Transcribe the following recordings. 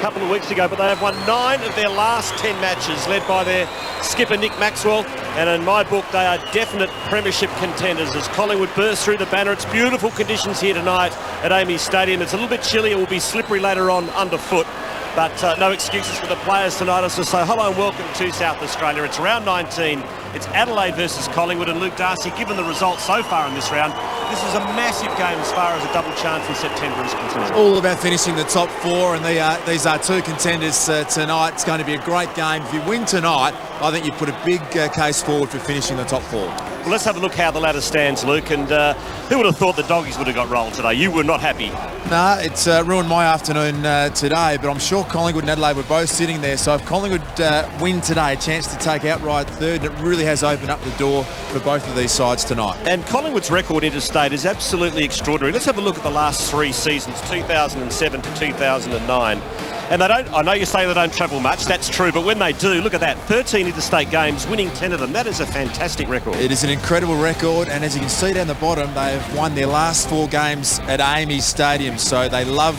couple of weeks ago, but they have won 9 of their last 10 matches, led by their skipper Nick Maxwell. And in my book, they are definite premiership contenders as Collingwood burst through the banner. It's beautiful conditions here tonight at AAMI Stadium. It's a little bit chilly. It will be slippery later on underfoot. But no excuses for the players tonight. As I say, hello and welcome to South Australia. It's round 19. It's Adelaide versus Collingwood, and Luke Darcy, given the results so far in this round, this is a massive game as far as a double chance in September is concerned. It's all about finishing the top 4, and these are 2 contenders tonight. It's going to be a great game. If you win tonight, I think you put a big case forward for finishing the top 4. Well, let's have a look how the ladder stands, Luke, and who would have thought the Doggies would have got rolled today? You were not happy. No, it's ruined my afternoon today, but I'm sure Collingwood and Adelaide were both sitting there, so if Collingwood win today, a chance to take outright third, and it really has opened up the door for both of these sides tonight. And Collingwood's record interstate is absolutely extraordinary. Let's have a look at the last 3 seasons, 2007 to 2009. And they don't, I know you say they don't travel much, that's true, but when they do, look at that, 13 interstate games, winning 10 of them. That is a fantastic record. It is an incredible record, and as you can see down the bottom, they have won their last 4 games at AAMI Stadium, so they love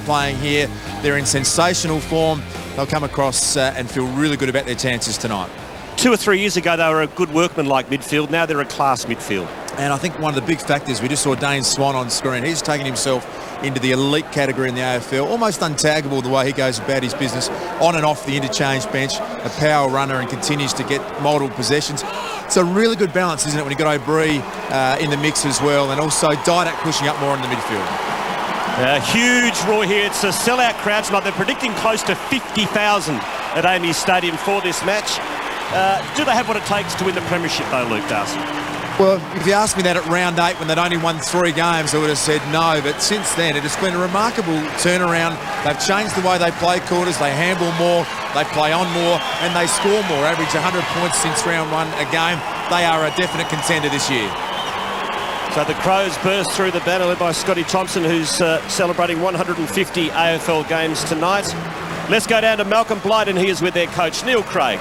playing here. They're in sensational form. They'll come across and feel really good about their chances tonight. 2 or 3 years ago, they were a good workman-like midfield. Now they're a class midfield. And I think one of the big factors, we just saw Dane Swan on screen. He's taken himself into the elite category in the AFL, almost untaggable the way he goes about his business on and off the interchange bench, a power runner, and continues to get multiple possessions. It's a really good balance, isn't it, when you've got O'Brien in the mix as well, and also Didak pushing up more in the midfield. A huge roar here. It's a sellout crowd tonight. They're predicting close to 50,000 at AAMI Stadium for this match. Do they have what it takes to win the premiership though, Luke Darcy? Well, if you asked me that at round 8 when they'd only won 3 games, I would have said no. But since then, it has been a remarkable turnaround. They've changed the way they play quarters. They handle more, they play on more, and they score more. Average 100 points since round 1 a game. They are a definite contender this year. So the Crows burst through the banner led by Scotty Thompson, who's celebrating 150 AFL games tonight. Let's go down to Malcolm Blight, and he is with their coach, Neil Craig.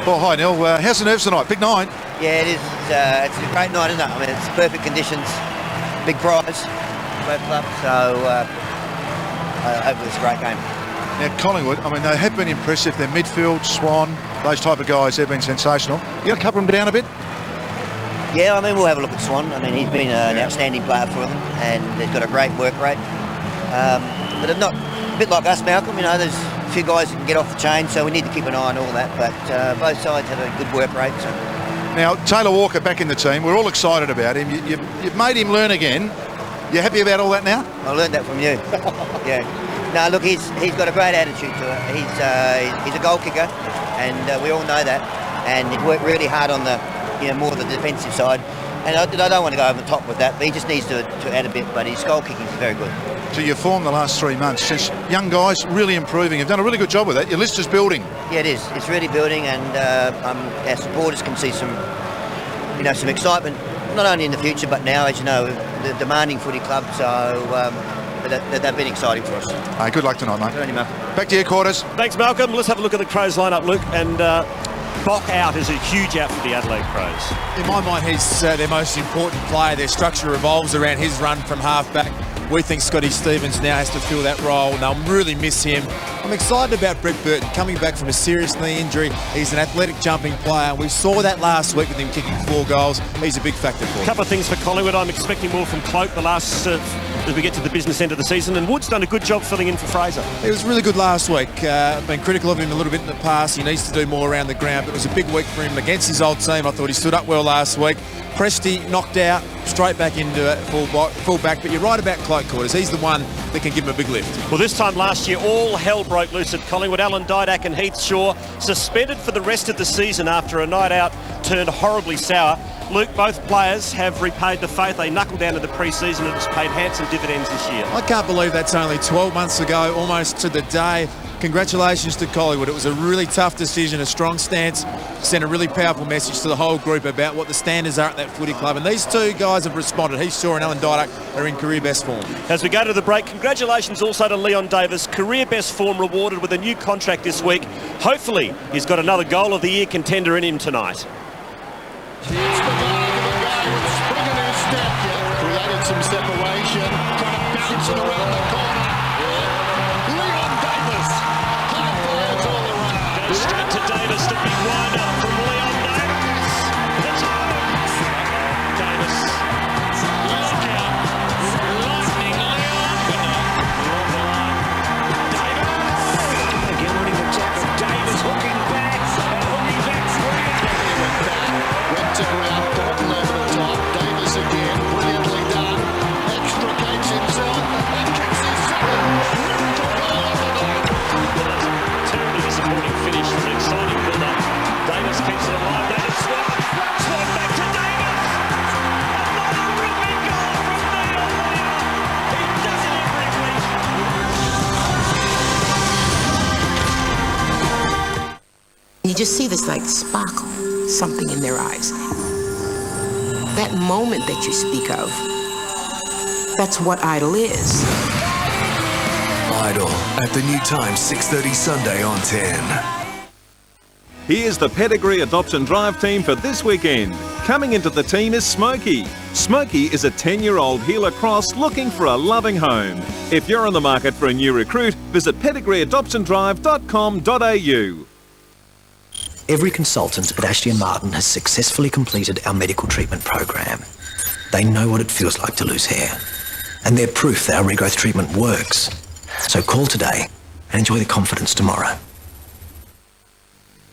Well, hi Neil. How's the nerves tonight? Big night. Yeah, it is. It's a great night, isn't it? I mean, it's perfect conditions, big prize, both clubs. So hopefully it's a great game. Now Collingwood, I mean, they have been impressive. Their midfield, Swan, those type of guys, they've been sensational. You going to cover them down a bit? Yeah, I mean, we'll have a look at Swan. I mean, he's been an outstanding player for them, and he's got a great work rate. But they're not a bit like us, Malcolm. You know, there's a few guys that can get off the chain, so we need to keep an eye on all that. But both sides have a good work rate. So. Now, Taylor Walker back in the team. We're all excited about him. You've made him learn again. You happy about all that now? I learned that from you. Yeah. No, look, he's got a great attitude to it. He's a goal kicker, and we all know that. And he's worked really hard on the, more of the defensive side. And I don't want to go over the top with that, but he just needs to add a bit. But his goal kicking is very good. So your form the last 3 months, since young guys really improving. You've done a really good job with that. Your list is building. Yeah, it is. It's really building, and our supporters can see some excitement, not only in the future, but now, as you know, the demanding footy club. So they've been exciting for us. Good luck tonight, mate. Good on you, Malcolm. Back to your quarters. Thanks, Malcolm. Let's have a look at the Crows lineup, Luke. And Bock out is a huge out for the Adelaide Crows. In my mind, he's their most important player. Their structure revolves around his run from half-back. We think Scotty Stevens now has to fill that role, and they'll really miss him. I'm excited about Brett Burton coming back from a serious knee injury. He's an athletic jumping player. We saw that last week with him kicking 4 goals. He's a big factor for us. A couple of things for Collingwood. I'm expecting more from Cloak as we get to the business end of the season, and Wood's done a good job filling in for Fraser. He was really good last week. I've been critical of him a little bit in the past. He needs to do more around the ground, but it was a big week for him against his old team. I thought he stood up well last week. Presty knocked out, straight back into full back, but you're right about Cloak quarters. He's the one that can give him a big lift. Well, this time last year, all hell broke loose at Collingwood. Alan Didak and Heath Shaw suspended for the rest of the season after a night out turned horribly sour. Luke, both players have repaid the faith. They knuckled down to the pre-season and it's paid handsome dividends this year. I can't believe that's only 12 months ago, almost to the day. Congratulations to Collingwood. It was a really tough decision, a strong stance, sent a really powerful message to the whole group about what the standards are at that footy club. And these 2 guys have responded. Heath Shaw and Alan Didak are in career best form. As we go to the break, congratulations also to Leon Davis. Career best form rewarded with a new contract this week. Hopefully, he's got another goal of the year contender in him tonight. Created some separation, trying to bounce it around the corner. Leon Davis you just see this like sparkle, something in their eyes. That moment that you speak of, that's what Idol is. Idol at the new time, 6:30 Sunday on 10. Here's the Pedigree Adoption Drive team for this weekend. Coming into the team is Smokey. Smokey is a 10-year-old Gila cross looking for a loving home. If you're on the market for a new recruit, visit pedigreeadoptiondrive.com.au. Every consultant at Ashley & Martin has successfully completed our medical treatment program. They know what it feels like to lose hair, and they're proof that our regrowth treatment works. So call today and enjoy the confidence tomorrow.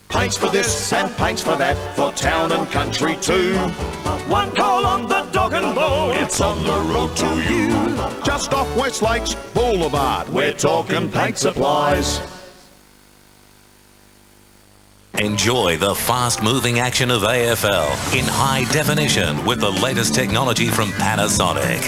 Paints for this and paints for that, for town and country too. One call on the dog and bone, it's on the road to you. Just off West Lakes Boulevard, we're talking paint supplies. Enjoy the fast-moving action of AFL in high definition with the latest technology from Panasonic.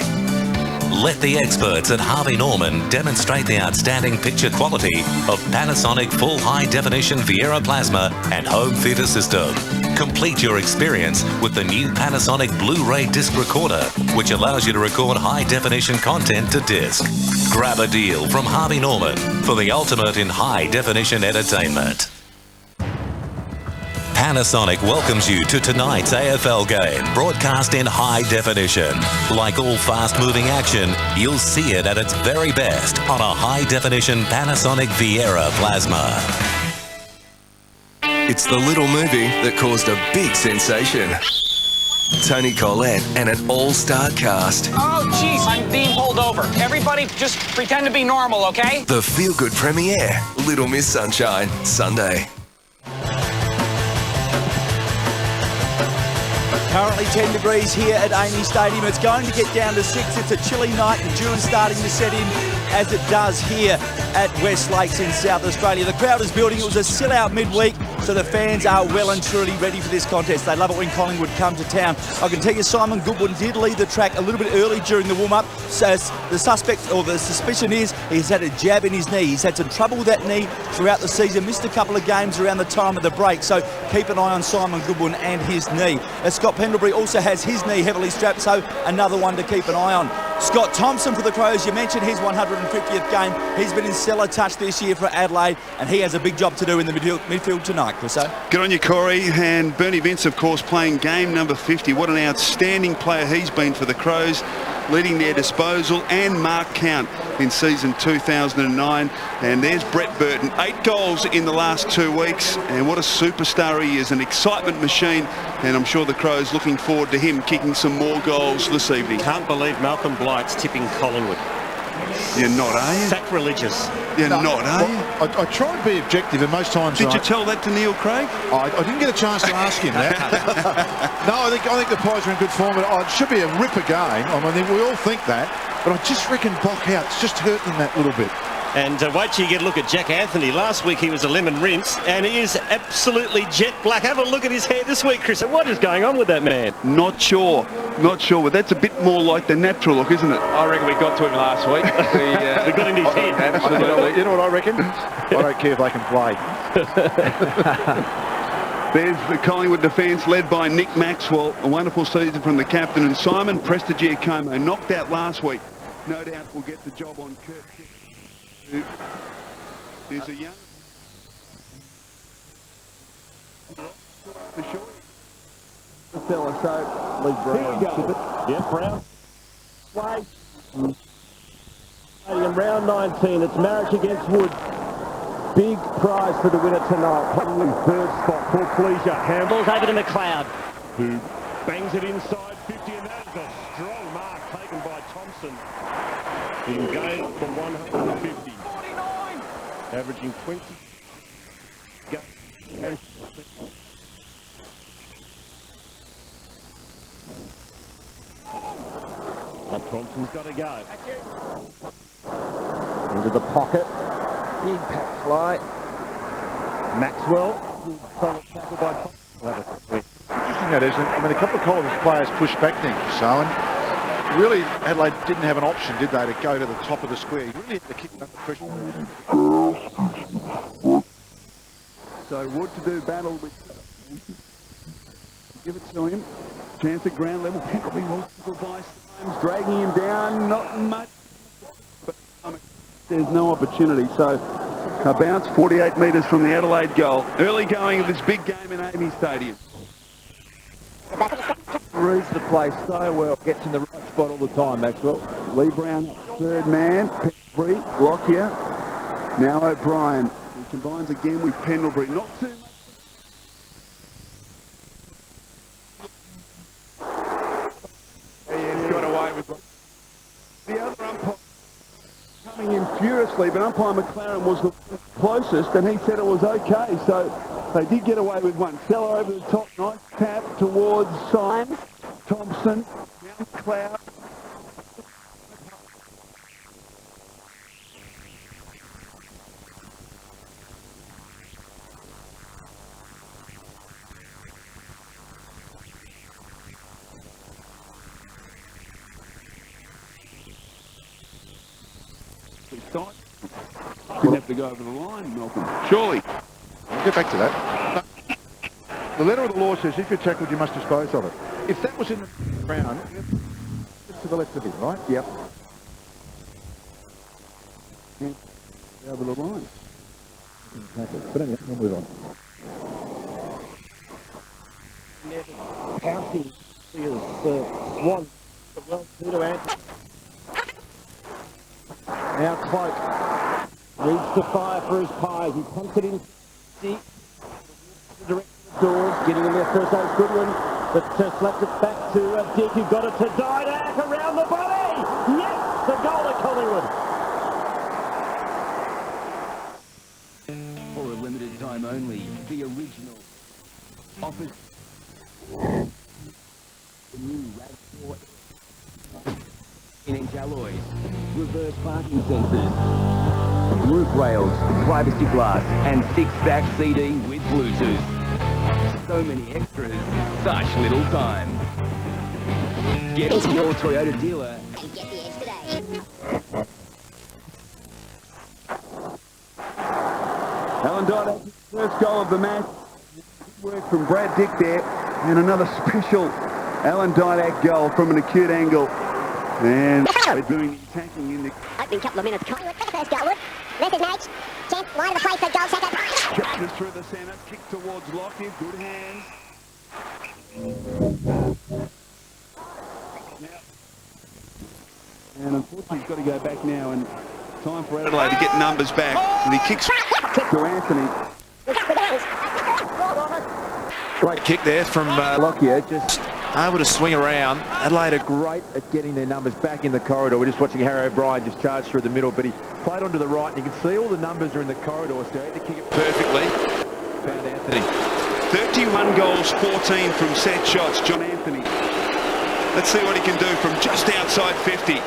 Let the experts at Harvey Norman demonstrate the outstanding picture quality of Panasonic full high-definition Viera Plasma and home theatre system. Complete your experience with the new Panasonic Blu-ray disc recorder, which allows you to record high-definition content to disc. Grab a deal from Harvey Norman for the ultimate in high-definition entertainment. Panasonic welcomes you to tonight's AFL game, broadcast in high definition. Like all fast-moving action, you'll see it at its very best on a high-definition Panasonic Viera Plasma. It's the little movie that caused a big sensation. Tony Collette and an all-star cast. Oh, jeez, I'm being pulled over. Everybody just pretend to be normal, okay? The feel-good premiere, Little Miss Sunshine, Sunday. Currently 10 degrees here at Amy Stadium. It's going to get down to 6. It's a chilly night. Endurance starting to set in as it does here at West Lakes in South Australia. The crowd is building. It was a sellout midweek, so the fans are well and truly ready for this contest. They love it when Collingwood come to town. I can tell you Simon Goodwin did lead the track a little bit early during the warm-up. So the suspicion is he's had a jab in his knee. He's had some trouble with that knee throughout the season. Missed a couple of games around the time of the break. So keep an eye on Simon Goodwin and his knee. Scott Pendlebury also has his knee heavily strapped, so another one to keep an eye on. Scott Thompson for the Crows, you mentioned his 150th game. He's been in stellar touch this year for Adelaide, and he has a big job to do in the midfield tonight, Chriso. Good on you, Corey. And Bernie Vince, of course, playing game number 50. What an outstanding player he's been for the Crows, leading their disposal and mark count in season 2009. And there's Brett Burton, 8 goals in the last 2 weeks, and what a superstar he is, an excitement machine, and I'm sure the Crows looking forward to him kicking some more goals this evening. Can't believe Malcolm Blight's tipping Collingwood. You're not, are you? Sacrilegious. You're not, are you? I try and be objective, and most times... Did you tell that to Neil Craig? I didn't get a chance to ask him that. No, I think the Pies are in good form. It should be a ripper game. I mean, we all think that, but I just reckon Bock out. It's just hurt them that little bit. And wait till you get a look at Jack Anthony. Last week he was a lemon rinse, and he is absolutely jet black. Have a look at his hair this week, Chris. What is going on with that man? Not sure, but that's a bit more like the natural look, isn't it? I reckon we got to him last week. We got in his head. Absolutely. You know what I reckon? I don't care if they can play. There's the Collingwood defence led by Nick Maxwell. A wonderful season from the captain, and Simon Prestigiacomo knocked out last week. No doubt will get the job on Kirk. There's a young... For sure. The fella, so Lee Brown. Yes, Brown. Play. In round 19, it's Marriage against Wood. Big prize for the winner tonight. Probably third spot for Fleischer. Handballs over to McLeod, who bangs it inside 50, and that is a strong mark taken by Thompson. In game for 150. 49. Averaging 20. Thompson's got to go. Into the pocket. Impact fly. Maxwell. Solid tackle by Thompson. Interesting that, isn't it? I mean, a couple of Collingwood players pushed back things, so really, Adelaide didn't have an option, did they, to go to the top of the square? You really had to kick up the pressure. So Wood to do battle with... Give it to him. Chance at ground level. Pendlebury multiple by Symes, dragging him down. Not much. But there's no opportunity. So a bounce 48 metres from the Adelaide goal. Early going of this big game in Amy Stadium. Reads the play so well. Gets in the right spot all the time, Maxwell. Lee Brown, third man. Pendlebury, Lockyer. Now O'Brien. He combines again with Pendlebury. Not too much. He's got away with the other umpire coming in furiously, but umpire McLaren was the closest, and he said it was okay. So they did get away with one. Fell over the top, nice tap towards Symes, Thompson, down Cloud. Didn't have to go over the line, Malcolm. Surely. We'll get back to that. The letter of the law says if you're tackled, you must dispose of it. If that was in the ground, it's to the left of him, right? Yep. Over the line. But anyway, we'll move on. County is Swan. Well, Peter Anthony. Now Cloak needs to fire for his pies. He pumps it in deep. The direction of the doors, getting in there first. That's Goodwin, but slapped it back to Dick, who got it to Didak around the body. Yes, the goal to Collingwood. For a limited time only, the original offers the new RAV4 in alloys, reverse parking sensors, roof rails, privacy glass, and 6-back CD with Bluetooth. So many extras, such little time. Get to your Toyota dealer and get the edge today. Alan Didak's first goal of the match. Good work from Brad Dick there, and another special Alan Didak goal from an acute angle. And they're doing the attacking in the opening couple of minutes. Collingwood for the first goal. Message Nate. Chance line of the play for goal second. Chips it through the centre. Kick towards Lockyer. Good hands. And unfortunately he's got to go back now, and time for Adelaide to get numbers back. And he kicks to Anthony. Great kick there from Lockyer, just able to swing around. Adelaide are great at getting their numbers back in the corridor. We're just watching Harry O'Brien just charge through the middle, but he played onto the right, and you can see all the numbers are in the corridor, so he had to kick it perfectly. Found Anthony. 31 goals, 14 from set shots, John Anthony. Let's see what he can do from just outside 50.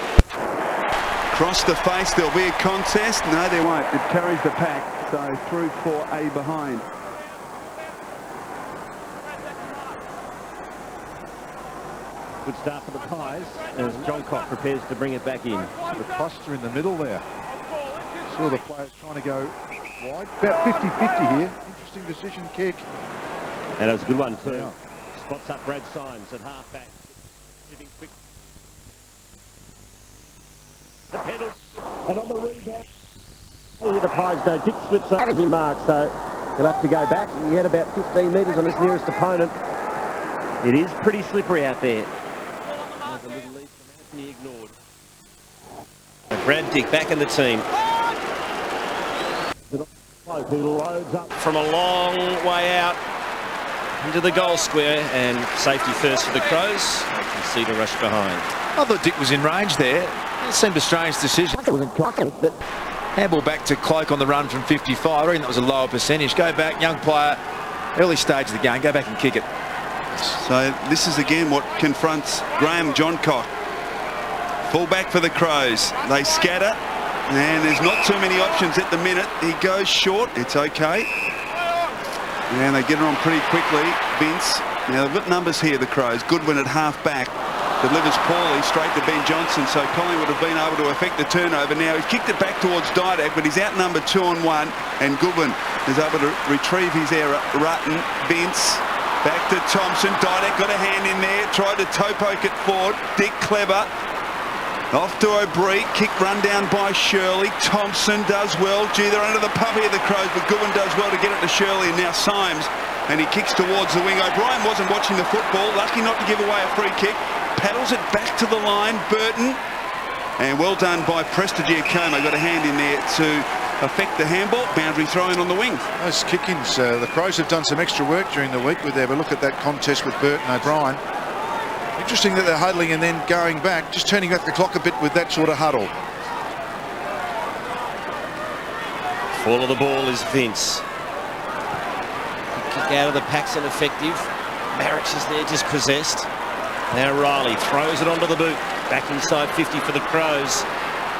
Across the face, there'll be a contest. No, there won't. It carries the pack, so through for a behind. Good start for the Pies as John Cock prepares to bring it back in. The cluster in the middle there. Saw the players trying to go wide. About 50-50 here. Interesting decision kick. And it was a good one too. Yeah. Spots up Brad Symes at half-back. Moving quick. The pedals. And on the rebound. Here the Pies go. Dick slips up his mark, so he'll have to go back. He had about 15 metres on his nearest opponent. It is pretty slippery out there. There's a little lead from Anthony ignored. And Brad Dick back in the team. Who loads up from a long way out into the goal square, and safety first for the Crows. You can see the rush behind. I thought Dick was in range there. It seemed a strange decision. But handball back to Cloak on the run from 55. I reckon that was a lower percentage. Go back, young player, early stage of the game. Go back and kick it. So this is again what confronts Graham Johncock. Full back for the Crows. They scatter, and there's not too many options at the minute. He goes short. It's okay. And they get it on pretty quickly. Vince. Now they've got numbers here, the Crows. Goodwin at half back. delivers poorly straight to Ben Johnson, so Collingwood have been able to effect the turnover. Now he's kicked it back towards Didak, but he's outnumbered 2-on-1, and Goodwin is able to retrieve his error. Rutten, Vince, back to Thompson. Didak got a hand in there, tried to toe poke it forward. Dick Clever off to O'Brien, kick run down by Shirley. Thompson does well. Gee, they're under the pump here, the Crows, but Goodwin does well to get it to Shirley, and now Symes, and he kicks towards the wing. O'Brien wasn't watching the football, lucky not to give away a free kick. Paddles it back to the line, Burton, and well done by Prestigiacomo. Got a hand in there to affect the handball. Boundary throw in on the wing. Those kick-ins, the Crows have done some extra work during the week with their look at that contest with Burton O'Brien. Interesting that they're huddling and then going back, just turning back the clock a bit with that sort of huddle. Fall of the ball is Vince. Kick out of the pack's ineffective. Marich is there, just possessed. Now Riley throws it onto the boot. Back inside 50 for the Crows.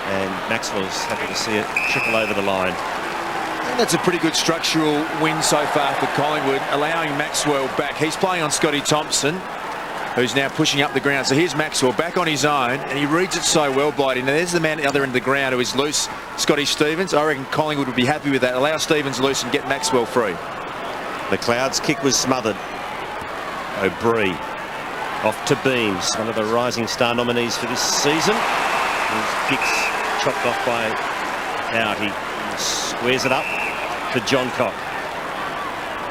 And Maxwell's happy to see it trickle over the line. And that's a pretty good structural win so far for Collingwood, allowing Maxwell back. He's playing on Scotty Thompson, who's now pushing up the ground. So here's Maxwell back on his own, and he reads it so well, Blighty. Now there's the man at the other end of the ground who is loose, Scotty Stevens. I reckon Collingwood would be happy with that. Allow Stevens loose and get Maxwell free. The Clouds' kick was smothered. O'Brien off to Beams, one of the rising star nominees for this season. His kick's chopped off by Doughty. He squares it up to Johncock.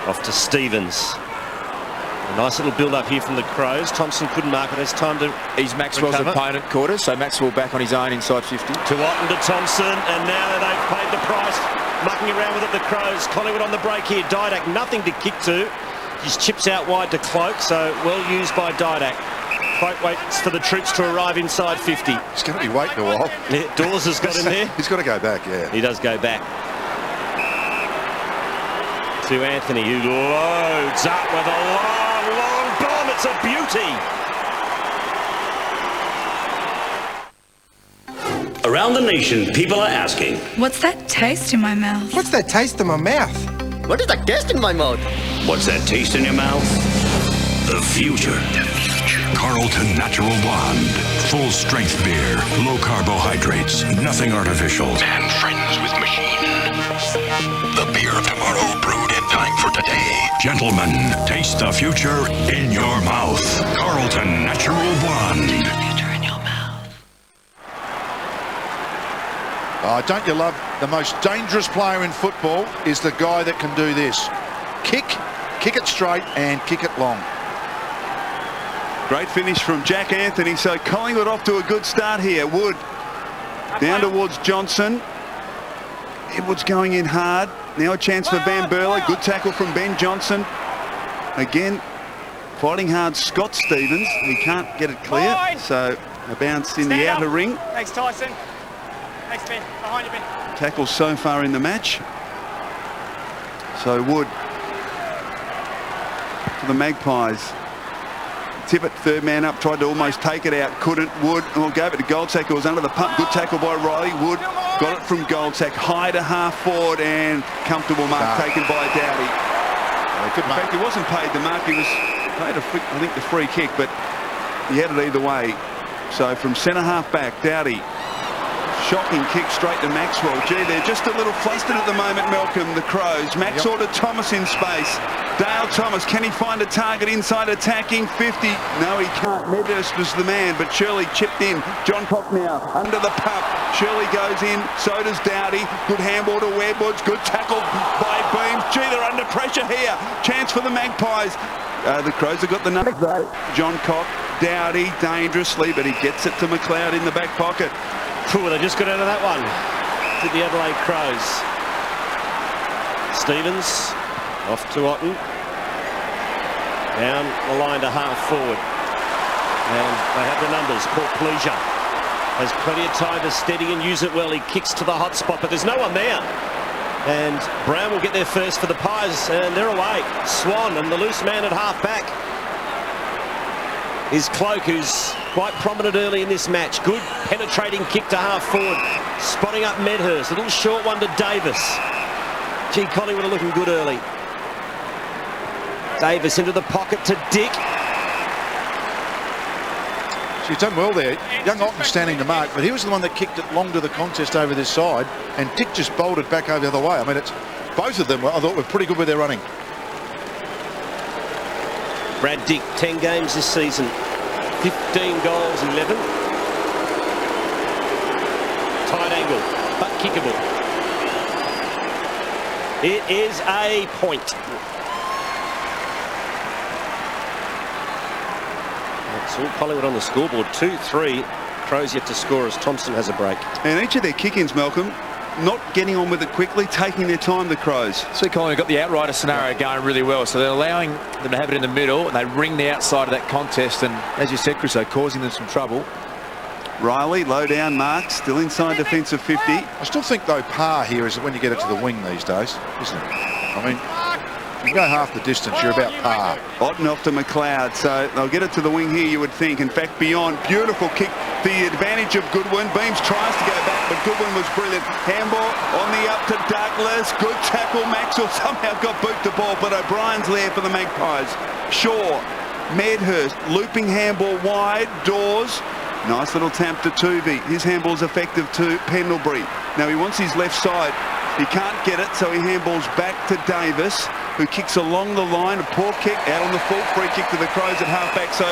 Off to Stevens. A nice little build-up here from the Crows. Thompson couldn't mark it. It's time to He's Maxwell's opponent quarter, so Maxwell back on his own inside 50. To Otten to Thompson, and now that they've paid the price, mucking around with it, the Crows. Collingwood on the break here. Didak, nothing to kick to. His chips out wide to Cloak, so well used by Didak. Cloak waits for the troops to arrive inside 50. He's going to be waiting a while. Yeah, Dawes has got in there. He's got to go back, yeah. He does go back. To Anthony, who loads up with a long bomb. It's a beauty. Around the nation, people are asking, what's that taste in my mouth? What's that taste in my mouth? What is that taste in my mouth? what's that taste in your mouth? The future. Carlton Natural Blonde. Full strength beer. Low carbohydrates. Nothing artificial. And friends with machine. The beer of tomorrow brewed in time for today. Gentlemen, taste the future in your mouth. Carlton Natural Blonde. Oh, don't you love the most dangerous player in football is the guy that can do this. Kick it straight and kick it long. Great finish from Jack Anthony. So Collingwood off to a good start here. Wood down towards Johnson. Edwards going in hard. Now a chance for Van Berle. Good tackle from Ben Johnson. Again, fighting hard Scott Stevens. He can't get it clear. So a bounce in the outer ring. Thanks, Tyson. Thanks, Ben. Behind you, Ben. Tackles so far in the match. So Wood for the Magpies. Tippett, third man up, tried to almost take it out, couldn't. Wood, gave it to Goldsack, who was under the pump. Good tackle by Riley. Wood got it from Goldsack, high to half forward, and comfortable mark taken by Doughty. In fact, he wasn't paid the mark, he was paid, I think, the free kick, but he had it either way. So from centre half back, Doughty. Shocking kick straight to Maxwell. Gee, they're just a little flustered at the moment, Malcolm, the Crows. Maxwell to Thomas in space. Dale Thomas, can he find a target inside attacking 50? No, he can't. Medhurst was the man, but Shirley chipped in. John Cock now under the pump. Shirley goes in, so does Doughty. Good handball to Edwards. Good tackle by Beams. Gee, they're under pressure here. Chance for the Magpies. The Crows have got the number. John Cock, Doughty, dangerously, but he gets it to McLeod in the back pocket. Cool, they just got out of that one. To the Adelaide Crows. Stevens off to Otten. Down the line to half forward. And they have the numbers. Port Pleasure has plenty of time to steady and use it well. He kicks to the hot spot, but there's no one there. And Brown will get there first for the Pies, and they're away. Swan and the loose man at half back is Cloak, who's quite prominent early in this match. Good penetrating kick to half forward. Spotting up Medhurst. A little short one to Davis. Gee, Collingwood are looking good early. Davis into the pocket to Dick. He's done well there. Young Otten standing the mark, but he was the one that kicked it long to the contest over this side, and Dick just bolted back over the other way. I mean, it's both of them, I thought, were pretty good with their running. Brad Dick, 10 games this season, 15 goals, 11. Tight angle, but kickable. It is a point. It's all Collingwood on the scoreboard. 2-3. Crows yet to score as Thompson has a break. And each of their kick-ins, Malcolm, not getting on with it quickly, taking their time, the Crows. See, Collingwood got the outrider scenario going really well, so they're allowing them to have it in the middle, and they ring the outside of that contest, and as you said, Chris, causing them some trouble. Riley, low down mark, still inside defensive 50. I still think, though, par here is when you get it to the wing these days, isn't it? I mean, if you go half the distance, you're about par. Otten off to McLeod, so they'll get it to the wing here, you would think. In fact, beyond, beautiful kick. The advantage of Goodwin. Beams tries to go back, but Goodwin was brilliant. Handball on the up to Douglas. Good tackle. Maxwell somehow got boot the ball, but O'Brien's there for the Magpies. Shaw, Medhurst, looping handball wide. Dawes. Nice little tap to Tuvey. His handball's effective to Pendlebury. Now he wants his left side. He can't get it, so he handballs back to Davis, who kicks along the line. A poor kick out on the full. Free kick to the Crows at halfback. So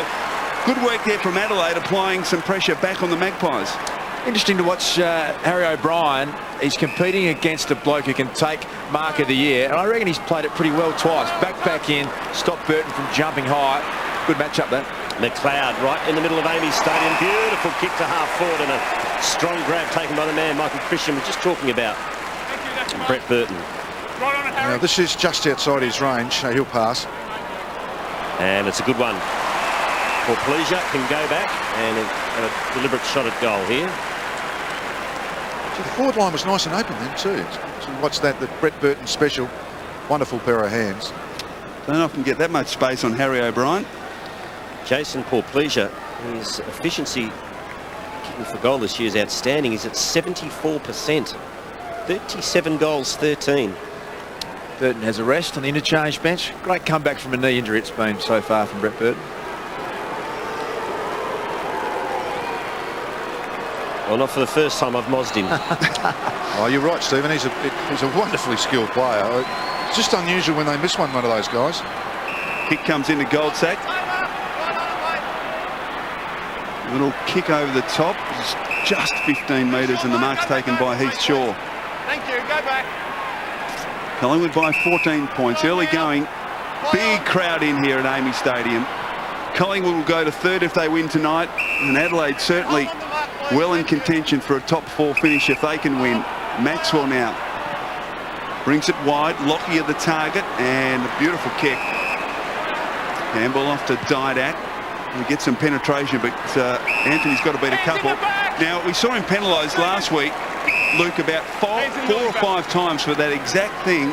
good work there from Adelaide, applying some pressure back on the Magpies. Interesting to watch Harry O'Brien. He's competing against a bloke who can take mark of the year, and I reckon he's played it pretty well twice. Back in, stopped Burton from jumping high. Good matchup that. McLeod right in the middle of Amy's Stadium. Beautiful kick to half forward and a strong grab taken by the man Michael Christian was just talking about. Brett Burton. Now, this is just outside his range, so he'll pass. And it's a good one. Pleasure can go back and a deliberate shot at goal here. So the forward line was nice and open then too. So what's that? The Brett Burton special. Wonderful pair of hands. Don't often get that much space on Harry O'Brien. Jason Pleasure, his efficiency kicking for goal this year is outstanding. He's at 74%. 37 goals, 13. Burton has a rest on the interchange bench. Great comeback from a knee injury it's been so far from Brett Burton. Well, not for the first time I've mozzed him. Oh, you're right, Stephen. He's a wonderfully skilled player. It's just unusual when they miss one of those guys. Kick comes into Goldsack. Little kick over the top. It's just 15 metres and the mark's taken by Heath Shaw. Thank you. Go back. Collingwood by 14 points. Early going. Big crowd in here at Amy Stadium. Collingwood will go to third if they win tonight. And Adelaide certainly well in contention for a top 4 finish if they can win. Maxwell now brings it wide. Lockie at the target and a beautiful kick. Handball off to Didak. We get some penetration, but Anthony's got to beat a couple. Now, we saw him penalised last week, Luke, about 4 or 5 times for that exact thing.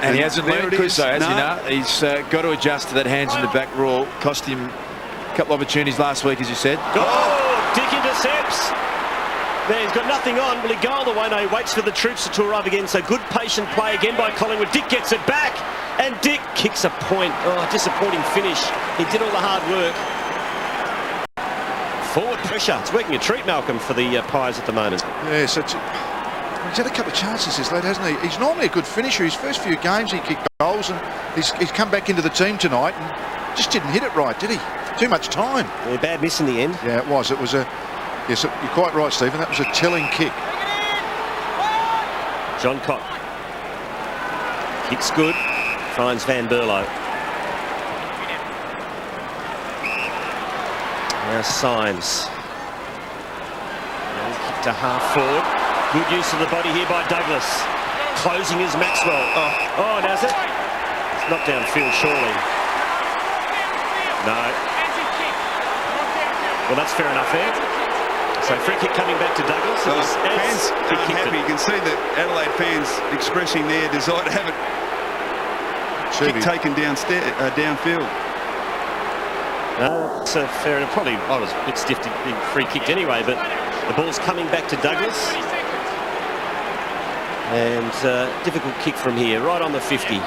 And he hasn't learned, Chris, though, has he? No, he's got to adjust to that hands in the back rule. Cost him a couple of opportunities last week, as you said. Oh, Dick intercepts. There, he's got nothing on. Will he go all the way? No, he waits for the troops to arrive again. So good patient play again by Collingwood. Dick gets it back, and Dick kicks a point. Oh, disappointing finish. He did all the hard work. Forward pressure. It's working a treat, Malcolm, for the Pies at the moment. Yeah, so he's had a couple of chances this lad, hasn't he? He's normally a good finisher. His first few games he kicked goals, and he's come back into the team tonight and just didn't hit it right, did he? Too much time. Yeah, bad miss in the end. Yeah, it was. It was a... Yes, you're quite right, Stephen. That was a telling kick. John Cott. Kicks good. Finds Van Berlo. Now Symes. Kick to half forward. Good use of the body here by Douglas. Closing is Maxwell. Oh, now's it? It's not downfield, surely. No. Well, that's fair enough there. So free kick coming back to Douglas. Fans unhappy. You can see the Adelaide fans expressing their desire to have it kick taken downfield. No, it's fair enough. Probably I was a bit stiff to be free kicked anyway, but the ball's coming back to Douglas. And difficult kick from here, right on the 50.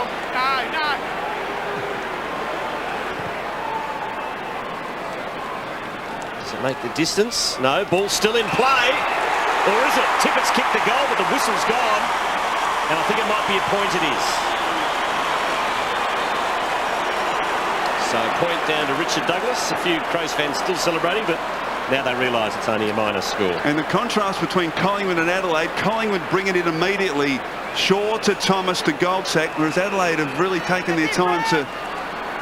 make the distance. No, ball still in play. Or is it? Tippett's kicked the goal, but the whistle's gone. And I think it might be a point it is. So a point down to Richard Douglas. A few Crows fans still celebrating, but now they realise it's only a minor score. And the contrast between Collingwood and Adelaide, Collingwood bring it in immediately. Shaw to Thomas to Goldsack, whereas Adelaide have really taken their time to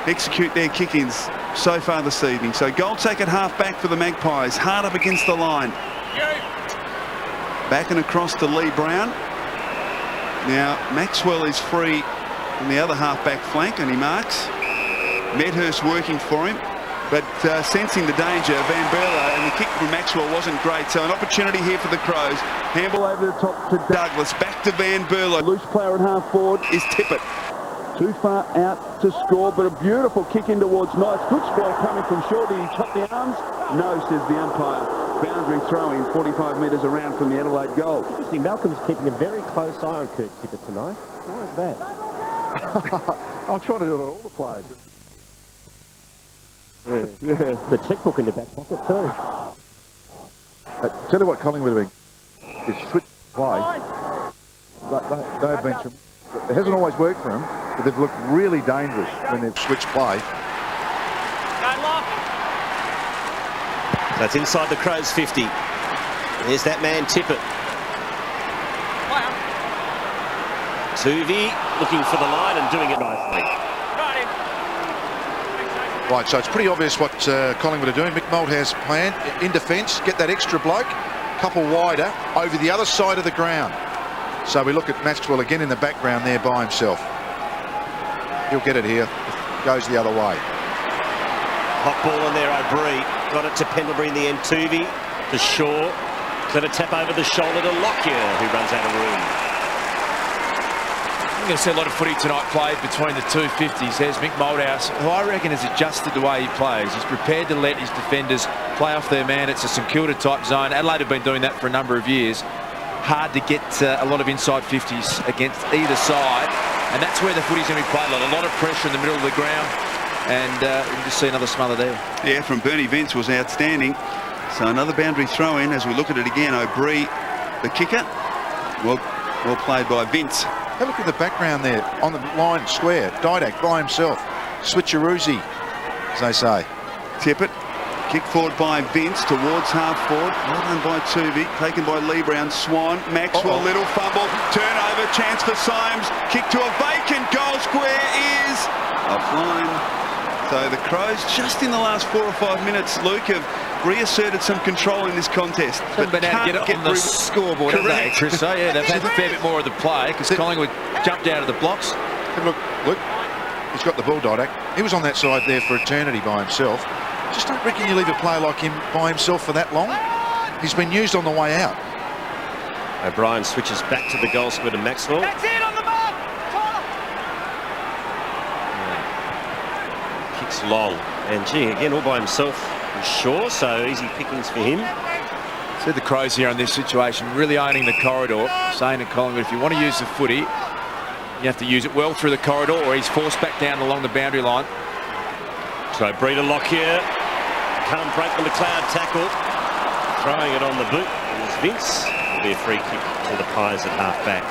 execute their kick-ins so far this evening. So Goldsack at half-back for the Magpies, hard up against the line. Back and across to Lee Brown. Now Maxwell is free on the other half-back flank and he marks. Medhurst working for him, but sensing the danger, Van Berlo, and the kick from Maxwell wasn't great. So an opportunity here for the Crows. Handball over the top to Douglas, back to Van Berlo. Loose player at half forward is Tippett. Too far out to score, but a beautiful kick in towards Knights. Good score coming from Shaw. Did he top the arms? No, says the umpire. Boundary throw-in 45 metres around from the Adelaide goal. Interesting, Malcolm's keeping a very close eye on Kurt Tippett tonight. Why is that? I'm trying to do it on all the players. Yeah. The checkbook in the back pocket too. Tell you what Collingwood are doing is switch play. They've been. It hasn't always worked for them, but they've looked really dangerous when they've switched play. That's inside the Crows 50. There's that man Tippett. Tuvey looking for the line and doing it nicely. Right, so it's pretty obvious what Collingwood are doing. Mick Malthouse planned in defence, get that extra bloke, couple wider, over the other side of the ground. So we look at Maxwell again in the background there by himself. He'll get it here, goes the other way. Hot ball in there, O'Brien. Got it to Pendlebury in the end. Tuvey to Shaw. Let it tap over the shoulder to Lockyer, who runs out of room. I'm going to see a lot of footy tonight played between the two 50s. There's Mick Malthouse, who I reckon has adjusted the way he plays. He's prepared to let his defenders play off their man. It's a St Kilda type zone. Adelaide have been doing that for a number of years. Hard to get a lot of inside 50s against either side. And that's where the footy's going to be played. A lot of pressure in the middle of the ground. And you can just see another smother there. Yeah, from Bernie Vince was outstanding. So another boundary throw in as we look at it again. O'Brien, the kicker. Well played by Vince. Have a look at the background there on the line square. Didak by himself. Switcheroozy, as they say. Tippett. Kick forward by Vince towards half forward. Well done by Tuvey. Taken by Lee Brown. Swan. Maxwell. Little fumble. Turnover. Chance for Symes. Kick to a vacant goal square is offline. So the Crows, just in the last 4 or 5 minutes, Luke, have reasserted some control in this contest. But been able to get it on the scoreboard, haven't they, Chris? So, yeah, they've had a fair bit more of the play because Collingwood jumped out of the blocks. Look, he's got the ball, Didak. He was on that side there for eternity by himself. Just don't reckon you leave a player like him by himself for that long. He's been used on the way out. O'Brien switches back to the goal square to Maxwell. That's it on the mark. Kicks long. And gee, again, all by himself. Shaw, so easy pickings for him. See the Crows here in this situation, really owning the corridor, saying to Collingwood, if you want to use the footy, you have to use it well through the corridor, or he's forced back down along the boundary line. So Breeder Lockyer can't break the McLeod tackle. Throwing it on the boot is Vince. It'll be a free kick to the Pies at half-back.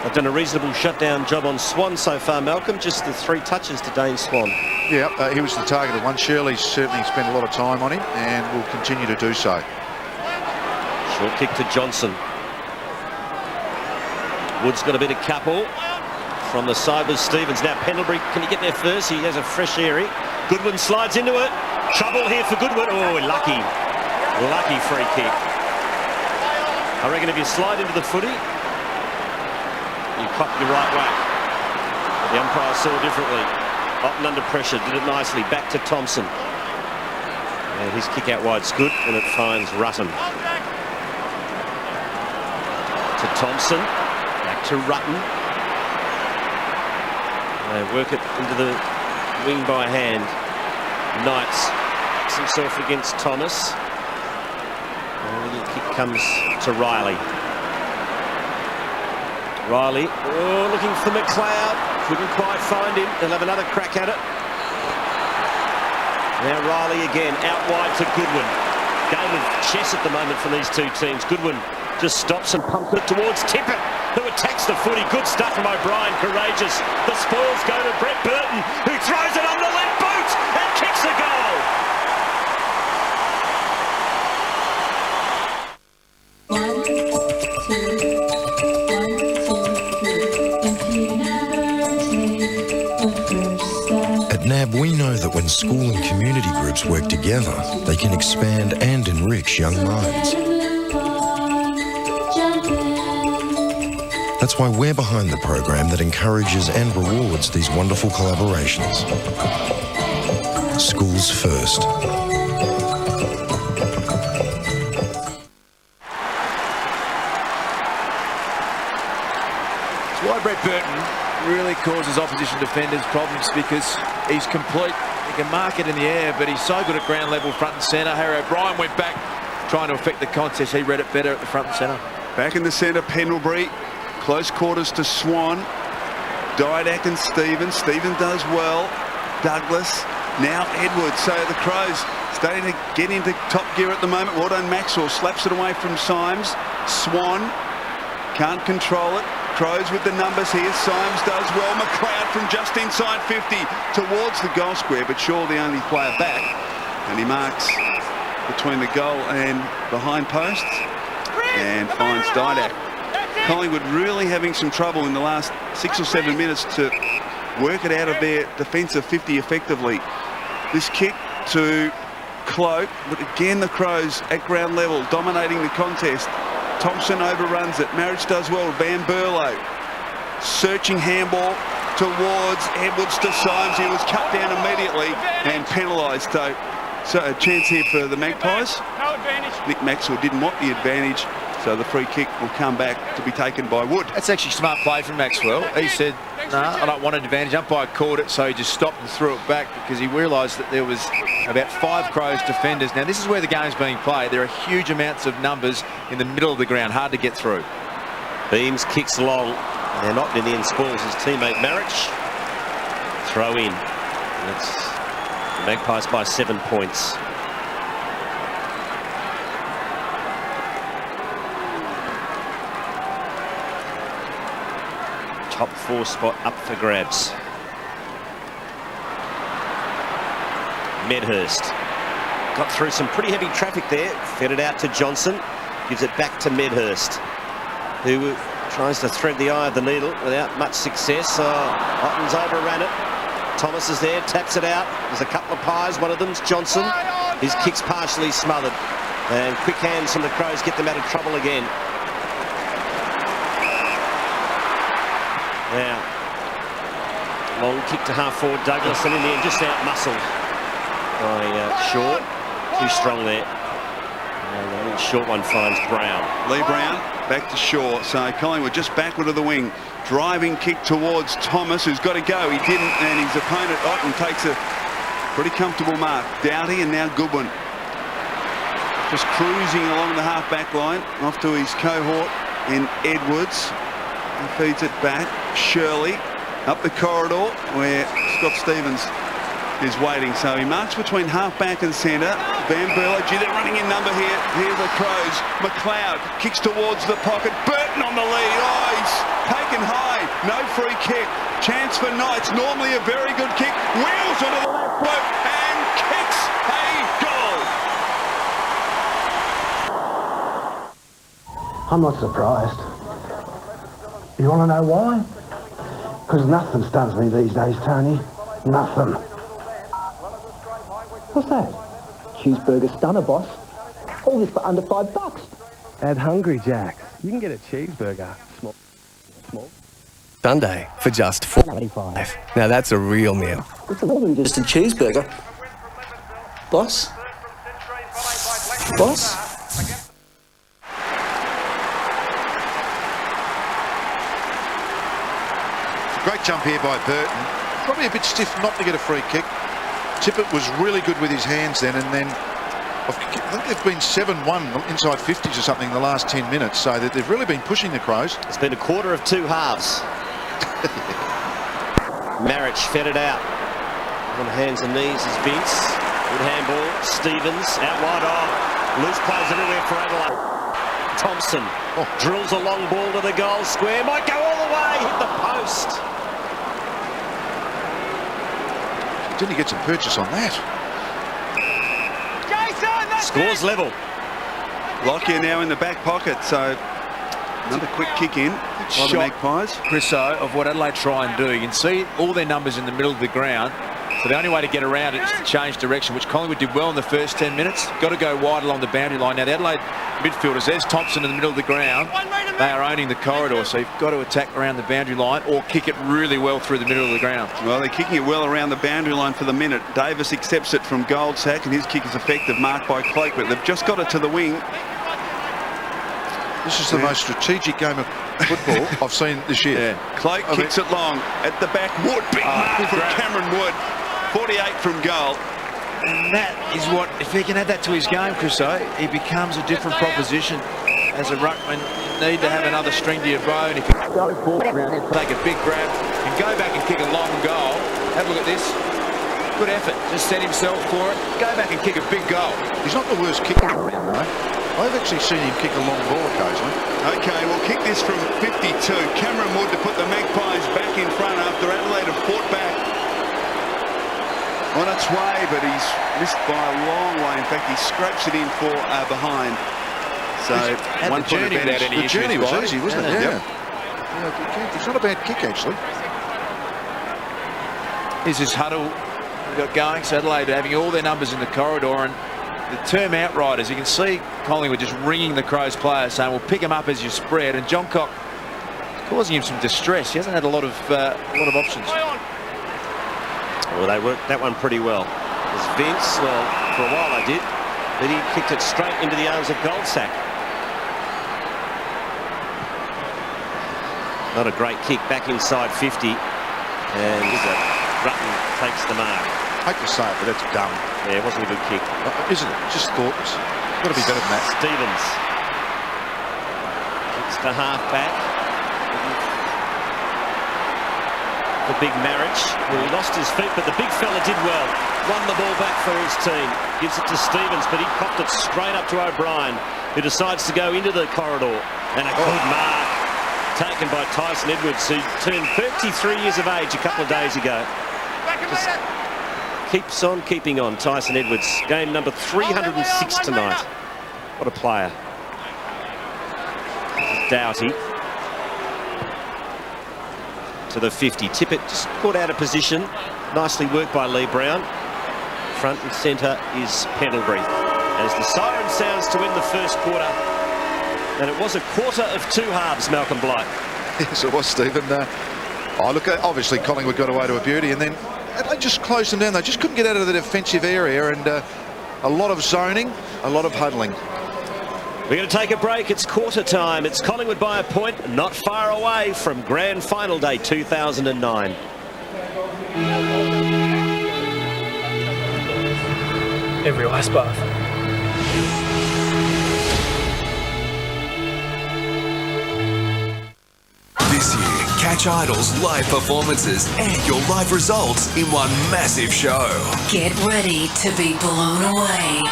They've done a reasonable shutdown job on Swan so far, Malcolm. Just the 3 touches to Dane Swan. Yeah, he was the targeted one. Shirley's certainly spent a lot of time on him and will continue to do so. Short kick to Johnson. Wood's got a bit of couple from the side with Stevens. Now Pendlebury, can he get there first? He has a fresh area. Goodwin slides into it. Trouble here for Goodwin. Oh, lucky. Lucky free kick. I reckon if you slide into the footy, you cock your right way. The umpire saw differently. Otten under pressure, did it nicely. Back to Thompson. And his kick out wide's good, and it finds Rutten. To Thompson. Back to Rutten. They work it into the wing by hand. Knights backs himself against Thomas. And the little kick comes to Riley. Riley, looking for McLeod. Couldn't quite find him. They'll have another crack at it. Now Riley again, out wide to Goodwin. Game of chess at the moment for these two teams. Goodwin just stops and pumps it towards Tippett, who attacks the footy. Good stuff from O'Brien, courageous. The spoils go to Brett Burton, who throws it on the left boot and kicks the goal. At NAB, we know that when school and community groups work together, they can expand and enrich young minds. That's why we're behind the program that encourages and rewards these wonderful collaborations. Schools first. It's why Brett Burton really causes opposition defenders problems, because he's complete. He can mark it in the air, but he's so good at ground level, front and centre. Harry O'Brien went back trying to affect the contest. He read it better at the front and centre. Back in the centre, Pendlebury. Close quarters to Swan. Didak and Stevens. Stevens does well. Douglas. Now Edwards. So the Crows starting to get into top gear at the moment. Well done, Maxwell. Slaps it away from Symes. Swan can't control it. Crows with the numbers here. Symes does well. McLeod from just inside 50 towards the goal square, but Shaw the only player back. And he marks between the goal and behind posts and finds Didak. Collingwood really having some trouble in the last 6 or 7 minutes to work it out of their defensive 50 effectively. This kick to Cloak, but again the Crows at ground level dominating the contest. Thompson overruns it. Marriage does well. Van Berlo searching handball towards Edwards to Symes. He was cut down immediately and penalised. So a chance here for the Magpies. No advantage. Nick Maxwell didn't want the advantage, so the free kick will come back to be taken by Wood. That's actually smart play from Maxwell. He said, "Nah, I don't want an advantage." Umpire called it, so he just stopped and threw it back because he realised that there was about 5 Crows defenders. Now, this is where the game's being played. There are huge amounts of numbers in the middle of the ground, hard to get through. Beams kicks long. They're not in the end, spoils his teammate Marriage. Throw in. It's the Magpies by 7 points. Top 4 spot up for grabs. Medhurst got through some pretty heavy traffic there. Fed it out to Johnson. Gives it back to Medhurst, who tries to thread the eye of the needle without much success. Otten's overran it. Thomas is there, taps it out. There's a couple of pies. One of them's Johnson. His kick's partially smothered. And quick hands from the Crows get them out of trouble again. Now, long kick to half forward Douglas, and in the end just out-muscled by Shaw. Too strong there. And the short one finds Brown. Lee Brown back to Shaw. So Collingwood just backward of the wing. Driving kick towards Thomas, who's got to go. He didn't, and his opponent Otten takes a pretty comfortable mark. Doughty and now Goodwin. Just cruising along the half-back line. Off to his cohort in Edwards. He feeds it back. Shirley up the corridor where Scott Stevens is waiting. So he marks between half-back and centre. Van Berlo, gee, they're running in number here. Here are the Crows. McLeod kicks towards the pocket. Burton on the lead. Oh, he's taken high. No free kick. Chance for Knights. Normally a very good kick. Wheels onto the left foot and kicks a goal. I'm not surprised. You want to know why? Because nothing stuns me these days, Tony. Nothing. What's that? Cheeseburger stunner, boss. All this for under $5. At Hungry Jack's, you can get a cheeseburger. Small. Sunday for just $4.95. Now that's a real meal. It's more than just a cheeseburger. Boss? Boss? Great jump here by Burton. Probably a bit stiff not to get a free kick. Tippett was really good with his hands then, and then I think they've been 7-1 inside 50s or something in the last 10 minutes, so that they've really been pushing the Crows. It's been a quarter of 2 halves. Marriage fed it out. On hands and knees is Vince. Good handball. Stevens out wide. Loose plays everywhere for Adelaide. Thompson drills a long ball to the goal square. Might go all the way. Hit the post. Didn't he get some purchase on that? Scores level. Lockyer now in the back pocket, so another quick kick in by the Magpies. Chriso, of what Adelaide try and do. You can see all their numbers in the middle of the ground. So the only way to get around it is to change direction, which Collingwood did well in the first 10 minutes. Got to go wide along the boundary line. Now the Adelaide midfielders, there's Thompson in the middle of the ground. They are owning the corridor, so you've got to attack around the boundary line or kick it really well through the middle of the ground. Well, they're kicking it well around the boundary line for the minute. Davis accepts it from Goldsack, and his kick is effective, marked by Clegg, but they've just got it to the wing. This is the most strategic game of football I've seen this year. Yeah. Clegg kicks it long at the back. Wood, big mark from Cameron Wood. 48 from goal. And that is what, if he can add that to his game, Chriso, he becomes a different proposition. As a ruckman, you need to have another string to your bow, and if you go forward around it, take a big grab and go back and kick a long goal. Have a look at this. Good effort. Just set himself for it. Go back and kick a big goal. He's not the worst kicker around, though. I've actually seen him kick a long ball occasionally. Okay, we'll kick this from 52. Cameron Wood to put the Magpies back in front after Adelaide have fought back. On its way, but he's missed by a long way. In fact, he scrapes it in for behind. So one point advantage. The journey was easy, wasn't it? Yeah. It's not a bad kick, actually. Here's this huddle we got going. So Adelaide having all their numbers in the corridor, and the term outriders, you can see Collingwood just ringing the Crows players, saying, "We'll pick him up as you spread." And John Cock causing him some distress. He hasn't had a lot of options. Well, they worked that one pretty well. As Vince, well, for a while they did, but he kicked it straight into the arms of Goldsack. Not a great kick, back inside 50, and Rutten takes the mark. I hate to say it, but that's dumb. Yeah, it wasn't a good kick. Isn't it? Just thoughtless. Got to be better than that. Stevens kicks to half back. The big marriage. Well, he lost his feet, but the big fella did well. Won the ball back for his team. Gives it to Stevens, but he popped it straight up to O'Brien, who decides to go into the corridor. And a good mark taken by Tyson Edwards, who turned 33 years of age a couple of days ago. Just keeps on keeping on, Tyson Edwards. Game number 306 tonight. What a player. Doughty. To the 50. Tippett just put out of position. Nicely worked by Lee Brown. Front and centre is Pendlebury. As the siren sounds to end the first quarter. And it was a quarter of two halves, Malcolm Blight. Yes, it was, Stephen. Look, obviously Collingwood got away to a beauty, and then they just closed them down. They just couldn't get out of the defensive area, and a lot of zoning, a lot of huddling. We're going to take a break. It's quarter time. It's Collingwood by a point, not far away from Grand Final Day 2009. Every ice bath. This year, catch Idol's live performances and your live results in one massive show. Get ready to be blown away.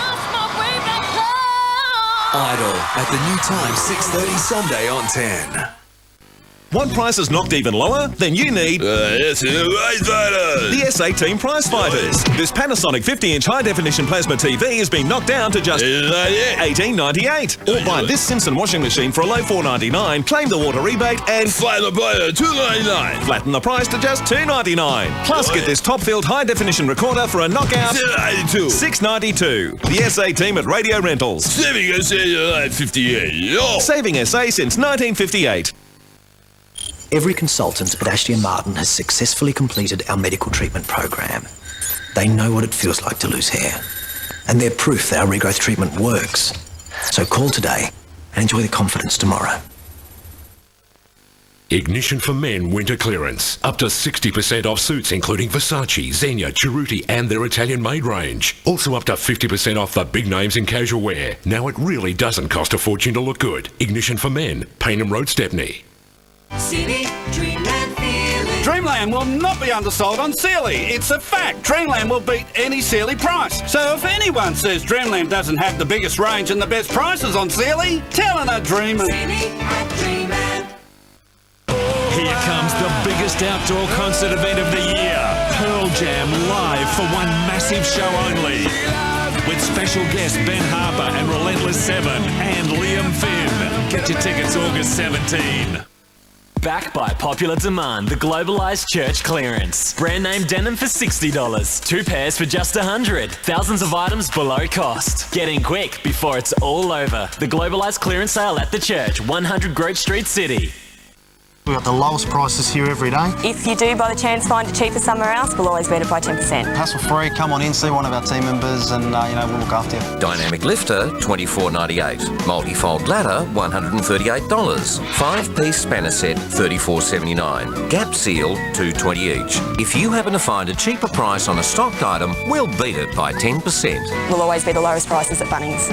Idol at the new time, 6:30 Sunday on 10. Want prices knocked even lower? Then you need the S18 Prize Fighters. This Panasonic 50-inch high-definition plasma TV has been knocked down to just $18.98. Or buy this Simpson washing machine for a low $4.99, claim the water rebate, and flatten the buyer $2.99. Flatten the price to just $2.99. Plus, get this top-filled high-definition recorder for a knockout $6.92. The SA team at Radio Rentals. Saving SA 58. Saving SA since 1958. Every consultant at Ashley & Martin has successfully completed our medical treatment program. They know what it feels like to lose hair, and they're proof that our regrowth treatment works. So call today and enjoy the confidence tomorrow. Ignition for Men winter clearance. Up to 60% off suits including Versace, Zegna, Cerruti and their Italian-made range. Also up to 50% off the big names in casual wear. Now it really doesn't cost a fortune to look good. Ignition for Men, Paynham Road, Stepney. See me, dream and feel it. Dreamland will not be undersold on Sealy. It's a fact. Dreamland will beat any Sealy price. So if anyone says Dreamland doesn't have the biggest range and the best prices on Sealy, tell them a dreamer. Here comes the biggest outdoor concert event of the year. Pearl Jam live for one massive show only. With special guests Ben Harper and Relentless 7 and Liam Finn. Get your tickets August 17. Back by popular demand, the Globalised Church Clearance. Brand name denim for $60. 2 pairs for just $100. Thousands of items below cost. Get in quick before it's all over. The Globalised Clearance Sale at the church, 100 Grove Street, City. We've got the lowest prices here every day. If you do by the chance find it cheaper somewhere else, we'll always beat it by 10%. Hassle free, come on in, see one of our team members and we'll look after you. Dynamic lifter, $24.98. Multi-fold ladder, $138. 5-piece spanner set, $34.79. Gap seal, $2.20 each. If you happen to find a cheaper price on a stocked item, we'll beat it by 10%. We'll always be the lowest prices at Bunnings.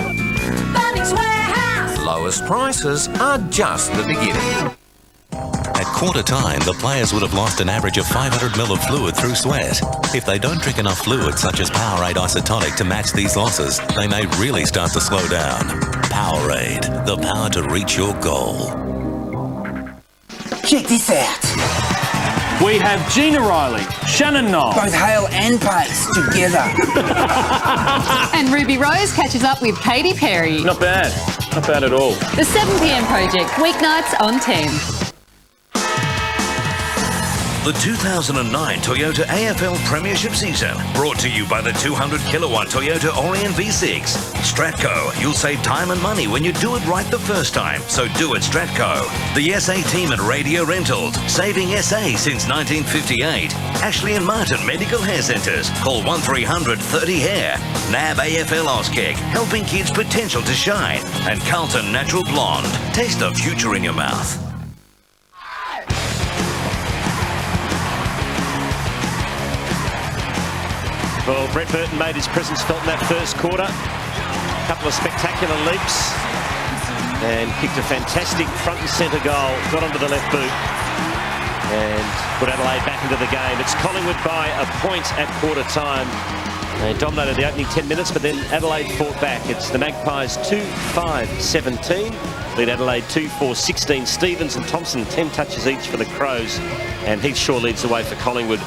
Bunnings Warehouse! Lowest prices are just the beginning. At quarter time, the players would have lost an average of 500 ml of fluid through sweat. If they don't drink enough fluid, such as Powerade Isotonic, to match these losses, they may really start to slow down. Powerade, the power to reach your goal. Check this out. We have Gina Riley, Shannon Knoll. Both Hale and Pace together. And Ruby Rose catches up with Katy Perry. Not bad. Not bad at all. The 7 p.m. Project, weeknights on 10. The 2009 Toyota AFL Premiership season, brought to you by the 200 kilowatt Toyota Orion V6. Stratco, you'll save time and money when you do it right the first time, so do it Stratco. The SA team at Radio Rentals, saving SA since 1958. Ashley and Martin Medical Hair Centres, call 1300 30 Hair. NAB AFL Auskeg, helping kids' potential to shine. And Carlton Natural Blonde, taste the future in your mouth. Well, Brett Burton made his presence felt in that first quarter. A couple of spectacular leaps and kicked a fantastic front and centre goal. Got onto the left boot and put Adelaide back into the game. It's Collingwood by a point at quarter time. They dominated the opening 10 minutes, but then Adelaide fought back. It's the Magpies 2-5-17. Lead Adelaide 2-4-16. Stevens and Thompson 10 touches each for the Crows. And Heath Shaw leads the way for Collingwood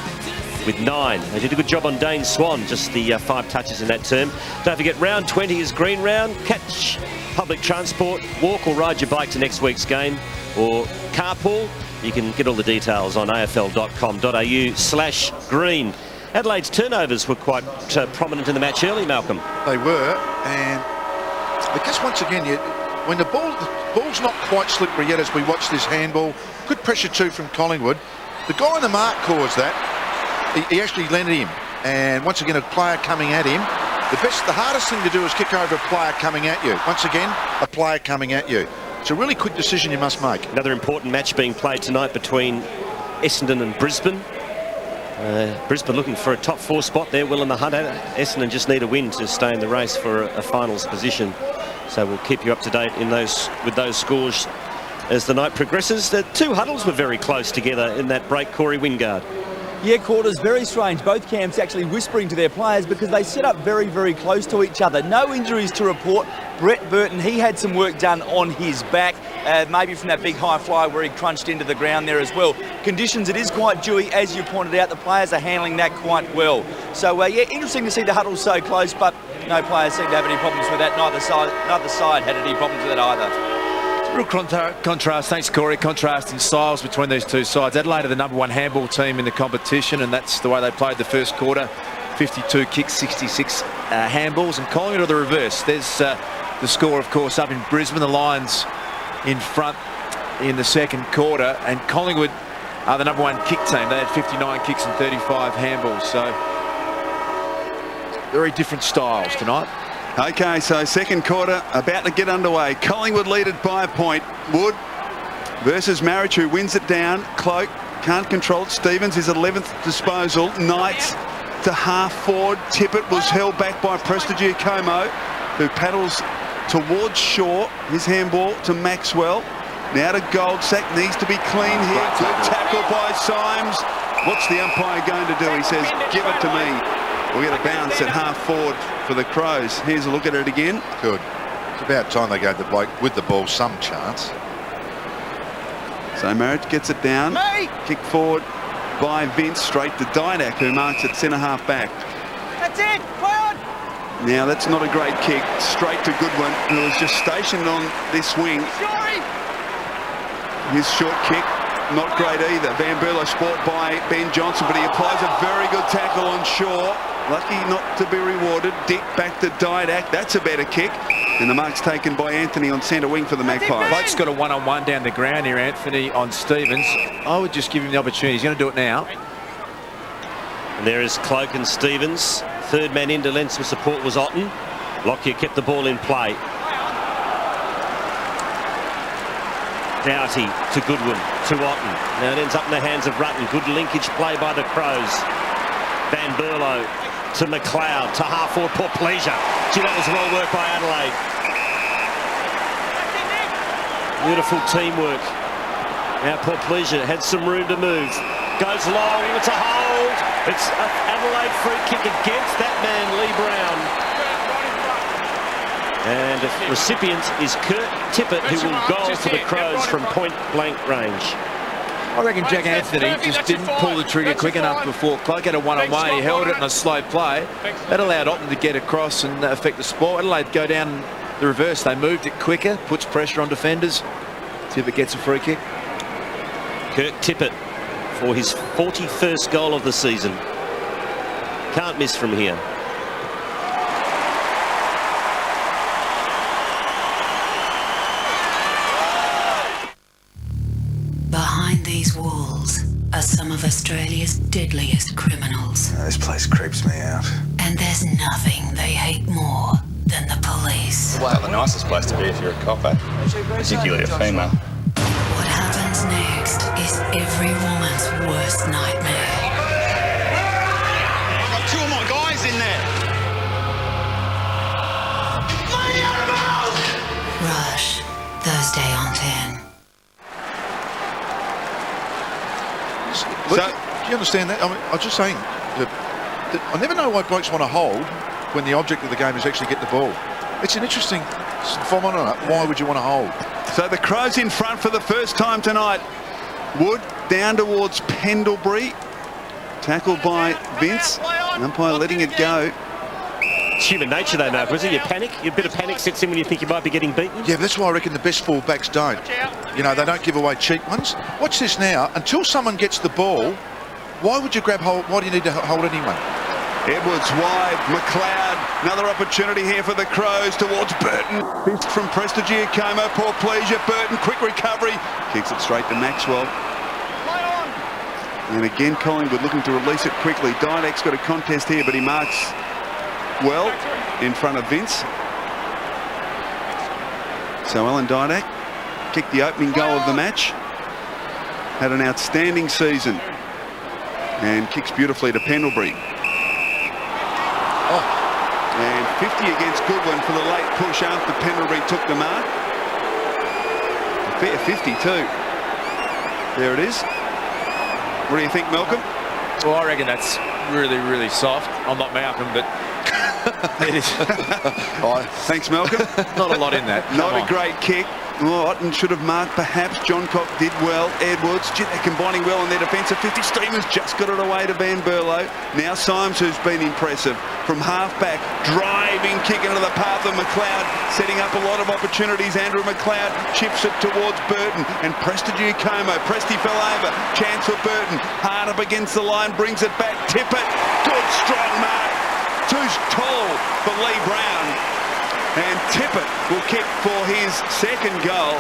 with 9. They did a good job on Dane Swan, just the 5 touches in that term. Don't forget, round 20 is green round. Catch public transport, walk or ride your bike to next week's game, or carpool. You can get all the details on afl.com.au/green. Adelaide's turnovers were quite prominent in the match early, Malcolm. They were, and I guess once again, when the ball's not quite slippery yet as we watch this handball, good pressure too from Collingwood. The guy on the mark caused that. He actually landed him, and once again a player coming at him. The hardest thing to do is kick over a player coming at you. Once again, a player coming at you. It's a really quick decision you must make. Another important match being played tonight between Essendon and Brisbane. Brisbane looking for a top 4 spot there, well in the hunt. Essendon just need a win to stay in the race for a finals position. So we'll keep you up to date with those scores as the night progresses. The 2 huddles were very close together in that break, Corey Wingard. Yeah, Quarters, very strange. Both camps actually whispering to their players because they set up very, very close to each other. No injuries to report. Brett Burton, he had some work done on his back, maybe from that big high fly where he crunched into the ground there as well. Conditions, it is quite dewy, as you pointed out. The players are handling that quite well. So, yeah, interesting to see the huddles so close, but no players seem to have any problems with that. Neither side had any problems with it either. Real contrast, thanks Corey, contrast in styles between these two sides. Adelaide are the #1 handball team in the competition, and that's the way they played the first quarter. 52 kicks, 66 handballs, and Collingwood are the reverse. There's the score, of course, up in Brisbane. The Lions in front in the second quarter, and Collingwood are the #1 kick team. They had 59 kicks and 35 handballs, so very different styles tonight. Okay, so second quarter about to get underway. Collingwood lead it by a point. Wood versus Marriage, who wins it down. Cloak can't control it. Stevens is 11th disposal. Knights to half forward. Tippett was held back by Prestigiacomo, who paddles towards Shaw. His handball to Maxwell. Now to Goldsack, needs to be clean here. Good tackle by Symes. What's the umpire going to do? He says, give it to me. We get a bounce at half forward for the Crows. Here's a look at it again. Good. It's about time they gave the bloke with the ball some chance. So Marriott gets it down. Kick forward by Vince, straight to Didak, who marks at centre-half back. That's it. Play on. Now, that's not a great kick. Straight to Goodwin, who was just stationed on this wing. His short kick, not great either. Van Berlo sport by Ben Johnson, but he applies a very good tackle on Shaw. Lucky not to be rewarded. Dick back to Didak. That's a better kick. And the mark's taken by Anthony on centre wing for the Magpies. Blake's got a one-on-one down the ground here, Anthony, on Stevens. I would just give him the opportunity. He's going to do it now. And there is Cloak and Stevens. Third man in to lend some support was Otten. Lockyer kept the ball in play. Doughty to Goodwin, to Otten. Now it ends up in the hands of Rutten. Good linkage play by the Crows. Van Berlo to McLeod, to half forward, poor pleasure. Gee, that was well worked by Adelaide. Beautiful teamwork. Now poor pleasure had some room to move. Goes long, it's a hold. It's an Adelaide free kick against that man, Lee Brown. And the recipient is Kurt Tippett, who will goal for the Crows from point-blank range. I reckon Jack Anthony just didn't pull the trigger quick enough before. Cloak had a one-on-one. He held it in a slow play. That allowed Otten to get across and affect the sport. Adelaide go down the reverse. They moved it quicker, puts pressure on defenders. Tippett gets a free kick. Kurt Tippett for his 41st goal of the season. Can't miss from here. Behind these walls are some of Australia's deadliest criminals. This place creeps me out. And there's nothing they hate more than the police. Well, the nicest place to be if you're a copper, particularly a female. What happens next is every woman's worst nightmare. I've got two of my guys in there. Rush, Thursday on 10. Do you understand that? I mean, I was just saying that I never know why blokes want to hold when the object of the game is actually get the ball. It's an interesting phenomenon. Why would you want to hold? So the Crows in front for the first time tonight. Wood down towards Pendlebury. Tackled by Vince. Umpire letting it go. It's human nature though, Mark, isn't it? You panic. A bit of panic sets in when you think you might be getting beaten. Yeah, that's why I reckon the best full-backs don't. You know, they don't give away cheap ones. Watch this now. Until someone gets the ball, why would you grab hold? Why do you need to hold anyone? Edwards wide, McLeod, another opportunity here for the Crows towards Burton. Fist from Prestigiacomo, poor pleasure, Burton, quick recovery, kicks it straight to Maxwell. And again, Collingwood looking to release it quickly. Didak's got a contest here, but he marks well in front of Vince. So Alan Didak kicked the opening goal of the match. Had an outstanding season and kicks beautifully to Pendlebury. And 50 against Goodwin for the late push after Pendlebury took the mark. A fair 50 too. There it is. What do you think, Malcolm? Well, I reckon that's really, really soft. I'm not Malcolm, but it is. Thanks, Malcolm. Not a lot in that. Not a great kick. Oh, Otten should have marked perhaps. John Cock did well. Edwards, they're combining well in their defensive 50. Stevens just got it away to Van Berlo. Now Symes, who's been impressive. From half-back, driving kick into the path of McLeod, setting up a lot of opportunities. Andrew McLeod chips it towards Burton. And Prestigiacomo, Presti fell over. Chance for Burton. Hard up against the line, brings it back. Tippett, good strong mark. Too tall for Lee Brown. And Tippett will kick for his second goal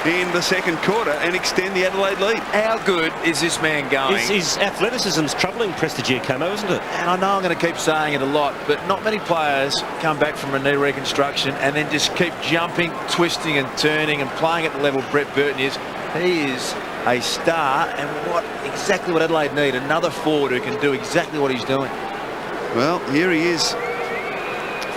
in the second quarter and extend the Adelaide lead. How good is this man going? His athleticism's troubling Prestigiacomo, isn't it? And I know I'm going to keep saying it a lot, but not many players come back from a knee reconstruction and then just keep jumping, twisting and turning and playing at the level Brett Burton is. He is a star, and exactly what Adelaide need, another forward who can do exactly what he's doing. Well, here he is.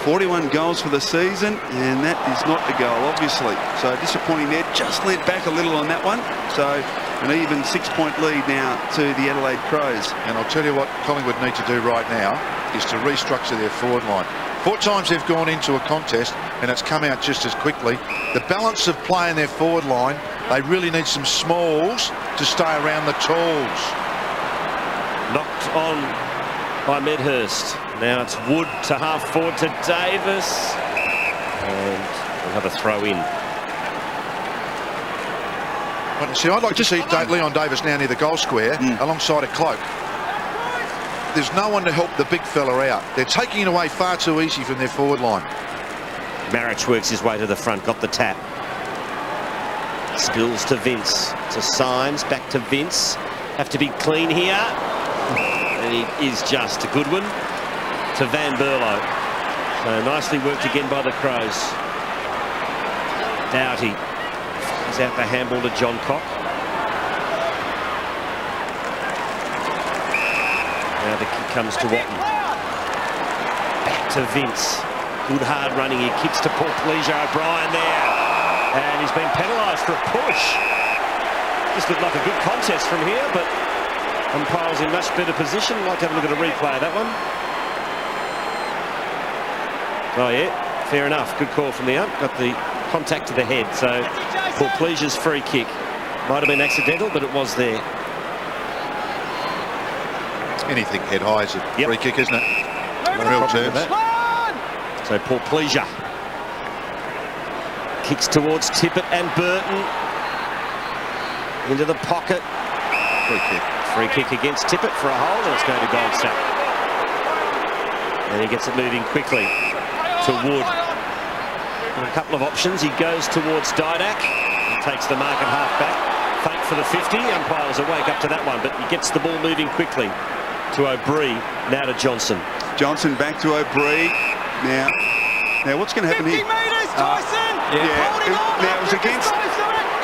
41 goals for the season, and that is not the goal, obviously. So disappointing there. Just led back a little on that one. So An even 6-point lead now to the Adelaide Crows. And I'll tell you what Collingwood need to do right now is to restructure their forward line. 4 times they've gone into a contest and it's come out just as quickly. The balance of play in their forward line, they really need some smalls to stay around the talls. Knocked on by Medhurst. Now it's Wood to half forward to Davis. And we'll have a throw in. Well, see, I'd like to see Leon Davis now near the goal square alongside a Cloak. There's no one to help the big fella out. They're taking it away far too easy from their forward line. Marich works his way to the front, got the tap. Spills to Vince, to Symes, back to Vince. Have to be clean here. And he is just a good one to Van Berlo. So nicely worked again by the Crows. Doughty is out the handball to John Cock. Now the kick comes to Watton. Back to Vince. Good hard running. He kicks to Paul Pleasure. O'Brien there. And he's been penalised for a push. Just looked like a good contest from here, but umpire's in much better position. I'd like to have a look at a replay of that one. Oh yeah, fair enough. Good call from the ump. Got the contact to the head. So Paul Pleasure's free kick. Might have been accidental, but it was there. Anything head high is a free kick, isn't it? In real terms. So Paul Pleasure kicks towards Tippett and Burton. Into the pocket. Free kick. Free kick against Tippett for a hole, and it's going to Goldsack. And he gets it moving quickly to Wood. And a couple of options. He goes towards Didak. He takes the mark at half back. Fake for the 50. Umpires awake up to that one, but he gets the ball moving quickly to O'Brien. Now to Johnson. Johnson back to O'Brien. Now what's going to happen here? 50 metres, Tyson! Now it was against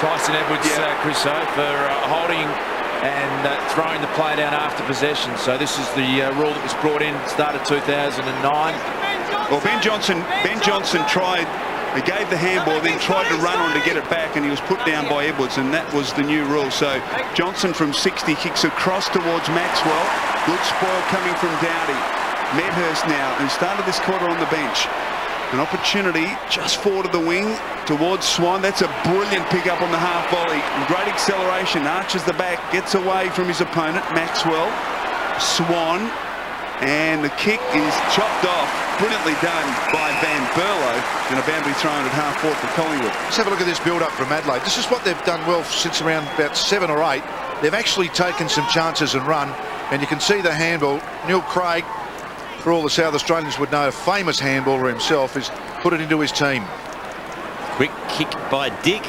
Tyson Edwards, Chris O, for holding and throwing the play down after possession. So this is the rule that was brought in start of 2009. Well, Ben Johnson tried. He gave the handball, then tried to run on to get it back, and he was put down by Edwards, and that was the new rule. So Johnson from 60 kicks across towards Maxwell. Good spoil coming from Doughty. Medhurst now, who started this quarter on the bench. An opportunity just forward of the wing towards Swan. That's a brilliant pick up on the half volley. Great acceleration. Arches the back, gets away from his opponent, Maxwell. Swan. And the kick is chopped off. Brilliantly done by Van Berlo. And a boundary thrown at half forward for Collingwood. Let's have a look at this build-up from Adelaide. This is what they've done well since around about 7 or 8. They've actually taken some chances and run. And you can see the handball. Neil Craig, for all the South Australians would know, a famous handballer himself, has put it into his team. Quick kick by Dick.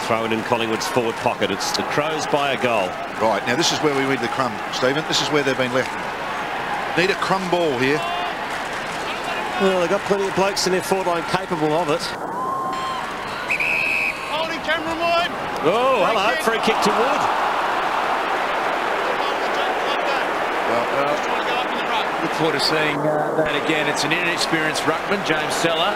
Thrown in Collingwood's forward pocket. It's the Crows by a goal. Right, now this is where we need the crumb, Stephen. This is where they've been left. Need a crumb ball here. Well, they've got plenty of blokes in their forward line capable of it. Holding Cameron Wood. Oh, hello. Free kick to Wood. Look forward to seeing that again. It's an inexperienced ruckman, James Seller.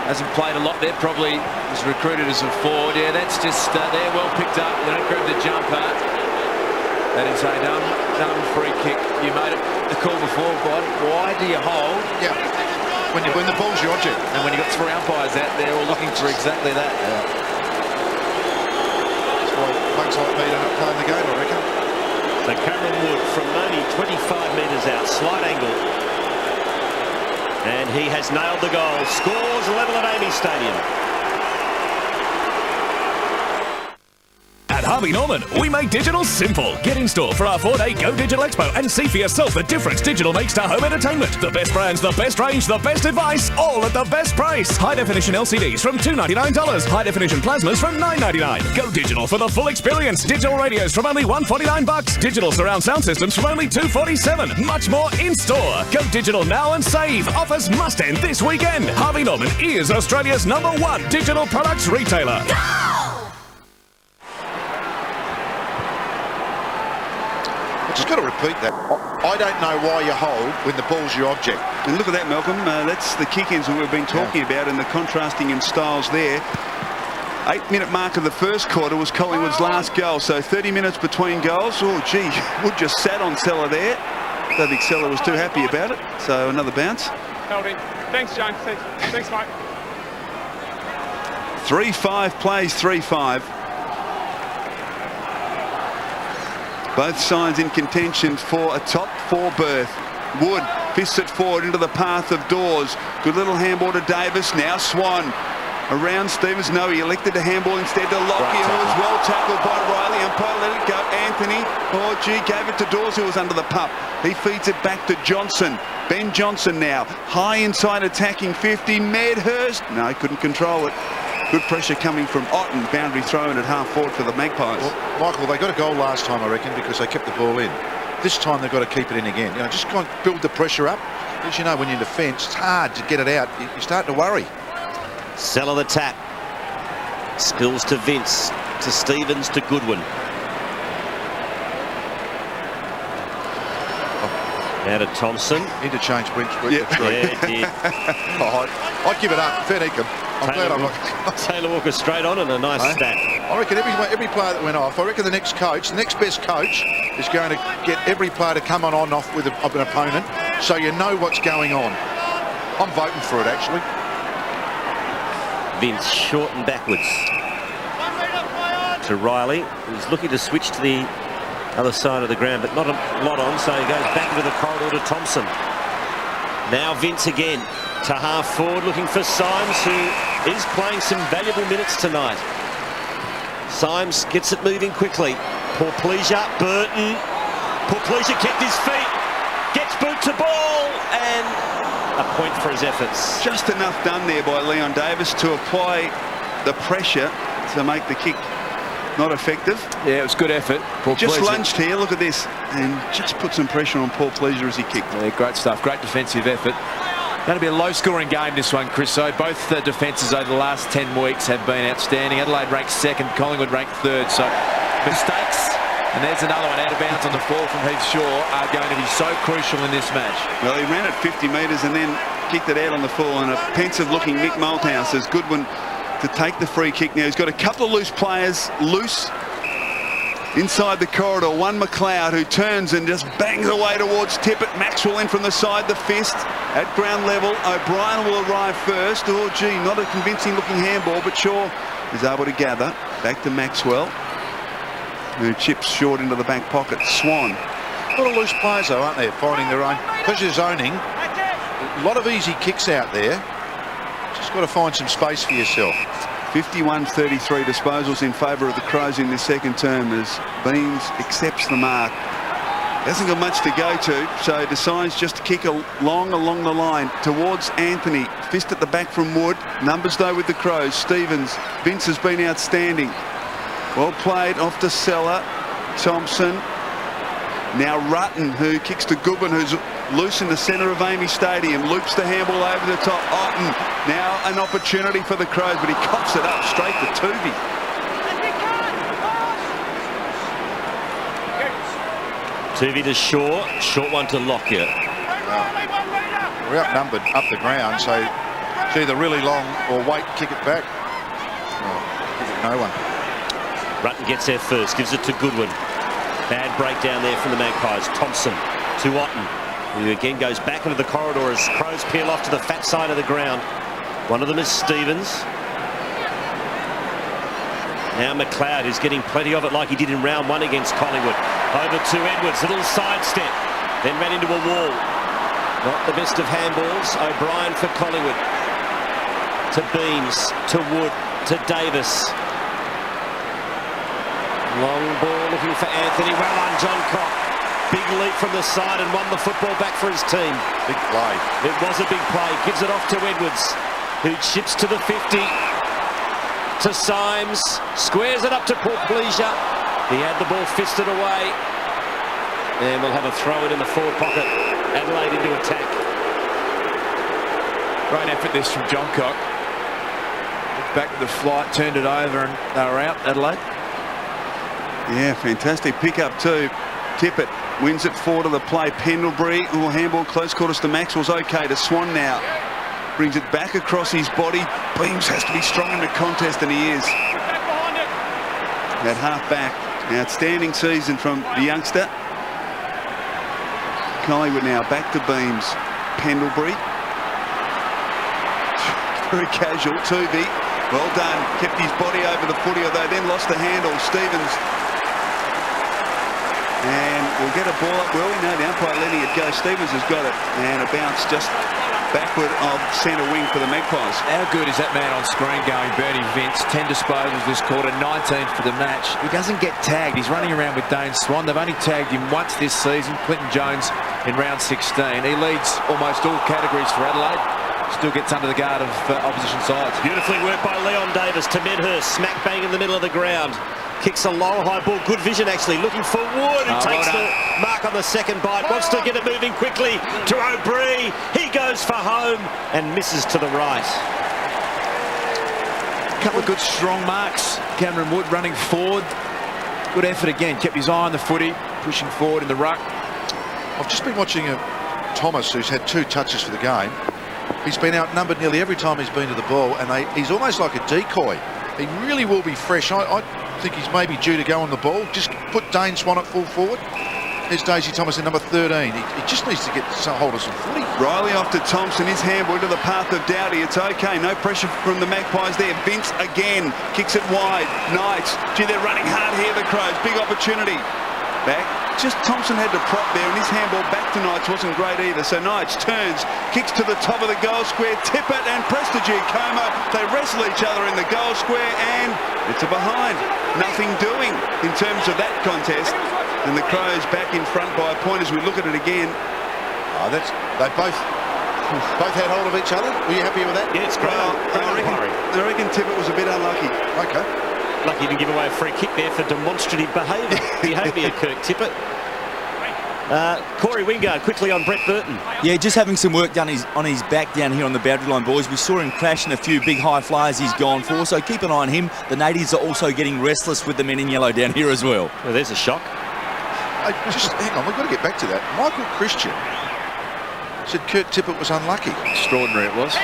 Hasn't played a lot there, probably was recruited as a forward. Yeah, that's just, they're well picked up. They don't grab the jumper. That is a dumb free kick. You made it the call before, why do you hold? Yeah, when the ball's your object. And when you've got 3 umpires out there all looking for exactly that. That's why bugs like me don't playing the game, I reckon. So Cameron Wood from only 25 metres out, slight angle. And he has nailed the goal. Scores level at Amy Stadium. At Harvey Norman, we make digital simple. Get in store for our 4-day Go Digital Expo and see for yourself the difference digital makes to home entertainment. The best brands, the best range, the best advice, all at the best price. High-definition LCDs from $299. High-definition plasmas from $999. Go digital for the full experience. Digital radios from only $149. Digital surround sound systems from only $247. Much more in store. Go digital now and save. Offers must end this weekend. Harvey Norman is Australia's #1 digital products retailer. Just got to repeat that. I don't know why you hold when the ball's your object. And look at that, Malcolm. That's the kick-ins that we've been talking about and the contrasting in styles there. 8-minute mark of the first quarter was Collingwood's last goal, so 30 minutes between goals. Oh, gee, Wood just sat on Seller there. Don't think Seller was too happy about it, so another bounce. Held in. Thanks, James. Thanks, mate. 3-5 plays 3-5. Both sides in contention for a top 4 berth. Wood fists it forward into the path of Dawes. Good little handball to Davis. Now Swan. Around Stevens. No, he elected to handball instead to Lockie, who was well tackled by Riley. Umpire let it go. Anthony, oh gee, gave it to Dawes, who was under the pup. He feeds it back to Johnson. Ben Johnson now. High inside attacking 50. Medhurst. No, he couldn't control it. Good pressure coming from Otten. Boundary thrown at half forward for the Magpies. Well, Michael, they got a goal last time, I reckon, because they kept the ball in. This time they've got to keep it in again. You know, just kind of build the pressure up. As you know, when you're in defence, it's hard to get it out. You're starting to worry. Seller the tap. Spills to Vince. To Stevens. To Goodwin. Now to Thompson. Interchange Brent. Yeah, it did. I'd give it up. Fair dinkum. I'm glad I'm not. Taylor Walker straight on and a nice stat. I reckon every player that went off, I reckon the next coach, the next best coach, is going to get every player to come on off with an opponent, so you know what's going on. I'm voting for it, actually. Vince short and backwards to Riley, who's looking to switch to the other side of the ground, but not a lot on, so he goes back into the corridor to Thompson. Now Vince again to half forward, looking for Symes, who is playing some valuable minutes tonight. Symes gets it moving quickly. Porplesia, Burton. Porplesia kept his feet, gets boot to ball, and a point for his efforts. Just enough done there by Leon Davis to apply the pressure to make the kick not effective. Yeah, it was good effort. Just lunged here, look at this, and just put some pressure on Porplesia as he kicked. Yeah, great stuff, great defensive effort. Going to be a low-scoring game, this one, Chris. So both the defences over the last 10 weeks have been outstanding. Adelaide ranked 2nd, Collingwood ranked 3rd. So mistakes, and there's another one out of bounds on the fall from Heath Shaw, are going to be so crucial in this match. Well, he ran it 50 metres and then kicked it out on the full, and a pensive-looking Mick Malthouse as Goodwin to take the free kick. Now he's got a couple of loose players loose inside the corridor. One McLeod who turns and just bangs away towards Tippett. Maxwell in from the side, the fist at ground level. O'Brien will arrive first. Oh gee, not a convincing looking handball, but Shaw is able to gather. Back to Maxwell, who chips short into the back pocket. Swan. A lot of loose players though, aren't they, finding their own. Because you're zoning, a lot of easy kicks out there. Just got to find some space for yourself. 51-33 disposals in favour of the Crows in this second term as Beams accepts the mark. Hasn't got much to go to, so decides just to kick along the line towards Anthony. Fist at the back from Wood. Numbers though with the Crows. Stevens. Vince has been outstanding. Well played off to Seller. Thompson. Now Rutten, who kicks to Goodwin, who's loose in the centre of Amy Stadium. Loops the handball over the top. Otten. Now an opportunity for the Crows, but he coughs it up straight to Tuvey. Tuvey to Shaw. Short one to Lockyer. We're outnumbered up the ground, so it's either really long or wait, kick it back. Oh, give it no one. Rutten gets there first, gives it to Goodwin. Bad breakdown there from the Magpies. Thompson to Otten, who again goes back into the corridor as Crows peel off to the fat side of the ground. One of them is Stevens. Now McLeod, who's getting plenty of it like he did in round 1 against Collingwood. Over to Edwards, little sidestep, then ran into a wall. Not the best of handballs. O'Brien for Collingwood. To Beams, to Wood, to Davis. Long ball looking for Anthony. Well on John Cock. Big leap from the side and won the football back for his team. Big play. It was a big play. Gives it off to Edwards, who chips to the 50. To Symes. Squares it up to Porplesia. He had the ball fisted away. And we'll have a throw in the forward pocket. Adelaide into attack. Great effort this from John Cock. Back to the flight, turned it over, and they were out, Adelaide. Yeah, fantastic pick-up too. Tippett wins it forward to the play. Pendlebury, handball close quarters to Maxwell's okay to Swan now. brings it back across his body. Beams has to be strong in the contest, and he is. That half-back, outstanding season from the youngster. Collingwood now back to Beams. Pendlebury. Very casual. Tuvey. Well done. Kept his body over the footy, although then lost the handle. Stevens. And we'll get a ball up. Well, we know the umpire letting it go. Stevens has got it. And a bounce just backward of centre wing for the Magpies. How good is that man on screen going, Bernie Vince? 10 disposals this quarter, 19 for the match. He doesn't get tagged. He's running around with Dane Swan. They've only tagged him once this season. Clinton Jones in round 16. He leads almost all categories for Adelaide. Still gets under the guard of opposition sides. Beautifully worked by Leon Davis to Medhurst. Smack bang in the middle of the ground. Kicks a long high ball. Good vision actually. Looking for Wood, who takes the mark on the second bite. Wants to get it moving quickly to O'Brien. He goes for home and misses to the right. A couple of good strong marks. Cameron Wood running forward. Good effort again. Kept his eye on the footy. Pushing forward in the ruck. I've just been watching Thomas, who's had 2 touches for the game. He's been outnumbered nearly every time he's been to the ball, and he's almost like a decoy. He really will be fresh. I think he's maybe due to go on the ball. Just put Dane Swan at full forward. There's Daisy Thomas in number 13. He just needs to get hold of some footy. Riley off to Thompson. His handball into the path of Dowdy. It's okay. No pressure from the Magpies there. Vince again. Kicks it wide. Knights. Gee, they're running hard here, the Crows. Big opportunity. Back. Just Thompson had to prop there, and his handball back to Knights wasn't great either. So Knights turns, kicks to the top of the goal square. Tippett and Prestigie Como. They wrestle each other in the goal square, and it's a behind. Nothing doing in terms of that contest. And the Crows back in front by a point as we look at it again. Oh, they both had hold of each other. Were you happy with that? Yeah, it's great. I reckon Tippett was a bit unlucky. Okay. Lucky to give away a free kick there for demonstrative behaviour, Kirk Tippett. Corey Wingard quickly on Brett Burton. Yeah, just having some work done on his back down here on the boundary line, boys. We saw him crashing a few big high flyers he's gone for, so keep an eye on him. The natives are also getting restless with the men in yellow down here as well. Well, there's a shock. Just hang on, we've got to get back to that. Michael Christian said Kirk Tippett was unlucky. Extraordinary it was.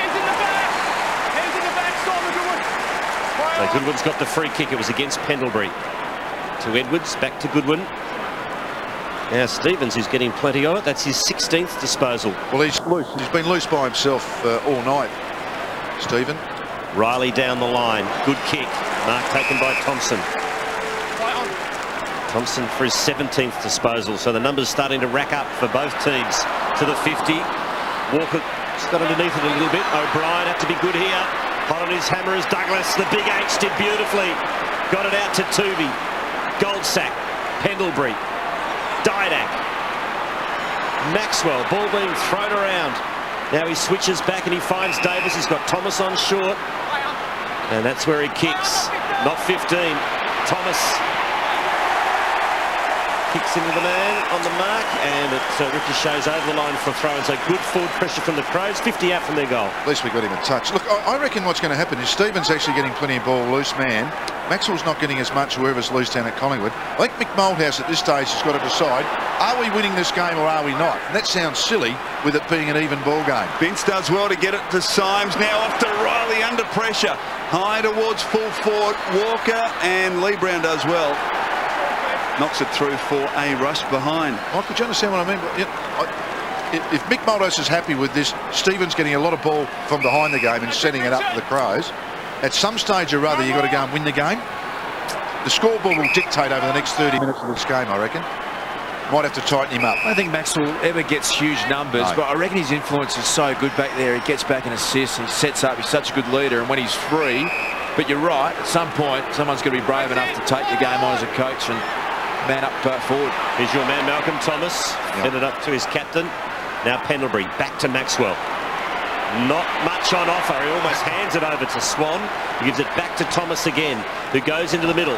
So Goodwin's got the free kick. It was against Pendlebury. To Edwards, back to Goodwin. Now Stevens is getting plenty of it. That's his 16th disposal. Well, he's loose. He's been loose by himself all night, Stephen. Riley down the line. Good kick. Mark taken by Thompson. Thompson for his 17th disposal. So the numbers starting to rack up for both teams. To the 50. Walker got underneath it a little bit. O'Brien had to be good here. Hot on his hammer is Douglas. The big H did beautifully. Got it out to Tuvey. Goldsack. Pendlebury. Didak. Maxwell. Ball being thrown around. Now he switches back and he finds Davis. He's got Thomas on short. And that's where he kicks. Not 15. Thomas kicks into the man on the mark, and it ricochets over the line for throw. And so good forward pressure from the Crows. 50 out from their goal. At least we got him a touch. Look, I reckon what's going to happen is Stevens actually getting plenty of ball loose man. Maxwell's not getting as much, whoever's loose down at Collingwood. I think Mick Malthouse at this stage has got to decide, are we winning this game or are we not? And that sounds silly with it being an even ball game. Vince does well to get it to Symes. Now off to Riley under pressure. High towards full forward. Walker, and Lee Brown does well. Knocks it through for a rush behind. Michael, do you understand what I mean? If Mick Malthouse is happy with this, Stevens getting a lot of ball from behind the game and setting it up for the Crows, at some stage or other, you've got to go and win the game. The scoreboard will dictate over the next 30 minutes of this game, I reckon. Might have to tighten him up. I don't think Maxwell ever gets huge numbers, but I reckon his influence is so good back there. He gets back and assists, he sets up, he's such a good leader, and when he's free, but you're right, at some point, someone's going to be brave enough to take the game on as a coach and man up forward. Here's your man Malcolm Thomas. Headed up to his captain. Now Pendlebury back to Maxwell. Not much on offer. He almost hands it over to Swan. He gives it back to Thomas again, who goes into the middle.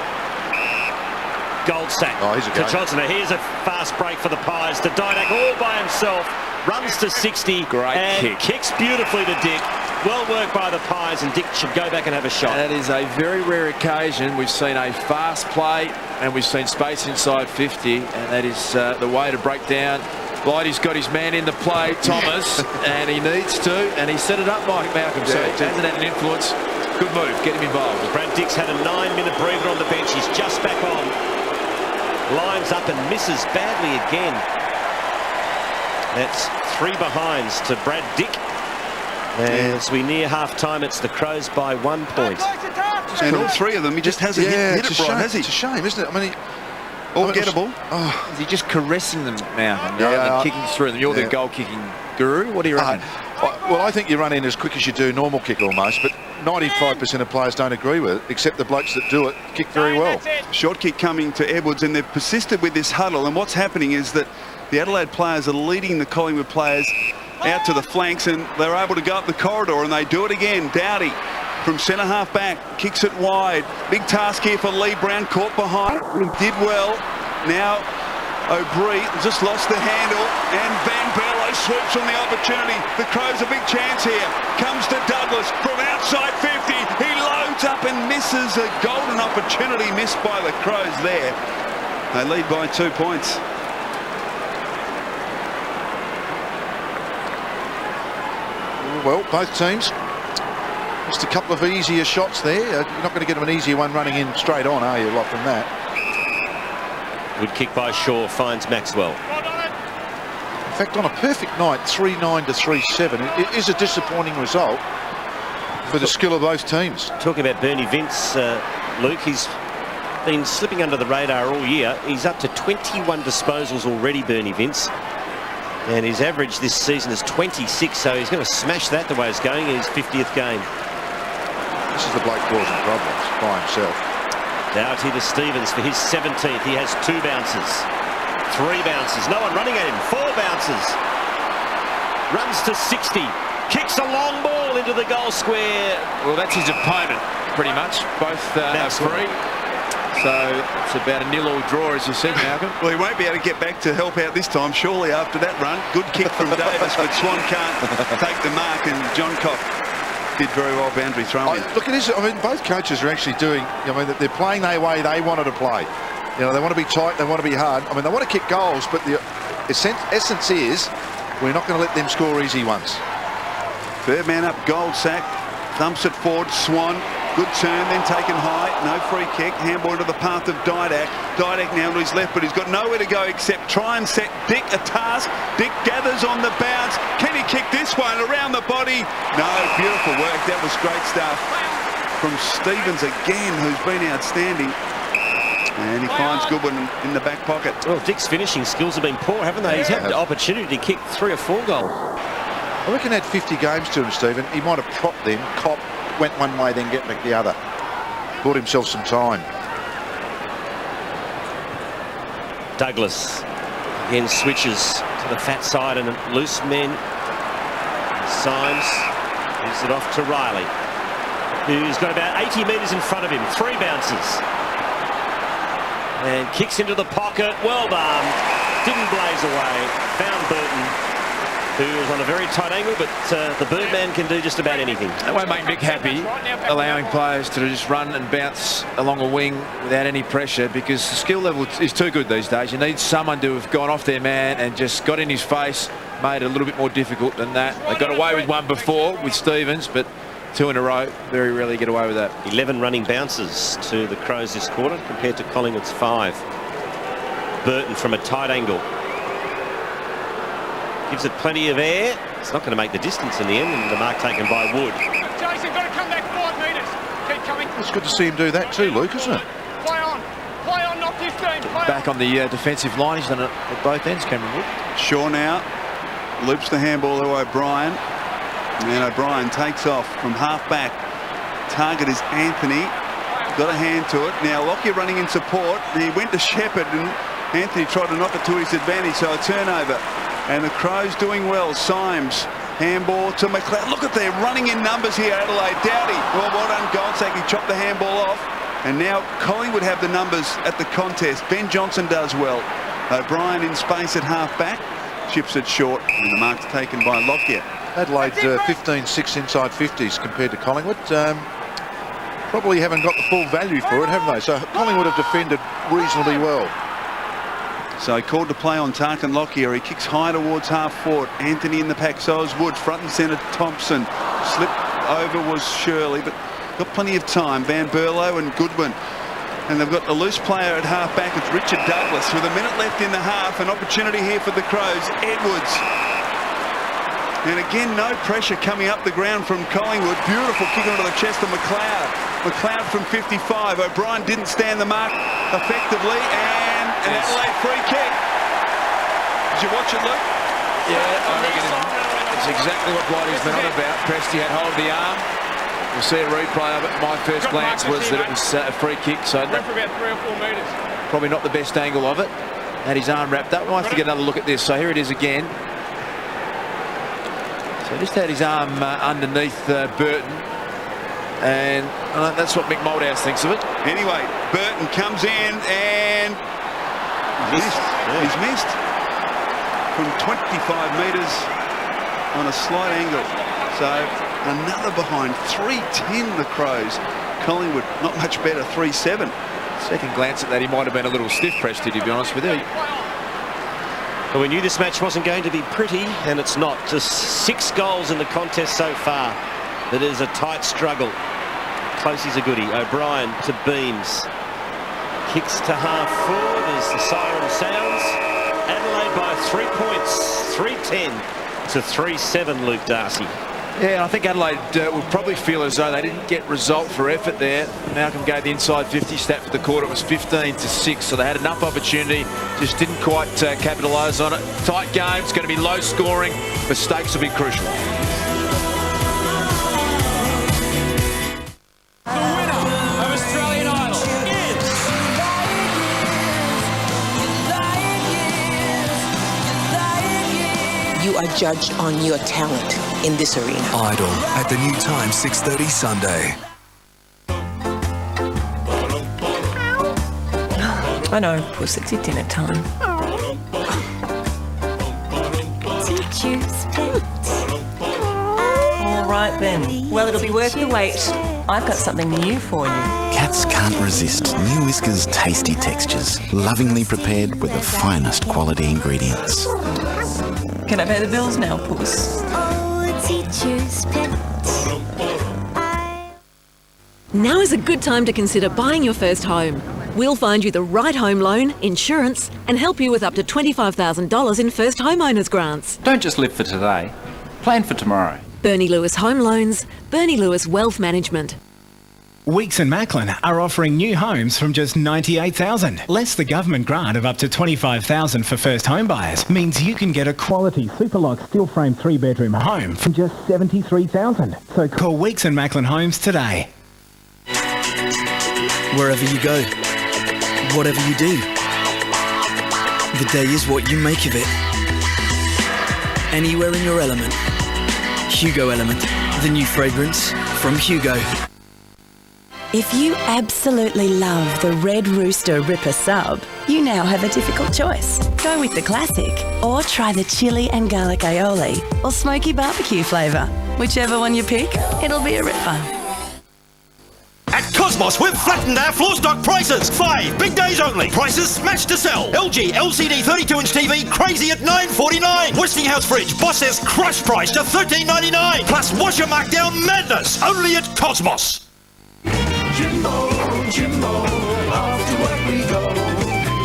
Goldsack to Johnson. Now here's a fast break for the Pies. To Didak all by himself. Runs to 60. Great and kick. Kicks beautifully to Dick. Well worked by the Pies, and Dick should go back and have a shot. That is a very rare occasion. We've seen a fast play and we've seen space inside 50, and that is the way to break down Blighty's got his man in the play, Thomas, and he needs to, and he set it up, Mike Malcolm, so he hasn't had an influence. Good move, get him involved. Brad Dix had a 9-minute breather on the bench. He's just back on. Lines up and misses badly again. That's 3 behinds to Brad Dick. As we near half-time, it's the Crows by 1 point. And all 3 of them, he just hasn't hit it right, has he? It's a shame, isn't it? I mean, all gettable. Is he just caressing them now rather than kicking through them? You're the goal-kicking guru. What do you reckon? Well, I think you run in as quick as you do normal kick almost, but 95% of players don't agree with it, except the blokes that do it kick very well. Short kick coming to Edwards, and they've persisted with this huddle, and what's happening is that the Adelaide players are leading the Collingwood players out to the flanks, and they're able to go up the corridor, and they do it again. Doughty from centre half back kicks it wide. Big task here for Lee Brown, caught behind. He did well. Now O'Brien just lost the handle, and Van Berlo swoops on the opportunity. The Crows a big chance here. Comes to Douglas from outside 50. He loads up and misses a golden opportunity missed by the Crows there. They lead by 2 points. Well, both teams, just a couple of easier shots there. You're not going to get them an easier one running in straight on, are you, a lot from that? Good kick by Shaw, finds Maxwell. In fact, on a perfect night, 3-9 to 3-7, it is a disappointing result for the skill of both teams. Talking about Bernie Vince, Luke, he's been slipping under the radar all year. He's up to 21 disposals already, Bernie Vince. And his average this season is 26, so he's going to smash that the way it's going in his 50th game. This is the bloke causing problems by himself. Doughty to Stevens for his 17th. He has 2 bounces. 3 bounces. No one running at him. 4 bounces. Runs to 60. Kicks a long ball into the goal square. Well, that's his opponent, pretty much. Both are free. So it's about a 0-0 draw, as you said, Malcolm. Well, he won't be able to get back to help out this time, surely, after that run. Good kick from Davis, but Swan can't take the mark, and John Cock did very well boundary throwing. Look, it is. I mean, both coaches are actually doing. I mean, they're playing their way they wanted to play. You know, they want to be tight. They want to be hard. I mean, they want to kick goals, but the essence is we're not going to let them score easy ones. Third man up, Goldsack thumps it forward. Swan, good turn, then taken high. No free kick. Handball into the path of Didak. Didak now to his left, but he's got nowhere to go except try and set Dick a task. Dick gathers on the bounce. Can he kick this one around the body? No, beautiful work. That was great stuff from Stevens again, who's been outstanding. And he finds Goodwin in the back pocket. Well, Dick's finishing skills have been poor, haven't they? He's had the opportunity to kick 3 or 4 goals. I reckon he had 50 games to him, Stephen. He might have propped them. Cop went one way, then get back the other. Bought himself some time. Douglas again switches to the fat side and loose men. Symes gives it off to Riley, who's got about 80 metres in front of him. 3 bounces. And kicks into the pocket. Well done. Didn't blaze away. Found Burton, who is on a very tight angle, but the Birdman can do just about anything. That won't make Mick happy, allowing players to just run and bounce along a wing without any pressure, because the skill level is too good these days. You need someone to have gone off their man and just got in his face, made it a little bit more difficult than that. They got away with one before with Stevens, but 2 in a row, very rarely get away with that. 11 running bounces to the Crows this quarter compared to Collingwood's 5. Burton from a tight angle. Gives it plenty of air. It's not going to make the distance in the end, and the mark taken by Wood. Jason, got to come back 5 metres. Keep coming. It's good to see him do that too, Luke, isn't it? Play on, not 15. Back on the defensive line. He's done it at both ends, Cameron Wood. Shaw now loops the handball to O'Brien. And O'Brien takes off from half back. Target is Anthony. Got a hand to it. Now Lockyer running in support. He went to Shepherd, and Anthony tried to knock it to his advantage, so a turnover. And the Crows doing well. Symes, handball to McLeod. Look at they're running in numbers here, Adelaide. Doughty, well done, Goldsack. He chopped the handball off. And now Collingwood have the numbers at the contest. Ben Johnson does well. O'Brien in space at half back. Chips it short, and the mark's taken by Lockyer. Adelaide 15-6 inside 50s compared to Collingwood. Probably haven't got the full value for it, have they? So Collingwood have defended reasonably well. So he called to play on Tarkin Lockyer. He kicks high towards half forward. Anthony in the pack, so is Wood. Front and centre, Thompson. Slipped over was Shirley, but got plenty of time. Van Berlo and Goodwin. And they've got a loose player at half back. It's Richard Douglas. With a minute left in the half, an opportunity here for the Crows. Edwards. And again, no pressure coming up the ground from Collingwood. Beautiful kick onto the chest of McLeod. McLeod from 55. O'Brien didn't stand the mark effectively. And an Adelaide free kick. Did you watch it, Luke? Yeah, I reckon it's exactly what Whitey's been on about. Presty had hold of the arm. We'll see a replay of it. My first glance was that it was a free kick. So Went for about 3 or 4 metres. Probably not the best angle of it. Had his arm wrapped up. We'll have to get another look at this. So here it is again. So just had his arm underneath Burton. And that's what Mick Moldhouse thinks of it. Anyway, Burton comes in and missed. Yeah. He's missed from 25 metres on a slight angle. So another behind. 3-10 the Crows. Collingwood not much better, 3-7. Second glance at that, he might have been a little stiff, Presty, to be honest with you. Well, we knew this match wasn't going to be pretty, and it's not. Just 6 goals in the contest so far. It is a tight struggle. Closey's a goodie. O'Brien to Beams. Kicks to half forward as the siren sounds. Adelaide by 3 points. 3-10 to 3-7, Luke Darcy. Yeah, I think Adelaide will probably feel as though they didn't get result for effort there. Malcolm gave the inside 50 stat for the quarter. It was 15-6, so they had enough opportunity, just didn't quite capitalise on it. Tight game, it's going to be low scoring. Mistakes will be crucial. The winner of Australian Idol is... You are judged on your talent in this arena. Idol at the New Time, 6:30 Sunday. I know, Puss, it's your dinner time. All right then. Well, it'll be worth the wait. I've got something new for you. Cats can't resist new Whiskas' tasty textures, lovingly prepared with the finest quality ingredients. Can I pay the bills now, Puss? Now is a good time to consider buying your first home. We'll find you the right home loan, insurance, and help you with up to $25,000 in first homeowners grants. Don't just live for today, plan for tomorrow. Bernie Lewis Home Loans, Bernie Lewis Wealth Management. Weeks and Macklin are offering new homes from just $98,000. Less the government grant of up to $25,000 for first home buyers means you can get a quality Superlock steel frame 3-bedroom home from just $73,000. So call Weeks and Macklin Homes today. Wherever you go, whatever you do, the day is what you make of it. Anywhere in your element. Hugo Element, the new fragrance from Hugo. If you absolutely love the Red Rooster Ripper Sub, you now have a difficult choice. Go with the classic, or try the chili and garlic aioli, or smoky barbecue flavour. Whichever one you pick, it'll be a ripper. At Cosmos, we've flattened our floor stock prices. 5 big days only. Prices smashed to sell. LG LCD 32-inch TV, crazy at $9.49. Westinghouse fridge, boss says crush price to $13.99. Plus washer markdown madness. Only at Cosmos. Jimbo, Jimbo, off to work we go.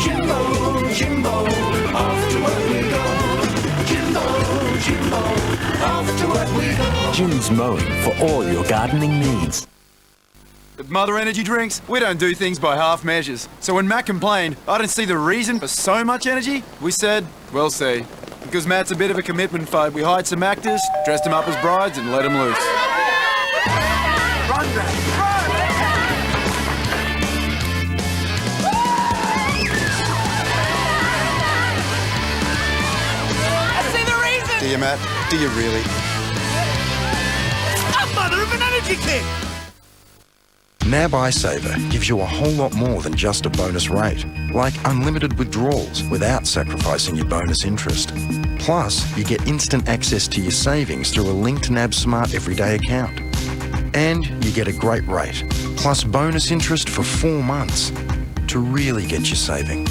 Jimbo, Jimbo, off to work we go. Jimbo, Jimbo, off to work we go. Jim's Mowing for all your gardening needs. At Mother Energy Drinks, we don't do things by half measures. So when Matt complained, I didn't see the reason for so much energy, we said, we'll see. Because Matt's a bit of a commitment phobe, we hired some actors, dressed them up as brides and let them loose. Run, Matt, run! Do you, Matt? Do you really? A mother of an energy kick! NAB iSaver gives you a whole lot more than just a bonus rate, like unlimited withdrawals without sacrificing your bonus interest. Plus, you get instant access to your savings through a linked NAB Smart Everyday account. And you get a great rate, plus bonus interest for 4 months to really get you saving.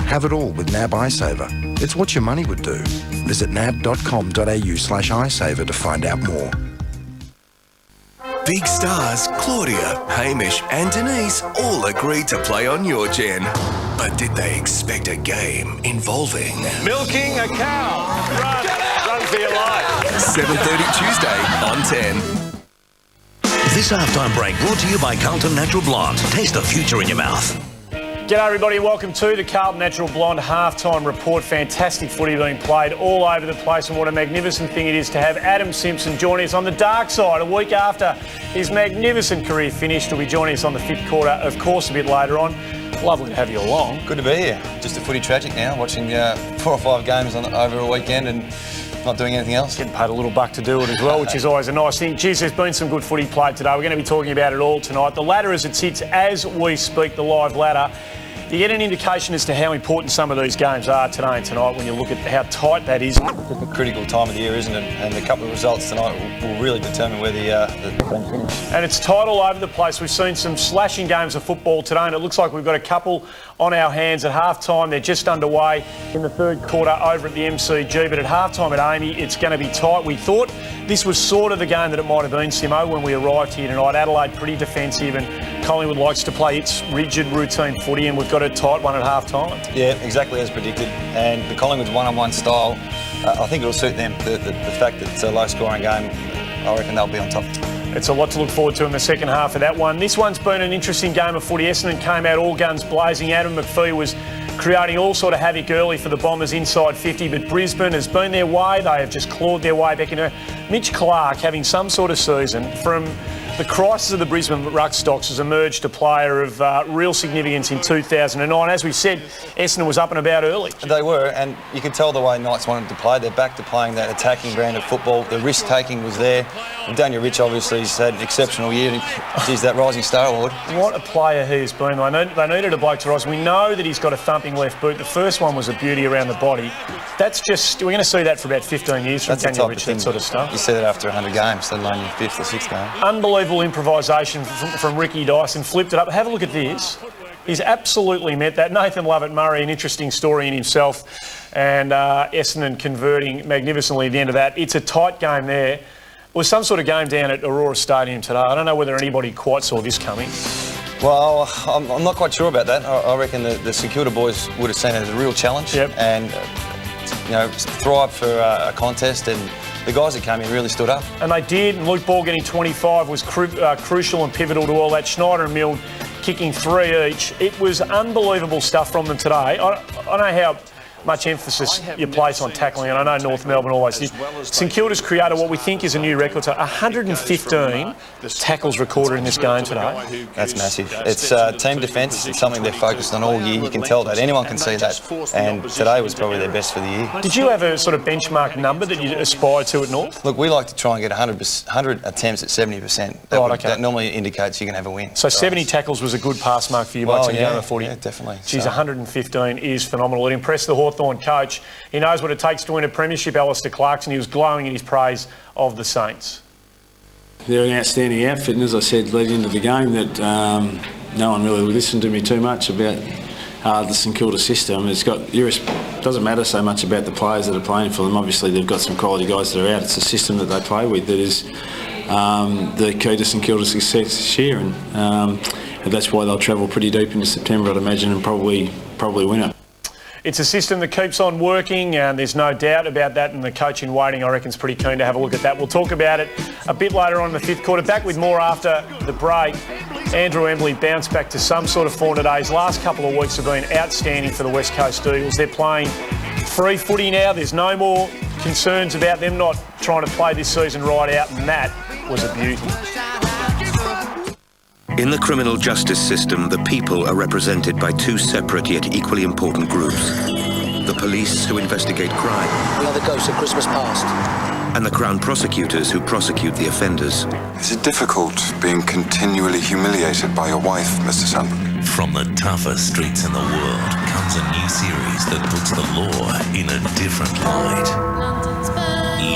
Have it all with NAB iSaver. It's what your money would do. Visit nab.com.au/iSaver to find out more. Big stars Claudia, Hamish and Denise all agreed to play on your gen. But did they expect a game involving Milking a cow. Run for your life. 7:30 Tuesday on 10. This halftime break brought to you by Carlton Natural Blonde. Taste the future in your mouth. G'day everybody, welcome to the Carlton Natural Blonde halftime report. Fantastic footy being played all over the place, and what a magnificent thing it is to have Adam Simpson joining us on the dark side a week after his magnificent career finished. He'll be joining us on the fifth quarter, of course, a bit later on. Lovely to have you along. Good to be here. Just a footy tragic now, watching 4 or 5 games over a weekend and not doing anything else. Getting paid a little buck to do it as well, which is always a nice thing. Geez, there's been some good footy played today. We're going to be talking about it all tonight. The ladder as it sits as we speak, the live ladder. You get an indication as to how important some of these games are today and tonight when you look at how tight that is. It's a critical time of the year, isn't it? And a couple of results tonight will really determine where the thing finishes. And it's tight all over the place. We've seen some slashing games of football today, and it looks like we've got a couple on our hands at half-time. They're just underway in the third quarter over at the MCG, but at half-time at Amy, it's going to be tight. We thought this was sort of the game that it might have been, Simo, when we arrived here tonight. Adelaide pretty defensive, and Collingwood likes to play its rigid routine footy, and we've got a tight one at half-time. Yeah, exactly as predicted. And the Collingwood's one-on-one style, I think it'll suit them. The fact that it's a low-scoring game, I reckon they'll be on top. It's a lot to look forward to in the second half of that one. This one's been an interesting game of footy. Essendon came out all guns blazing. Adam McPhee was creating all sort of havoc early for the Bombers inside 50, but Brisbane has been their way. They have just clawed their way back into Mitch Clark having some sort of season. From the crisis of the Brisbane ruck stocks has emerged a player of real significance in 2009. As we said, Essendon was up and about early. They were, and you could tell the way Knights wanted to play. They're back to playing that attacking brand of football. The risk-taking was there. And Daniel Rich obviously has had an exceptional year. He's that Rising Star Award. What a player he has been. They needed a bloke to rise. We know that he's got a thumping left boot. The first one was a beauty around the body. That's just, we're going to see that for about 15 years from Daniel Rich, that sort of stuff. You see that after 100 games, let alone your 5th or 6th game. Unbelievable improvisation from Ricky Dyson, flipped it up. Have a look at this. He's absolutely met that. Nathan Lovett-Murray, an interesting story in himself, and Essendon converting magnificently at the end of that. It's a tight game there. It was some sort of game down at Aurora Stadium today. I don't know whether anybody quite saw this coming. Well, I'm not quite sure about that. I reckon the St Kilda boys would have seen it as a real challenge, and thrive for a contest, and the guys that came in really stood up. And they did. Luke Ball getting 25 was crucial and pivotal to all that. Schneider and Milne kicking 3 each. It was unbelievable stuff from them today. I don't know how much emphasis you place on tackling, and I know North Melbourne always did. St Kilda's created what we think is a new record, so 115 tackles recorded in this game today. That's massive. It's team defence. It's something they're focused on all year. You can tell that. Anyone can see that. And today was probably their best for the year. Did you have a sort of benchmark number that you aspire to at North? Look, we like to try and get 100 attempts at 70%. That normally indicates you can have a win. So 70 tackles was a good pass mark for you by in game of footy. Yeah, definitely. Geez, 115 is phenomenal. It impressed the Hawthorn coach. He knows what it takes to win a premiership, Alistair Clarkson. He was glowing in his praise of the Saints. They're an outstanding outfit, and as I said leading into the game, that no one really listened to me too much about the St Kilda system. Doesn't matter so much about the players that are playing for them. Obviously they've got some quality guys that are out. It's the system that they play with that is the key to St Kilda's success this year, and that's why they'll travel pretty deep into September, I'd imagine, and probably win it. It's a system that keeps on working, and there's no doubt about that, and the coach in waiting, I reckon, is pretty keen to have a look at that. We'll talk about it a bit later on in the fifth quarter. Back with more after the break. Andrew Embley bounced back to some sort of form today. His last couple of weeks have been outstanding for the West Coast Eagles. They're playing free footy now. There's no more concerns about them not trying to play this season right out, and that was a beauty. In the criminal justice system, the people are represented by two separate yet equally important groups. The police, who investigate crime. We are the ghosts of Christmas past. And the Crown prosecutors, who prosecute the offenders. Is it difficult being continually humiliated by your wife, Mr. Sandberg? From the toughest streets in the world comes a new series that puts the law in a different light.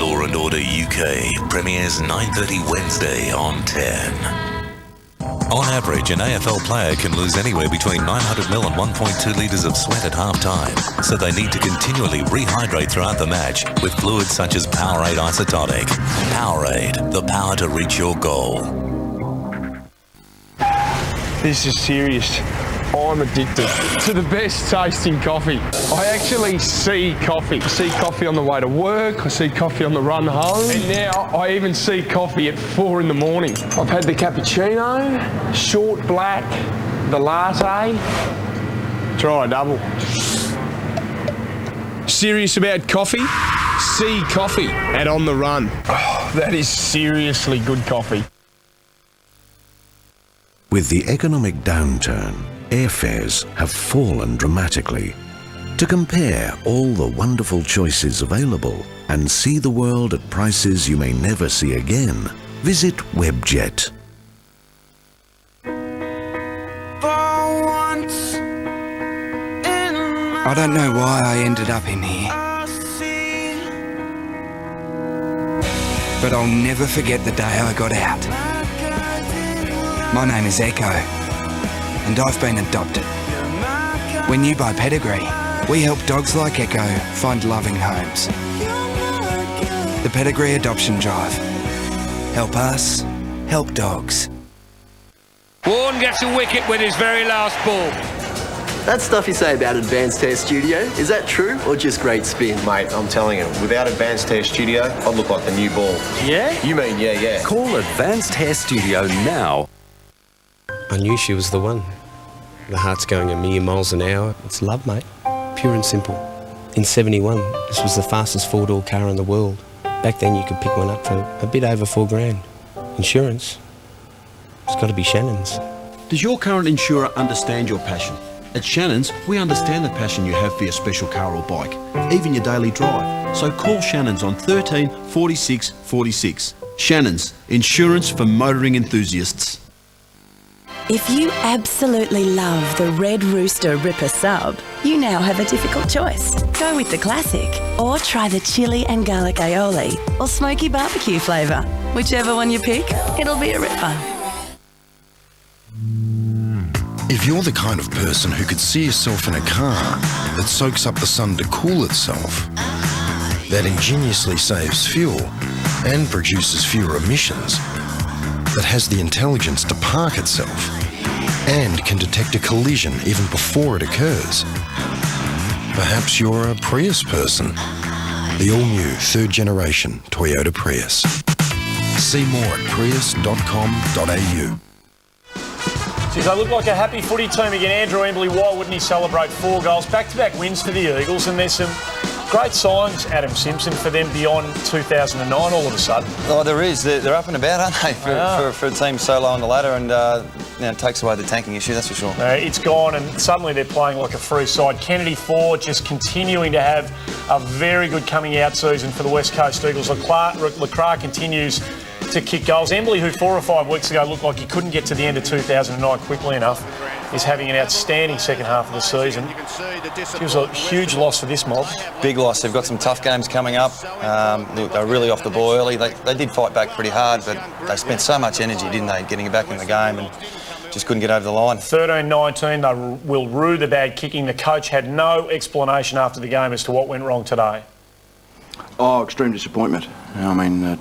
Law and Order UK premieres 9:30 Wednesday on 10. On average, an AFL player can lose anywhere between 900ml and 1.2 litres of sweat at half-time, so they need to continually rehydrate throughout the match with fluids such as Powerade Isotonic. Powerade, the power to reach your goal. This is serious. I'm addicted to the best tasting coffee. I actually see coffee. I see coffee on the way to work, I see coffee on the run home, and now I even see coffee at 4 in the morning. I've had the cappuccino, short black, the latte. Try a double. Serious about coffee? See coffee at On The Run. Oh, that is seriously good coffee. With the economic downturn, airfares have fallen dramatically. To compare all the wonderful choices available and see the world at prices you may never see again, visit Webjet. I don't know why I ended up in here, but I'll never forget the day I got out. My name is Echo, and I've been adopted. When you buy Pedigree, we help dogs like Echo find loving homes. The Pedigree Adoption Drive. Help us, help dogs. Warren gets a wicket with his very last ball. That stuff you say about Advanced Hair Studio, is that true or just great spin? Mate, I'm telling you, without Advanced Hair Studio, I'd look like the new ball. Yeah? You mean, yeah. Call Advanced Hair Studio now. I knew she was the one. The heart's going a million miles an hour. It's love, mate. Pure and simple. In '71, this was the fastest four-door car in the world. Back then you could pick one up for a bit over $4,000. Insurance, it's got to be Shannon's. Does your current insurer understand your passion? At Shannon's, we understand the passion you have for your special car or bike, even your daily drive. So call Shannon's on 13 46 46. Shannon's, insurance for motoring enthusiasts. If you absolutely love the Red Rooster Ripper Sub, you now have a difficult choice. Go with the classic, or try the chili and garlic aioli, or smoky barbecue flavour. Whichever one you pick, it'll be a ripper. If you're the kind of person who could see yourself in a car that soaks up the sun to cool itself, that ingeniously saves fuel and produces fewer emissions, that has the intelligence to park itself and can detect a collision even before it occurs, perhaps you're a Prius person. The all-new third-generation Toyota Prius. See more at prius.com.au. Geez, they look like a happy footy team again. Andrew Embley, why wouldn't he celebrate 4 goals? Back-to-back wins for the Eagles, and there's some great signs, Adam Simpson, for them beyond 2009 all of a sudden. Oh, there is. They're up and about, aren't they, for a team so low on the ladder, and it takes away the tanking issue, that's for sure. It's gone, and suddenly they're playing like a free side. Kennedy Ford just continuing to have a very good coming-out season for the West Coast Eagles. Leclerc continues to kick goals. Embley, who 4 or 5 weeks ago looked like he couldn't get to the end of 2009 quickly enough, is having an outstanding second half of the season. It was a huge loss for this mob. Big loss. They've got some tough games coming up. They were really off the ball early. They did fight back pretty hard, but they spent so much energy, didn't they, getting back in the game, and just couldn't get over the line. 13-19, they will rue the bad kicking. The coach had no explanation after the game as to what went wrong today. Oh, extreme disappointment. I mean,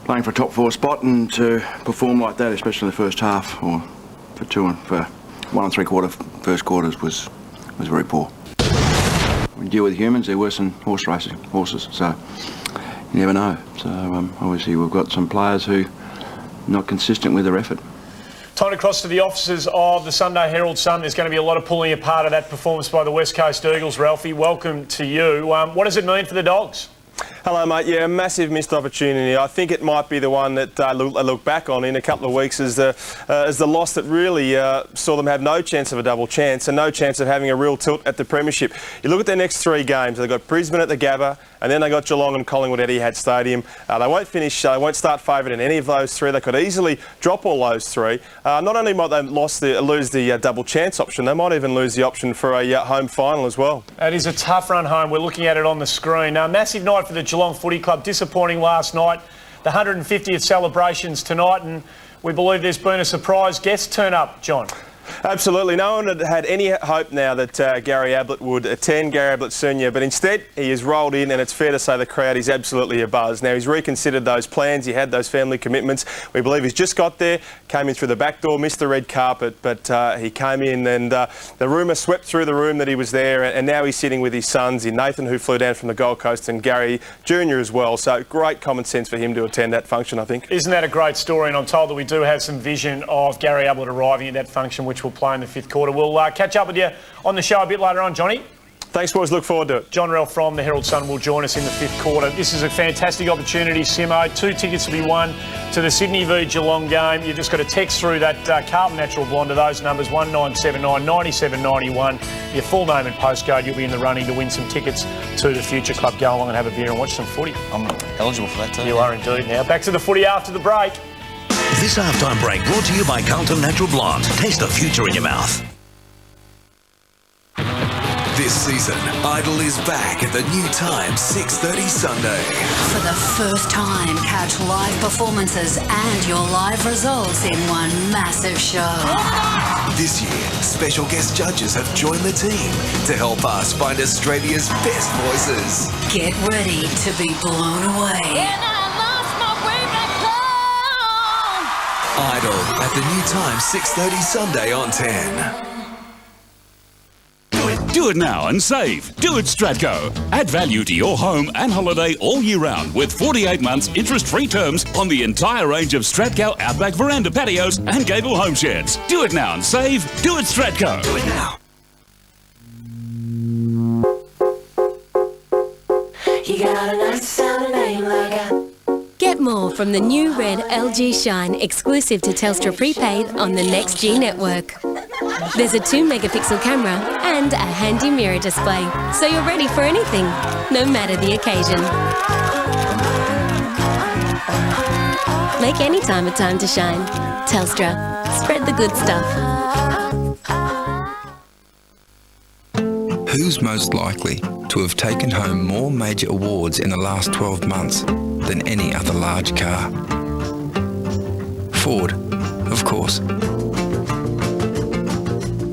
playing for a top 4 spot and to perform like that, especially the first half, or for 1 3/4 first quarters, was very poor. When you deal with humans, they're worse than horses, so you never know. So obviously we've got some players who are not consistent with their effort. Time to cross to the offices of the Sunday Herald Sun. There's going to be a lot of pulling apart of that performance by the West Coast Eagles. Ralphie, welcome to you. What does it mean for the Dogs? Hello, mate. Yeah, a massive missed opportunity. I think it might be the one that I look back on in a couple of weeks as the loss that really saw them have no chance of a double chance and no chance of having a real tilt at the premiership. You look at their next 3 games. They've got Brisbane at the Gabba, and then they got Geelong and Collingwood at Etihad Stadium. They won't start favourite in any of those 3. They could easily drop all those 3. Not only might they lose the double chance option, they might even lose the option for a home final as well. It is a tough run home. We're looking at it on the screen. Massive night for the Geelong Footy Club. Disappointing last night. The 150th celebrations tonight, and We believe there's been a surprise guest turn up, John. Absolutely. No one had any hope now that Gary Ablett would attend, Gary Ablett Senior, but instead he has rolled in, and it's fair to say the crowd is absolutely abuzz. Now, he's reconsidered those plans. He had those family commitments. We believe he's just got there, came in through the back door, missed the red carpet, but he came in, and the rumour swept through the room that he was there, and now he's sitting with his sons, in Nathan, who flew down from the Gold Coast, and Gary Jr. as well. So great common sense for him to attend that function, I think. Isn't that a great story? And I'm told that we do have some vision of Gary Ablett arriving at that function, which will play in the 5th quarter. We'll catch up with you on the show a bit later on, Johnny. Thanks, boys. Look forward to it. John Rell from the Herald Sun will join us in the 5th quarter. This is a fantastic opportunity, Simo. 2 tickets to be won to the Sydney v Geelong game. You've just got to text through that Carlton Natural Blonde to those numbers, 1979 9791. Your full name and postcode. You'll be in the running to win some tickets to the Future Club. Go along and have a beer and watch some footy. I'm eligible for that too. You are indeed now. Back to the footy after the break. This halftime break brought to you by Carlton Natural Blonde. Taste the future in your mouth. This season, Idol is back at the new time, 6:30 Sunday. For the first time, catch live performances and your live results in one massive show. This year, special guest judges have joined the team to help us find Australia's best voices. Get ready to be blown away. Idol at the new time, 6:30 Sunday on 10. Do it now and save. Do it Stratco. Add value to your home and holiday all year round with 48 months interest-free terms on the entire range of Stratco Outback veranda patios and gable home sheds. Do it now and save. Do it Stratco. Do it now. You got a nice sounding name like a... Get more from the new red LG Shine exclusive to Telstra Prepaid on the Next G network. There's a 2-megapixel camera and a handy mirror display, so you're ready for anything, no matter the occasion. Make any time a time to shine. Telstra. Spread the good stuff. Who's most likely to have taken home more major awards in the last 12 months than any other large car? Ford, of course.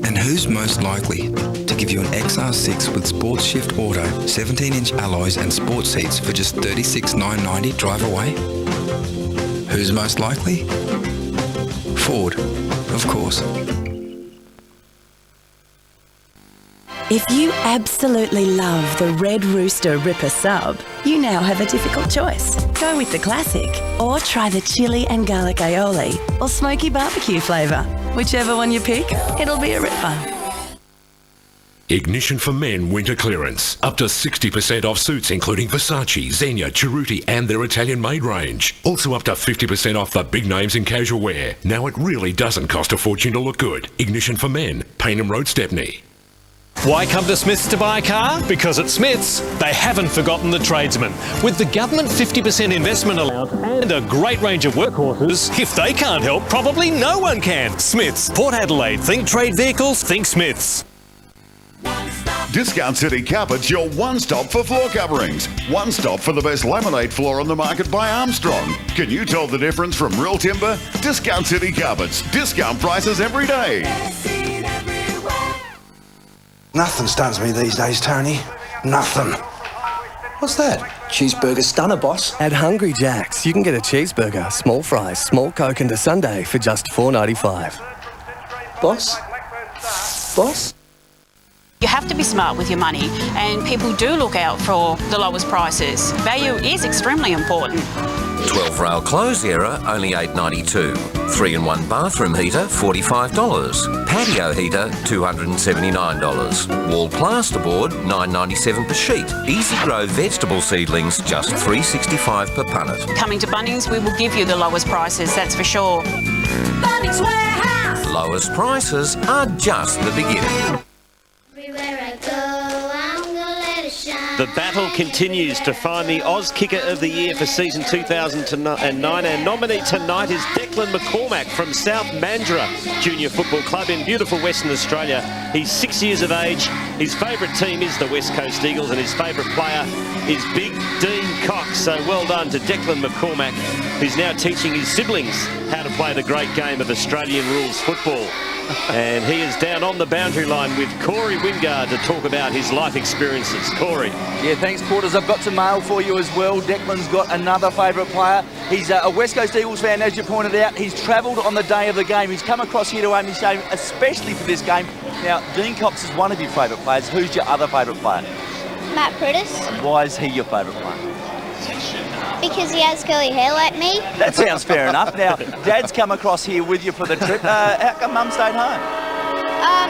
And who's most likely to give you an XR6 with Sports Shift Auto, 17-inch alloys and sports seats for just $36,990 drive away? Who's most likely? Ford, of course. If you absolutely love the Red Rooster Ripper sub, you now have a difficult choice. Go with the classic, or try the chili and garlic aioli, or smoky barbecue flavour. Whichever one you pick, it'll be a ripper. Ignition for Men winter clearance. Up to 60% off suits including Versace, Zegna, Cerruti and their Italian-made range. Also up to 50% off the big names in casual wear. Now it really doesn't cost a fortune to look good. Ignition for Men, Paynham Road, Stepney. Why come to Smiths to buy a car? Because at Smiths, they haven't forgotten the tradesmen. With the government 50% investment allowance and a great range of workhorses, if they can't help, probably no one can. Smiths, Port Adelaide. Think trade vehicles, think Smiths. Discount City Carpets, your one-stop for floor coverings. One stop for the best laminate floor on the market by Armstrong. Can you tell the difference from real timber? Discount City Carpets. Discount prices every day. Nothing stuns me these days, Tony. Nothing. What's that? Cheeseburger stunner, boss. At Hungry Jack's, you can get a cheeseburger, small fries, small Coke and a sundae for just $4.95. Boss? Boss? You have to be smart with your money, and people do look out for the lowest prices. Value is extremely important. 12 rail clothes era, only $8.92. 3-in-1 bathroom heater, $45. Patio heater, $279. Wall plasterboard, $9.97 per sheet. Easy grow vegetable seedlings, just $3.65 per punnet. Coming to Bunnings, we will give you the lowest prices, that's for sure. Bunnings Warehouse! Lowest prices are just the beginning. The battle continues to find the Oz Kicker of the Year for season 2009, and nominee tonight is Declan McCormack from South Mandurah Junior Football Club in beautiful Western Australia. He's 6 years of age. His favourite team is the West Coast Eagles, and his favourite player is Big Dean Cox. So well done to Declan McCormack, who's now teaching his siblings how to play the great game of Australian rules football. And he is down on the boundary line with Corey Wingard to talk about his life experiences. Corey. Yeah, thanks, Porters. I've got some mail for you as well. Declan's got another favourite player. He's a West Coast Eagles fan, as you pointed out. He's travelled on the day of the game. He's come across here to AAMI Stadium, especially for this game. Now, Dean Cox is one of your favourite players. Who's your other favourite player? Matt Prudis. And why is he your favourite player? Because he has curly hair like me. That sounds fair enough. Now, Dad's come across here with you for the trip. How come Mum stayed home?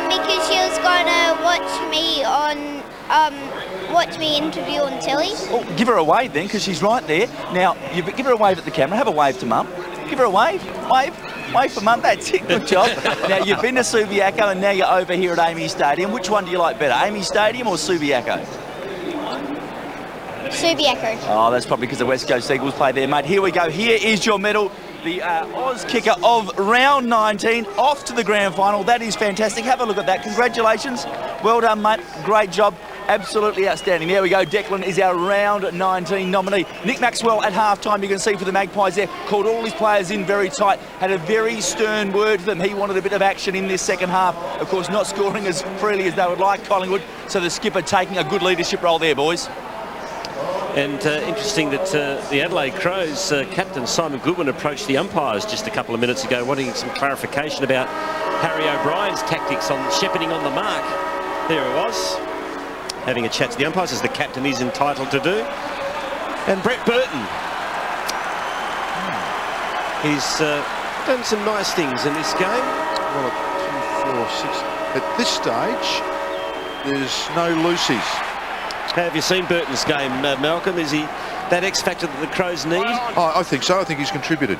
Because she was going to watch me interview on telly. Well, give her a wave then, because she's right there. Now, you give her a wave at the camera. Have a wave to Mum. Give her a wave. Wave for Mum. That's it. Good job. Now, you've been to Subiaco and now you're over here at AAMI Stadium. Which one do you like better, AAMI Stadium or Subiaco? Subiaco. Oh, that's probably because the West Coast Eagles play there, mate. Here we go. Here is your medal. The Oz kicker of round 19 off to the grand final. That is fantastic. Have a look at that. Congratulations. Well done, mate. Great job. Absolutely outstanding. There we go. Declan is our round 19 nominee. Nick Maxwell at halftime, you can see for the Magpies there, called all his players in very tight, had a very stern word for them. He wanted a bit of action in this second half. Of course, not scoring as freely as they would like, Collingwood. So the skipper taking a good leadership role there, boys. And interesting that the Adelaide Crows captain Simon Goodwin approached the umpires just a couple of minutes ago wanting some clarification about Harry O'Brien's tactics on shepherding on the mark. There it was, having a chat to the umpires, as the captain is entitled to do. And Brett Burton, he's done some nice things in this game. Well, 2, 4, 6. At this stage, there's no loosies. Have you seen Burton's game, Malcolm? Is he that X factor that the Crows need? Oh, I think so. I think he's contributed.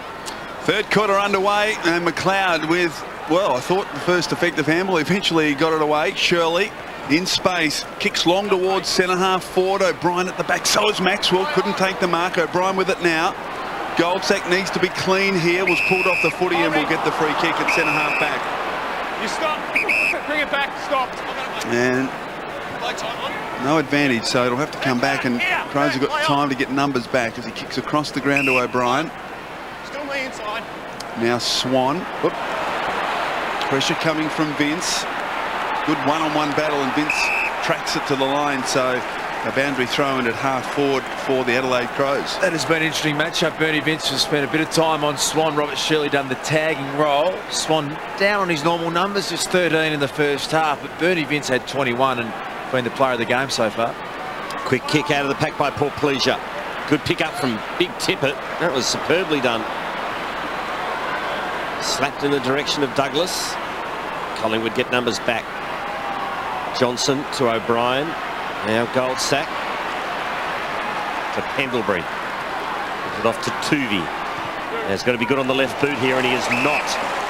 Third quarter underway, and McLeod with, well, I thought the first effective handle. Eventually he got it away. Shirley in space, kicks long towards centre half forward. O'Brien at the back. So is Maxwell. Couldn't take the mark. O'Brien with it now. Goldsack needs to be clean here. Was pulled off the footy and will get the free kick at centre half back. You stop. Bring it back. Stop. And no advantage, so it'll have to come back, and Crows have got time to get numbers back as he kicks across the ground to O'Brien. Still me inside. Now Swan. Whoop. Pressure coming from Vince. Good one-on-one battle, and Vince tracks it to the line, so a boundary throw in at half forward for the Adelaide Crows. That has been an interesting matchup. Bernie Vince has spent a bit of time on Swan. Robert Shirley done the tagging role. Swan down on his normal numbers, just 13 in the first half, but Bernie Vince had 21 and been the player of the game so far. Quick kick out of the pack by Paul Pleasure. Good pick up from Big Tippett. That was superbly done. Slapped in the direction of Douglas. Collingwood get numbers back. Johnson to O'Brien. Now Goldsack to Pendlebury. Gives it off to Tuvey. Now he's got to be good on the left boot here, and he is not.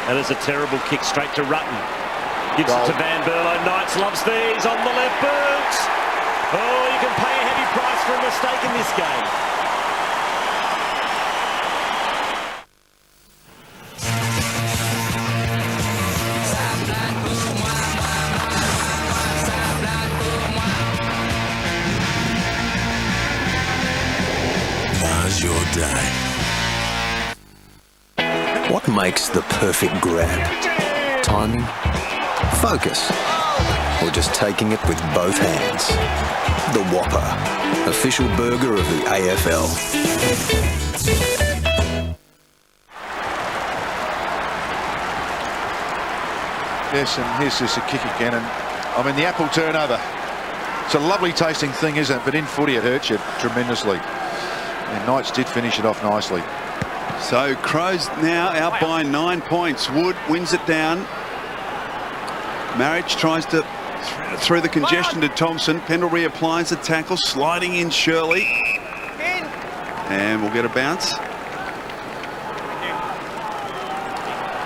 That is a terrible kick straight to Rutten. Gives it to Van Berlo. Knights loves these on the left boot. Oh, you can pay a heavy price for a mistake in this game. Now's your day. What makes the perfect grab? Timing? Focus, or just taking it with both hands. The Whopper, official burger of the AFL. Yes, and here's just a kick again, and I mean the apple turnover. It's a lovely tasting thing, isn't it? But in footy it hurts you tremendously. And Knights did finish it off nicely. So Crows now out by 9 points. Wood wins it down. Marriage tries to through the congestion to Thompson. Pendlebury applies the tackle, sliding in Shirley. And we'll get a bounce.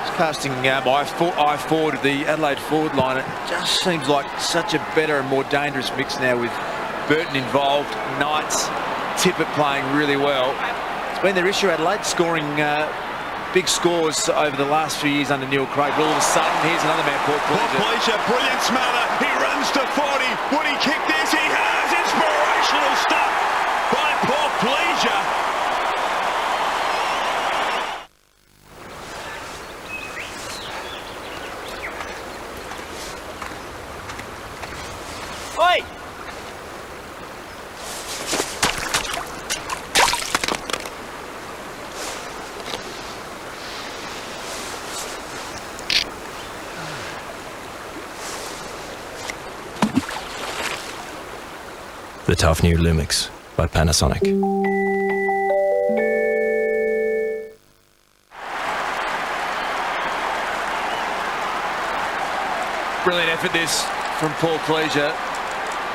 It's casting my eye forward of the Adelaide forward line. It just seems like such a better and more dangerous mix now with Burton involved, Knights, Tippett playing really well. It's been their issue, Adelaide, scoring big scores over the last few years under Neil Craig. But all of a sudden, here's another man, Paul Pleasure. Brilliant smother. He runs to 40. Would he kick this? He has. Inspirational stuff by Paul Pleasure. Oi! The tough new Lumix by Panasonic. Brilliant effort this from Paul Pleasure.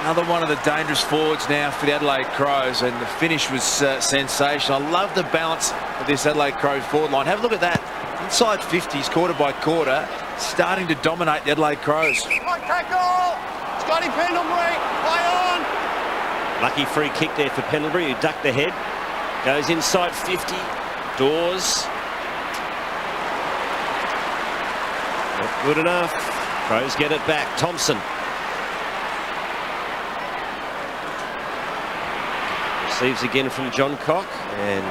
Another one of the dangerous forwards now for the Adelaide Crows, and the finish was sensational. I love the balance of this Adelaide Crows forward line. Have a look at that. Inside 50s, quarter by quarter, starting to dominate the Adelaide Crows. Tackle! Scotty Pendlebury, play on! Lucky free kick there for Pendlebury, who ducked the head. Goes inside 50. Dawes. Not good enough. Crows get it back. Thompson. Receives again from John Cock and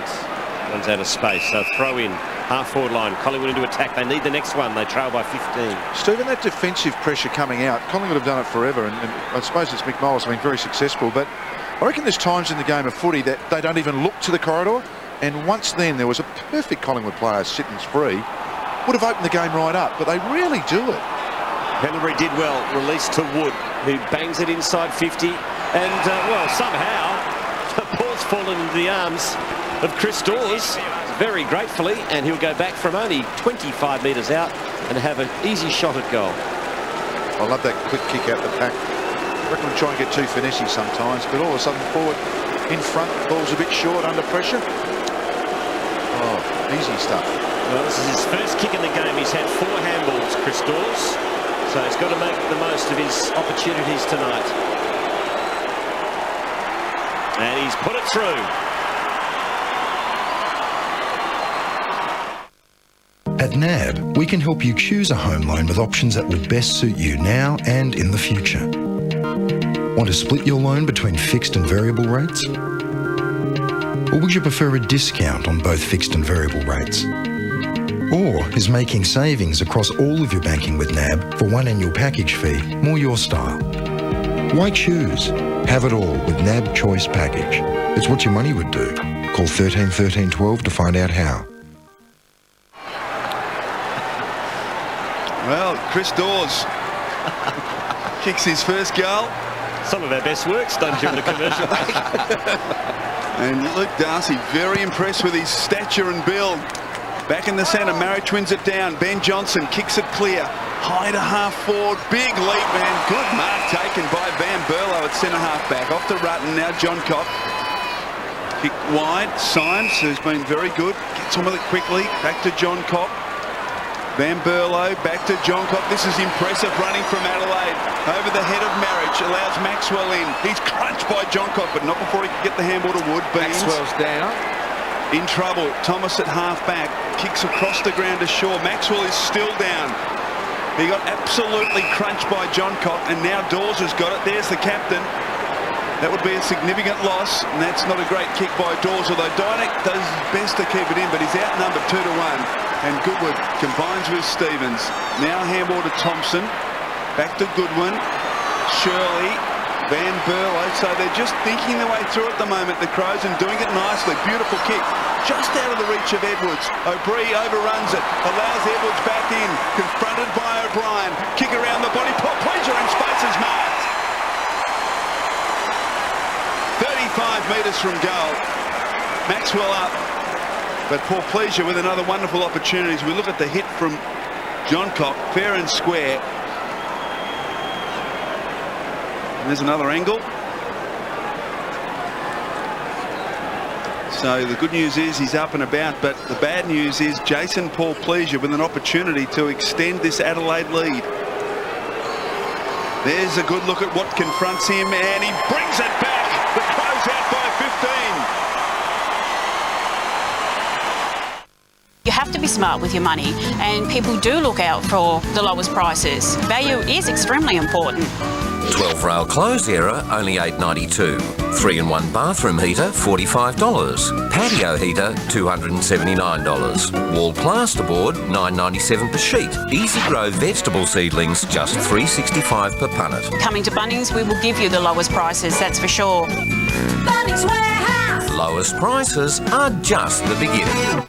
runs out of space. So throw in. Half-forward line. Collingwood into attack. They need the next one. They trail by 15. Stephen, that defensive pressure coming out, Collingwood have done it forever, and I suppose it's Mick Miles been very successful, but I reckon there's times in the game of footy that they don't even look to the corridor, and once then there was a perfect Collingwood player sitting free, would have opened the game right up, but they really do it. Pendlebury did well, released to Wood, who bangs it inside 50, and well, somehow the ball's fallen into the arms of Chris Dawes, very gratefully, and he'll go back from only 25 metres out and have an easy shot at goal. I love that quick kick out the pack. I reckon we try and get too finessy sometimes, but all of a sudden forward in front, ball's a bit short under pressure. Oh, easy stuff. Well, this is his first kick in the game. He's had 4 handballs, Chris Dawes, so he's got to make the most of his opportunities tonight. And he's put it through. At NAB, we can help you choose a home loan with options that will best suit you now and in the future. Want to split your loan between fixed and variable rates? Or would you prefer a discount on both fixed and variable rates? Or is making savings across all of your banking with NAB for one annual package fee more your style? Why choose? Have it all with NAB Choice Package. It's what your money would do. Call 13 13 12 to find out how. Well, Chris Dawes kicks his first goal. Some of our best work's done during the commercial break. And Luke Darcy very impressed with his stature and build. Back in the centre, Marich wins it down. Ben Johnson kicks it clear. High to half forward. Big leap, man. Good mark taken by Van Berlo at centre half back. Off to Rutten, now John Cock. Kick wide. Symes, who's been very good. Gets on with it quickly. Back to John Cock. Van Berlo back to John Cock. This is impressive running from Adelaide. Over the head of Marich. Allows Maxwell in. He's crunched by John Cock, but not before he can get the handball to Wood. Beans. Maxwell's down. In trouble. Thomas at half back. Kicks across the ground to Shaw. Maxwell is still down. He got absolutely crunched by John Cock, and now Dawes has got it. There's the captain. That would be a significant loss, and that's not a great kick by Dawes, although Dynick does his best to keep it in, but he's outnumbered 2-1. And Goodwood combines with Stevens. Now handball to Thompson. Back to Goodwin. Shirley. Van Berlo. So they're just thinking their way through at the moment, the Crows, and doing it nicely. Beautiful kick. Just out of the reach of Edwards. O'Brien overruns it. Allows Edwards back in. Confronted by O'Brien. Kick around the body. Paul Pleasure in space is marked. 35 metres from goal. Maxwell up. But Paul Pleasure with another wonderful opportunity. As we look at the hit from John Cock, fair and square. And there's another angle. So the good news is he's up and about, but the bad news is Jason Paul Pleasure with an opportunity to extend this Adelaide lead. There's a good look at what confronts him, and he brings it back. The Crows out by 15. You have to be smart with your money, and people do look out for the lowest prices. Value is extremely important. 12 rail clothes era, only $8.92. 3-in-1 bathroom heater, $45. Patio heater, $279. Wall plasterboard, $9.97 per sheet. Easy grow vegetable seedlings, just $3.65 per punnet. Coming to Bunnings, we will give you the lowest prices, that's for sure. Bunnings Warehouse. Lowest prices are just the beginning.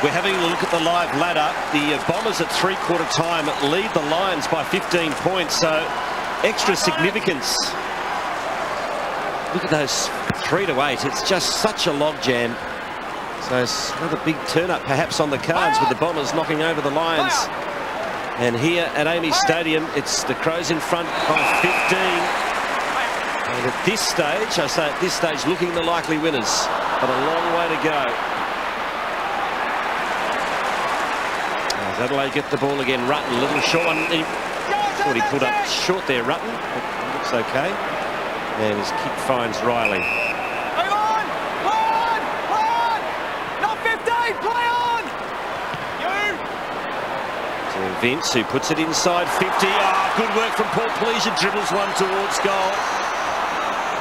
We're having a look at the live ladder. The Bombers at three-quarter time lead the Lions by 15 points, so extra significance. Look at those 3 to 8. It's just such a logjam. So it's another big turn-up perhaps on the cards with the Bombers knocking over the Lions. And here at Amy Stadium, it's the Crows in front by 15. And at this stage, I say at this stage, looking the likely winners, but a long way to go. Adelaide get the ball again. Rutten, little short one. He thought he pulled up short there, Rutten. But it looks okay. And his kick finds Riley. Play on! Play on! Play on! Not 15! Play on! You! To Vince, who puts it inside 50. Good work from Paul Pleasure. Dribbles one towards goal.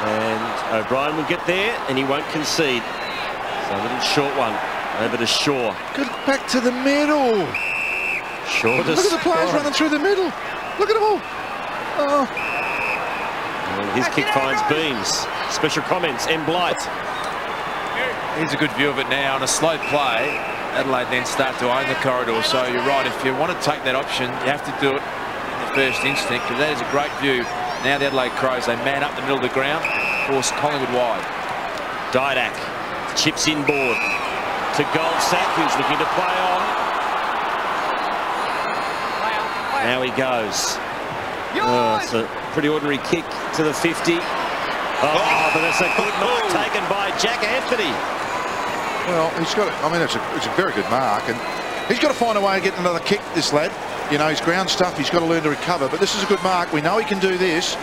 And O'Brien will get there, and he won't concede. So a little short one over to Shaw. Good back to the middle. Shaw Look at the players running through the middle. Look at them all. Oh. And his kick finds Beams. Special comments, M. Blight. Here's a good view of it now. On a slow play, Adelaide then start to own the corridor. So you're right, if you want to take that option, you have to do it in the first instinct, because that is a great view. Now the Adelaide Crows, they man up the middle of the ground, force Collingwood wide. Didak chips inboard to Goldsack, who's looking to play on. Now he goes. Oh, it's a pretty ordinary kick to the 50. Oh, but that's a good mark taken by Jack Anthony. Well, he's got. I mean, it's a very good mark, and he's got to find a way of getting another kick. This lad, you know, his ground stuff. He's got to learn to recover. But this is a good mark. We know he can do this.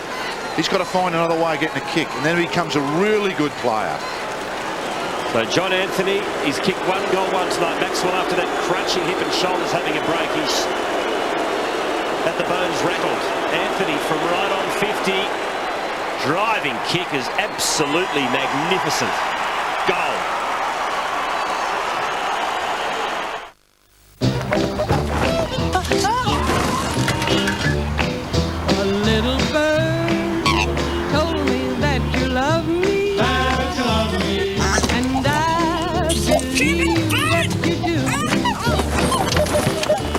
He's got to find another way of getting a kick, and then he becomes a really good player. So John Anthony, he's kicked 1 goal tonight. Maxwell, after that crunching hip and shoulders having a break, he's had the bones rattled. Anthony from right on 50. Driving kick is absolutely magnificent. Goal. A little bird told me that you love me. That you love me. And I believe that you do.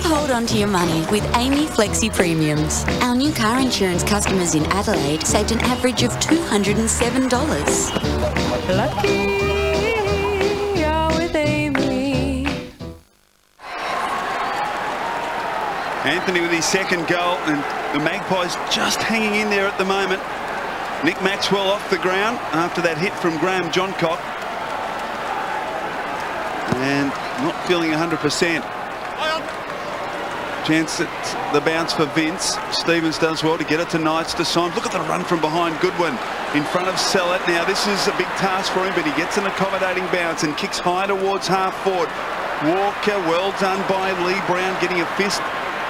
Hold on to your money with Amy Flexi Premiums. Our new car insurance customers in Adelaide saved an average of $207. Lucky you're with Amy. Anthony with his second goal, and the Magpies just hanging in there at the moment. Nick Maxwell off the ground after that hit from Graham Johncock. And not feeling 100%. Chance at the bounce for Vince. Stevens does well to get it to Knights, to Symes. Look at the run from behind. Goodwin in front of Sellett. Now this is a big task for him, but he gets an accommodating bounce and kicks high towards half forward. Walker, well done by Lee Brown, getting a fist.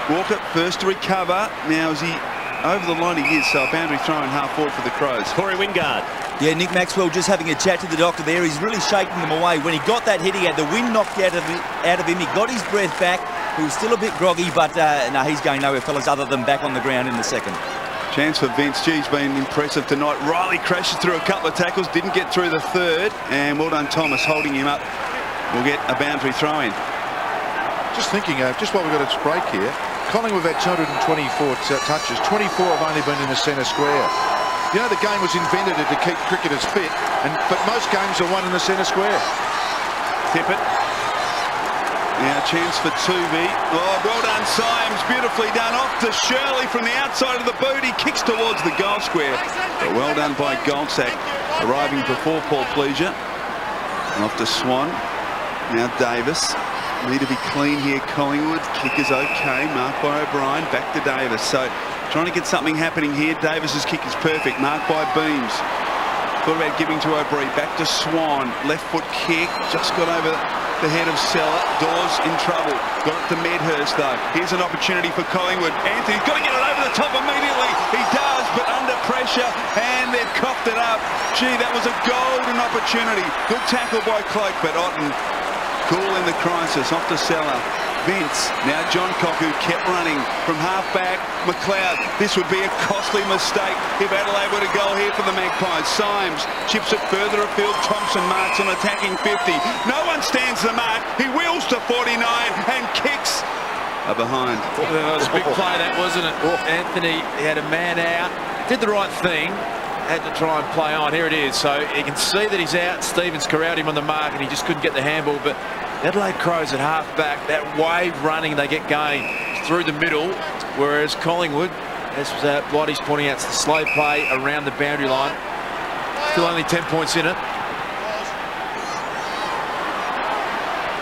Walker first to recover. Now is he over the line? He is, so a boundary throw in half forward for the Crows. Corey Wingard. Yeah, Nick Maxwell just having a chat to the doctor there. He's really shaking them away. When he got that hit, he had the wind knocked out of him. He got his breath back. He was still a bit groggy, but no, he's going nowhere, fellas, other than back on the ground in the second. Chance for Vince. Gee, he's been impressive tonight. Riley crashes through a couple of tackles, didn't get through the third, and well done Thomas holding him up. We'll get a boundary throw in. Just thinking, just while we've got a break here, Collingwood have had 224 touches. 24 have only been in the centre square. You know, the game was invented to keep cricketers fit, but most games are won in the centre square. Tippett. Now chance for Tuvey. Oh, well done Symes, beautifully done. Off to Shirley from the outside of the boot. He kicks towards the goal square. But well done by Goldsack, arriving before Paul Pleasure. Off to Swan. Now Davis. Need to be clean here, Collingwood. Kick is okay. Marked by O'Brien. Back to Davis. So trying to get something happening here. Davis's kick is perfect. Marked by Beams. Thought about giving to O'Brien. Back to Swan. Left foot kick. Just got over the head of Seller. Dawes in trouble. Got it to Medhurst though. Here's an opportunity for Collingwood. Anthony's got to get it over the top immediately. He does, but under pressure, and they've coughed it up. Gee, that was a golden opportunity. Good tackle by Cloak, but Otten cool in the crisis. Off to Seller. Vince, now John Cock, who kept running from half-back. McLeod, this would be a costly mistake if Adelaide were to goal here for the Magpies. Symes chips it further afield. Thompson marks on attacking 50. No one stands the mark. He wheels to 49 and kicks behind. That was a big play, that, wasn't it? Anthony, he had a man out, did the right thing, had to try and play on. Here it is. So you can see that he's out. Stevens corralled him on the mark and he just couldn't get the handball. But Adelaide Crows at half-back, that wave running, they get going through the middle, whereas Collingwood, as Blighty's pointing out, it's the slow play around the boundary line. Still only 10 points in it.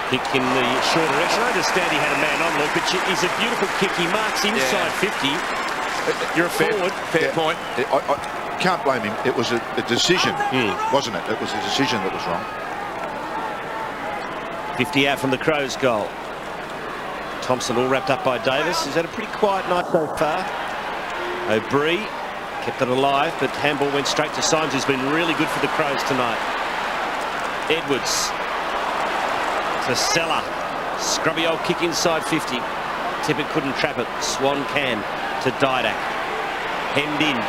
Kick in the short direction. I understand he had a man on, Luke, but it's a beautiful kick. He marks inside 50. You're a forward. Fair point. I can't blame him. It was a decision, wasn't it? It was a decision that was wrong. 50 out from the Crows' goal. Thompson all wrapped up by Davis. He's had a pretty quiet night so far. O'Brien kept it alive, but handball went straight to Symes, who's been really good for the Crows tonight. Edwards to Seller. Scrubby old kick inside 50. Tippett couldn't trap it. Swan can to Didak. Hemmed in.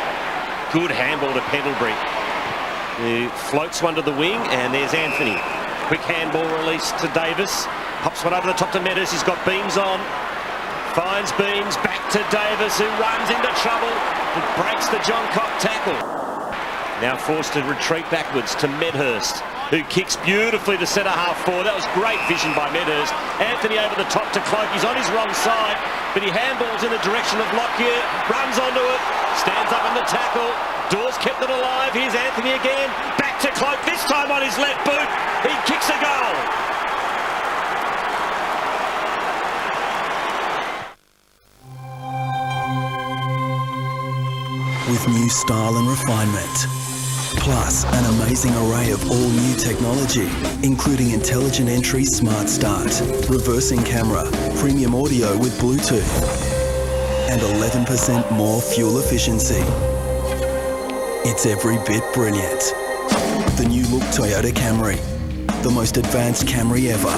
Good handball to Pendlebury, who floats one to the wing, and there's Anthony. Quick handball release to Davis. Pops one over the top to Meadows. He's got Beams on. Finds Beams. Back to Davis, who runs into trouble and breaks the John Cock tackle. Now forced to retreat backwards to Medhurst, who kicks beautifully to centre half forward. That was great vision by Medhurst. Anthony over the top to Cloak. He's on his wrong side, but he handballs in the direction of Lockyer. Runs onto it. Stands up in the tackle. Dawes kept it alive. Here's Anthony again. Back to Cloak, this time on his left boot. He kicks a goal. With new style and refinement, plus an amazing array of all-new technology, including intelligent entry smart start, reversing camera, premium audio with Bluetooth, and 11% more fuel efficiency. It's every bit brilliant. The new look Toyota Camry, the most advanced Camry ever.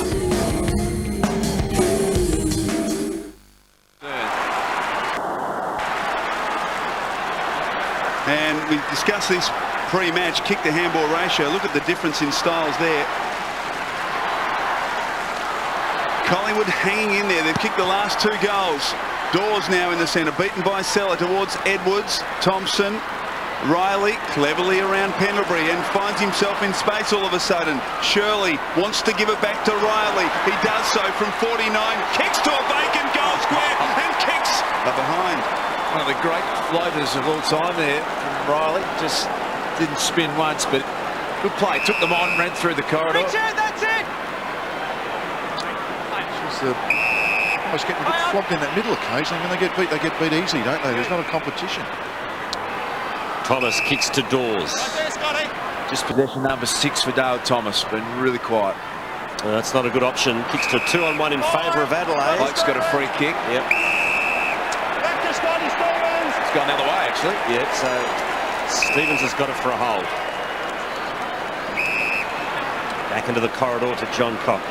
And we discussed this pre-match, kick to handball ratio. Look at the difference in styles there. Collingwood hanging in there. They've kicked the last 2 goals. Dawes now in the centre, beaten by Seller towards Edwards. Thompson, Riley cleverly around Pendlebury and finds himself in space all of a sudden. Shirley wants to give it back to Riley. He does so from 49, kicks to a vacant goal square and kicks behind. One of the great floaters of all time there from Riley. Just didn't spin once, but good play. Took them on, ran through the corridor. That's it! Almost getting a bit flogged in that middle occasionally. When they get beat easy, don't they? There's not a competition. Thomas kicks to Dawes. Just possession number 6 for Dale Thomas. Been really quiet. That's not a good option. Kicks to 2-on-1 in favour of Adelaide. Blake's got a free kick. Yep. It's gone the other way, actually. Yeah, so Stevens has got it for a hold. Back into the corridor to John Cock.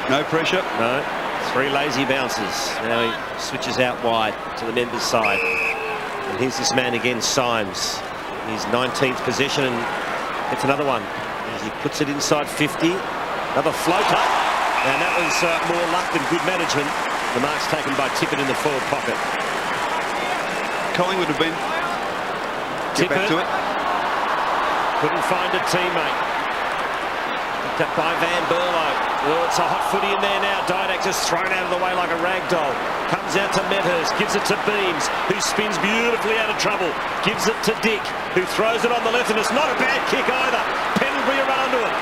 No pressure. No. 3 lazy bounces. Now he switches out wide to the members' side. And here's this man again, Symes. His 19th possession, and it's another one. As he puts it inside 50. Another floater. And that was more luck than good management. The mark's taken by Tippett in the forward pocket. Collingwood have been... Get back to it. Couldn't find a teammate. Picked up by Van Berlo. Oh, it's a hot footy in there now. Didak just thrown out of the way like a rag doll. Comes out to Medhurst, gives it to Beams, who spins beautifully out of trouble. Gives it to Dick, who throws it on the left, and it's not a bad kick either. Pendlebury run onto it.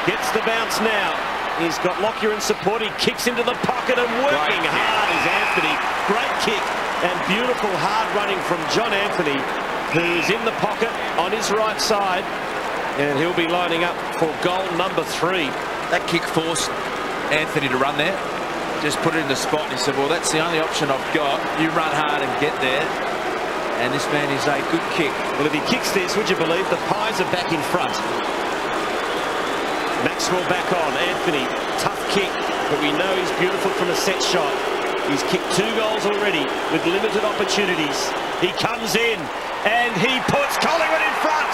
Gets the bounce now. He's got Lockyer in support. He kicks into the pocket and working hard is Anthony. Great kick and beautiful hard running from John Anthony, who's in the pocket. pocket on his right side, and he'll be lining up for goal number 3. That kick forced Anthony to run there. Just put it in the spot, and he said, well, that's the only option I've got. You run hard and get there. And this man is a good kick. Well, if he kicks this, would you believe the Pies are back in front? Maxwell back on. Anthony, tough kick, but we know he's beautiful from a set shot. He's kicked 2 goals already with limited opportunities. He comes in and he puts Collingwood in front.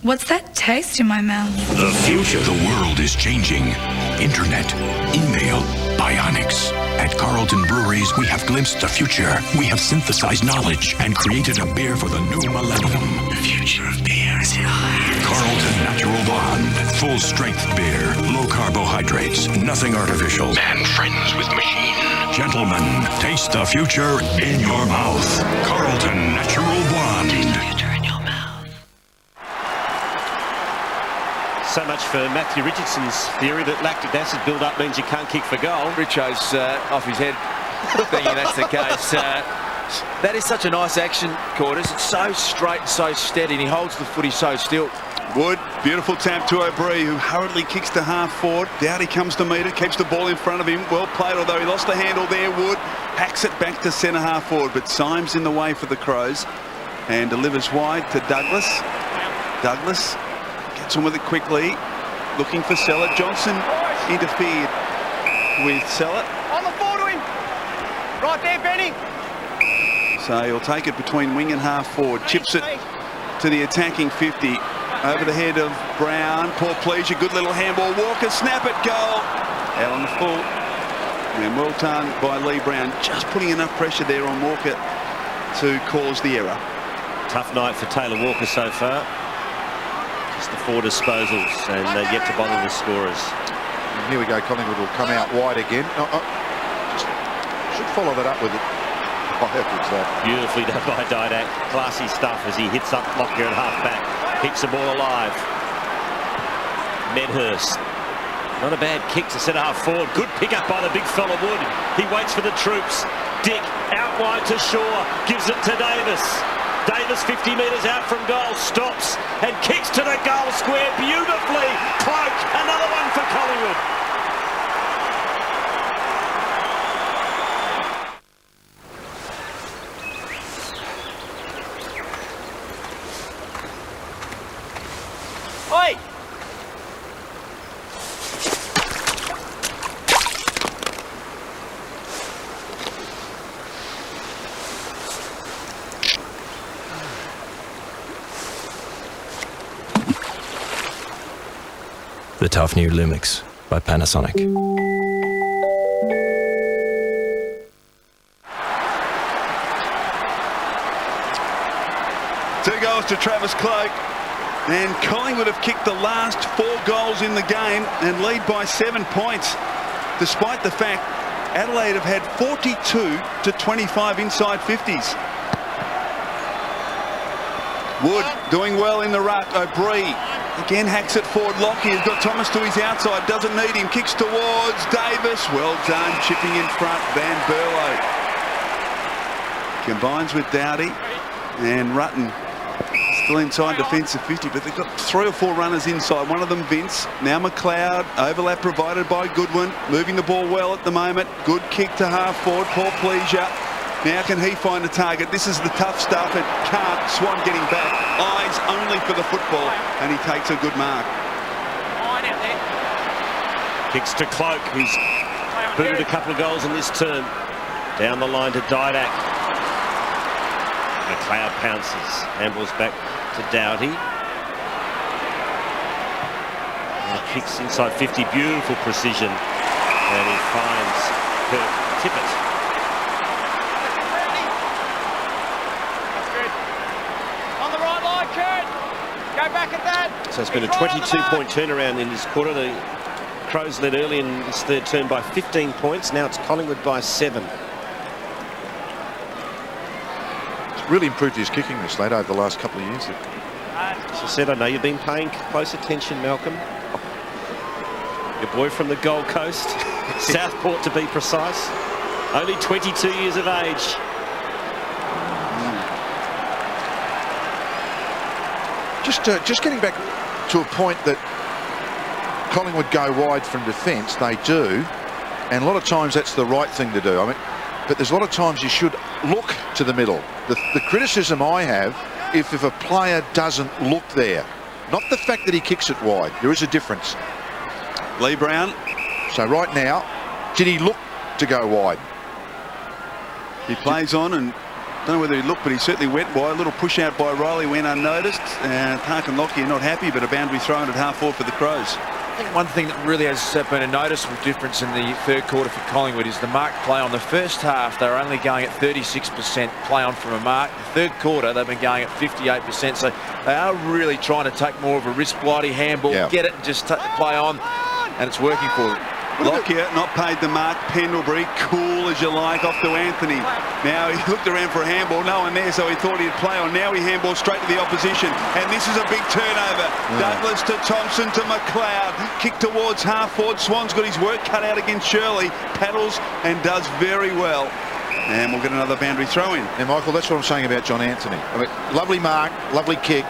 What's that taste in my mouth? The future. The world is changing. Internet, email, bionics. At Carlton Breweries, we have glimpsed the future. We have synthesized knowledge and created a beer for the new millennium. The future of beer is here. Carlton Natural Blonde. Full strength beer. Low carbohydrates. Nothing artificial. And friends with machine. Gentlemen, taste the future in your mouth. Carlton Natural Blonde. So much for Matthew Richardson's theory that lactic acid build-up means you can't kick for goal. Richo's off his head thinking that's the case. That is such a nice action, Quarters. It's so straight and so steady, and he holds the footy so still. Wood, beautiful tap to O'Brien, who hurriedly kicks to half forward. Doughty comes to meet it, keeps the ball in front of him. Well played, although he lost the handle there. Wood hacks it back to centre half forward, but Symes in the way for the Crows and delivers wide to Douglas. Douglas gets on with it quickly, looking for Sellett. Johnson interfered with Sellett. On the ball to him. Right there, Benny. So he'll take it between wing and half forward. Chips it to the attacking 50. Over the head of Brown. Poor pleasure. Good little handball. Walker, snap it, goal. Out on the full. And well done by Lee Brown. Just putting enough pressure there on Walker to cause the error. Tough night for Taylor Walker so far. Just the 4 disposals and yet to bother the scorers. And here we go. Collingwood will come out wide again. Should follow that up with it. Beautifully done by Didak. Classy stuff as he hits up Lockyer at half back. Keeps the ball alive. Medhurst. Not a bad kick to set half forward. Good pick up by the big fella Wood. He waits for the troops. Dick out wide to Shaw. Gives it to Davis. Davis 50 metres out from goal. Stops and kicks to the goal square beautifully. Cloak. Another one for Collingwood. Oi! The tough new Lumix by Panasonic. 2 goals to Travis Cloak. And Collingwood have kicked the last 4 goals in the game and lead by 7 points, despite the fact Adelaide have had 42 to 25 inside 50s. Wood doing well in the ruck. O'Brien again hacks it forward. Lockyer has got Thomas to his outside, doesn't need him, kicks towards Davis. Well done, chipping in front, Van Berlo. Combines with Doughty and Rutten. Still inside defensive 50, but they've got 3 or 4 runners inside. One of them, Vince. Now McLeod. Overlap provided by Goodwin. Moving the ball well at the moment. Good kick to half forward. Poor pleasure. Now can he find a target? This is the tough stuff. It can't. Swan getting back. Eyes only for the football, and he takes a good mark. Kicks to Cloak, who's booted a couple of goals in this term. Down the line to Didak. McLeod pounces. Handballs back to Doughty. And kicks inside 50. Beautiful precision. And he finds Kirk Tippett. On the right line, Kurt. Go back at that. So it's been a 22-point turnaround in this quarter. The Crows led early in this third term by 15 points. Now it's Collingwood by 7. Really improved his kicking this late over the last couple of years. As I said, I know you've been paying close attention, Malcolm. Your boy from the Gold Coast, Southport to be precise. Only 22 years of age. Just getting back to a point that Collingwood go wide from defence. They do, and a lot of times that's the right thing to do. I mean, but there's a lot of times you should look to the middle. The criticism I have, if a player doesn't look there, not the fact that he kicks it wide. There is a difference. Lee Brown. So right now, did he look to go wide? He plays on, and don't know whether he looked, but he certainly went wide. A little push out by Riley went unnoticed. Tarkin Lockyer not happy, but a boundary thrown at half forward for the Crows. I think one thing that really has been a noticeable difference in the third quarter for Collingwood is the mark play on. The first half, they were only going at 36% play on from a mark. The third quarter, they've been going at 58%. So they are really trying to take more of a risk, blighty handball, get it and just play on, and it's working for them. Lockyer not paid the mark. Pendlebury, cool as you like, off to Anthony. Now he looked around for a handball, no one there, so he thought he'd play on. Now he handballs straight to the opposition, and this is a big turnover. Douglas to Thompson to McLeod. Kick towards half forward. Swan's got his work cut out against Shirley. Paddles and does very well. And we'll get another boundary throw in. And Michael, that's what I'm saying about John Anthony. I mean, lovely mark, lovely kick,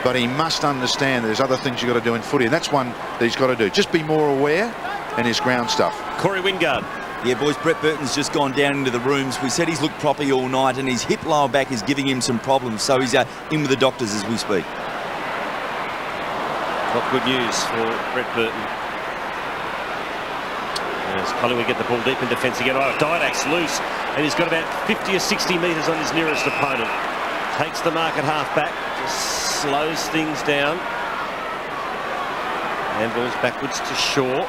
but he must understand there's other things you've got to do in footy, and that's one that he's got to do. Just be more aware and his ground stuff. Corey Wingard. Yeah, boys, Brett Burton's just gone down into the rooms. We said he's looked properly all night, and his hip lower back is giving him some problems, so he's in with the doctors as we speak. Not good news for Brett Burton. As Collingwood get the ball deep in defence again. Oh, Didak's loose, and he's got about 50 or 60 metres on his nearest opponent. Takes the mark at half-back, just slows things down. Handballs backwards to Shaw.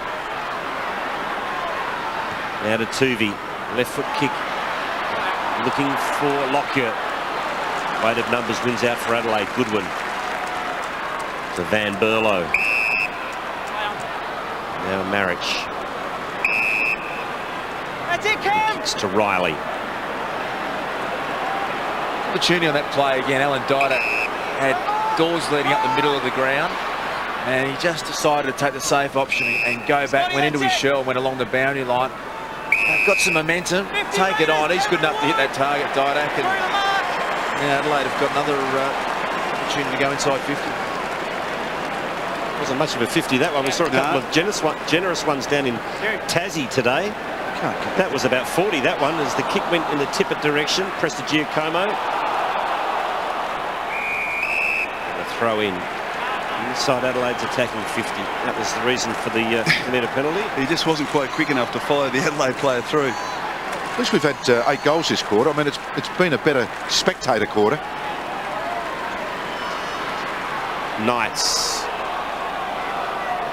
Now to Tuvey. Left foot kick. Looking for Lockyer. Weight of numbers wins out for Adelaide. Goodwin to Van Berlo. Now Marich. That's it, Cam. Kicks to Riley. Opportunity on that play again. Alan Didak had doors leading up the middle of the ground, and he just decided to take the safe option and go back. Went into his shell, went along the boundary line. Got some momentum, take it on. He's good enough to hit that target, Didak, and now Adelaide have got another opportunity to go inside 50. Wasn't much of a 50 that one. We saw a couple of generous ones down in Tassie today. That was about 40, that one, as the kick went in the Tippett direction. Prestigiacomo. A throw in. Inside Adelaide's attacking 50. That was the reason for the metre penalty. He just wasn't quite quick enough to follow the Adelaide player through. At least we've had 8 goals this quarter. I mean, it's been a better spectator quarter. Knights.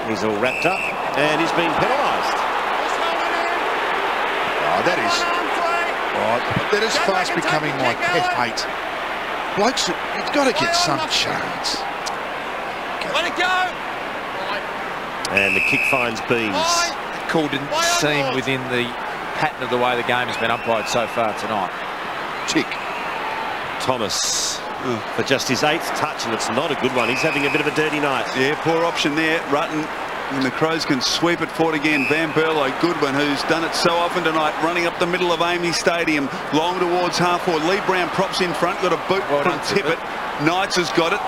He's all wrapped up, and he's been penalised. Oh, that is fast becoming my pet hate. Blokes, you've got to get some chance. Let it go! And the kick finds Beams. That call didn't seem within the pattern of the way the game has been umpired so far tonight. Tick. Thomas for just his 8th touch, and it's not a good one. He's having a bit of a dirty night. Yeah, poor option there. Rutten, and the Crows can sweep it forward again. Van Berlo, Goodwin, who's done it so often tonight, running up the middle of Amy Stadium, long towards half forward. Lee Brown props in front, got a boot from Tippett. Knights has got it.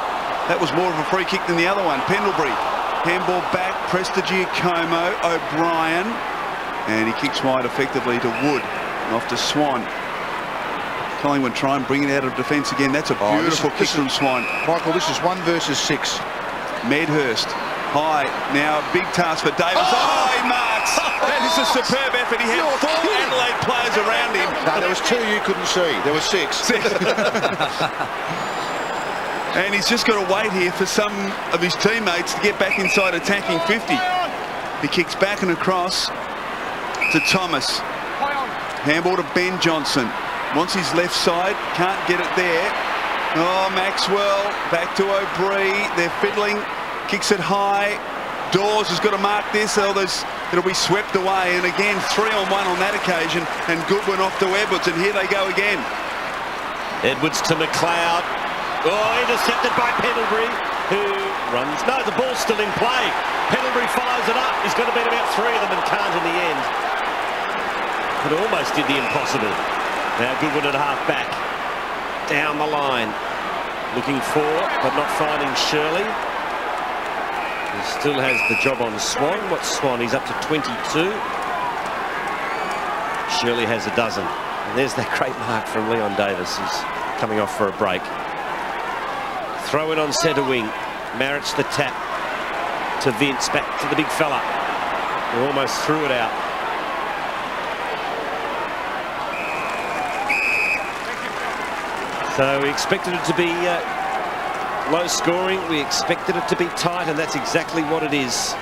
That was more of a free kick than the other one. Pendlebury, handball back, Prestigiacomo, O'Brien, and he kicks wide effectively to Wood, and off to Swan. Collingwood try and bring it out of defence again. That's a beautiful kick from Swan. Michael, this is 1 versus 6. Medhurst, high, now big task for Davis. Oh, he marks! That is a superb effort. He had 4 Adelaide players around him. No, there was 2 you couldn't see. There were 6. And he's just got to wait here for some of his teammates to get back inside attacking 50. He kicks back and across to Thomas. Handball to Ben Johnson. Wants his left side, can't get it there. Oh, Maxwell, back to O'Brien. They're fiddling, kicks it high. Dawes has got to mark this, it'll be swept away. And again, 3-on-1 on that occasion, and Goodwin off to Edwards, and here they go again. Edwards to McLeod. Oh, intercepted by Pendlebury, who runs. No, the ball's still in play. Pendlebury follows it up. He's got to beat about 3 of them and can't in the end. but almost did the impossible. Now Goodwin at half-back. Down the line. Looking for, but not finding Shirley. He still has the job on Swan. What's Swan? He's up to 22. Shirley has a dozen. And there's that great mark from Leon Davis. He's coming off for a break. Throw in on centre wing. Marich the tap to Vince. Back to the big fella. He almost threw it out. So we expected it to be low scoring. We expected it to be tight, and that's exactly what it is.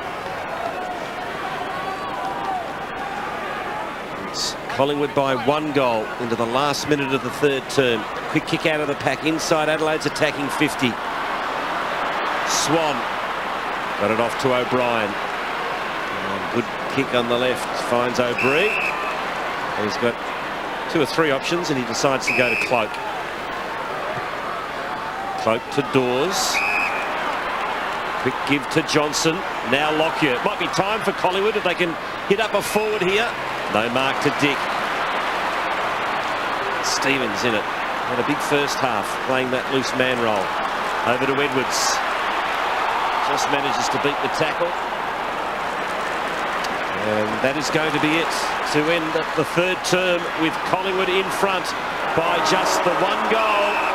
It's Collingwood by 1 goal into the last minute of the third term. Quick kick out of the pack inside Adelaide's attacking 50. Swan got it off to O'Brien. Good kick on the left, finds O'Brien. He's got 2 or 3 options, and he decides to go to Cloak. Cloak to Dawes. Quick give to Johnson. Now Lockyer. It might be time for Collingwood if they can hit up a forward here. No mark to Dick. Stevens in it. Had a big first half playing that loose man role. Over to Edwards. Just manages to beat the tackle. And that is going to be it to end the third term with Collingwood in front by just the 1 goal.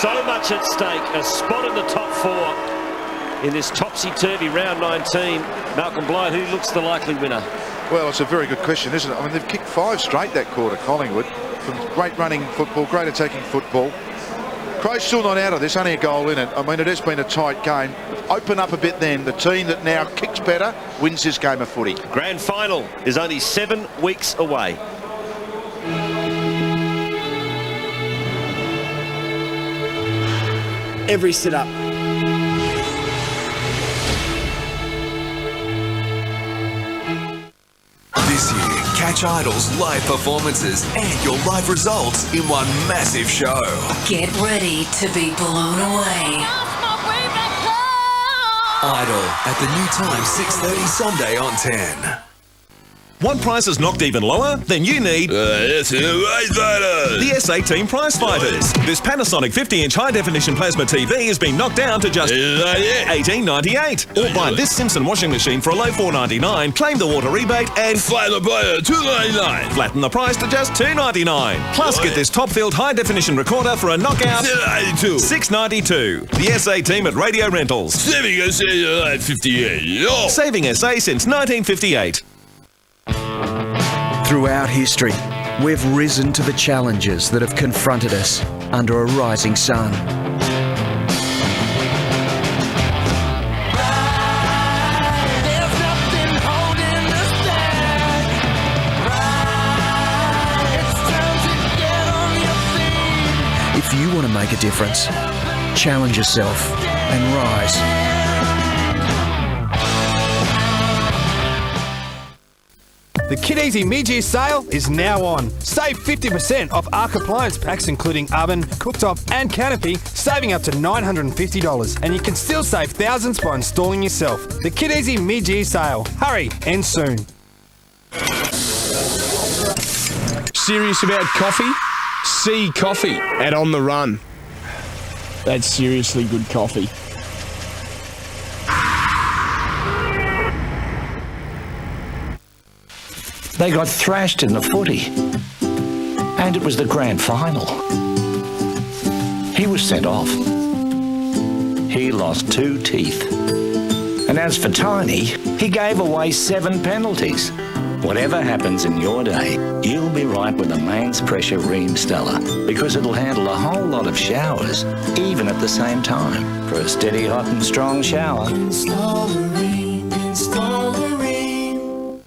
So much at stake. A spot in the top 4 in this topsy-turvy round 19. Malcolm Blight, who looks the likely winner? Well, it's a very good question, isn't it? I mean, they've kicked 5 straight that quarter, Collingwood, from great running football, great attacking football. Crows still not out of this, only a goal in it. I mean, it has been a tight game. Open up a bit then. The team that now kicks better wins this game of footy. Grand final is only 7 weeks away. Every sit-up. This year, catch Idol's live performances and your live results in one massive show. Get ready to be blown away. Idol at the new time, 6:30 Sunday on 10. Want prices knocked even lower? Then you need the S18 Price Fighters. This Panasonic 50-inch high-definition plasma TV has been knocked down to just $18.98. Or buy this Simpson washing machine for a low $4.99, claim the water rebate and flatten the buy at $2.99. Flatten the price to just $2.99. Plus get this top-filled high-definition recorder for a knockout $6.92. The SA team at Radio Rentals. Saving SA 58. Saving SA since 1958. Throughout history, we've risen to the challenges that have confronted us under a rising sun. If you want to make a difference, challenge yourself and rise. The Kid Easy mid-year sale is now on. Save 50% off Arc appliance packs including oven, cooktop and canopy, saving up to $950. And you can still save thousands by installing yourself. The Kid Easy mid-year sale. Hurry, end soon. Serious about coffee? See Coffee at On The Run. That's seriously good coffee. They got thrashed in the footy, and it was the grand final. He was sent off. He lost 2 teeth. And as for Tiny, he gave away 7 penalties. Whatever happens in your day, you'll be right with the mains pressure Ream Stella, because it'll handle a whole lot of showers, even at the same time. For a steady, hot and strong shower. Install the Ream, install the Ream.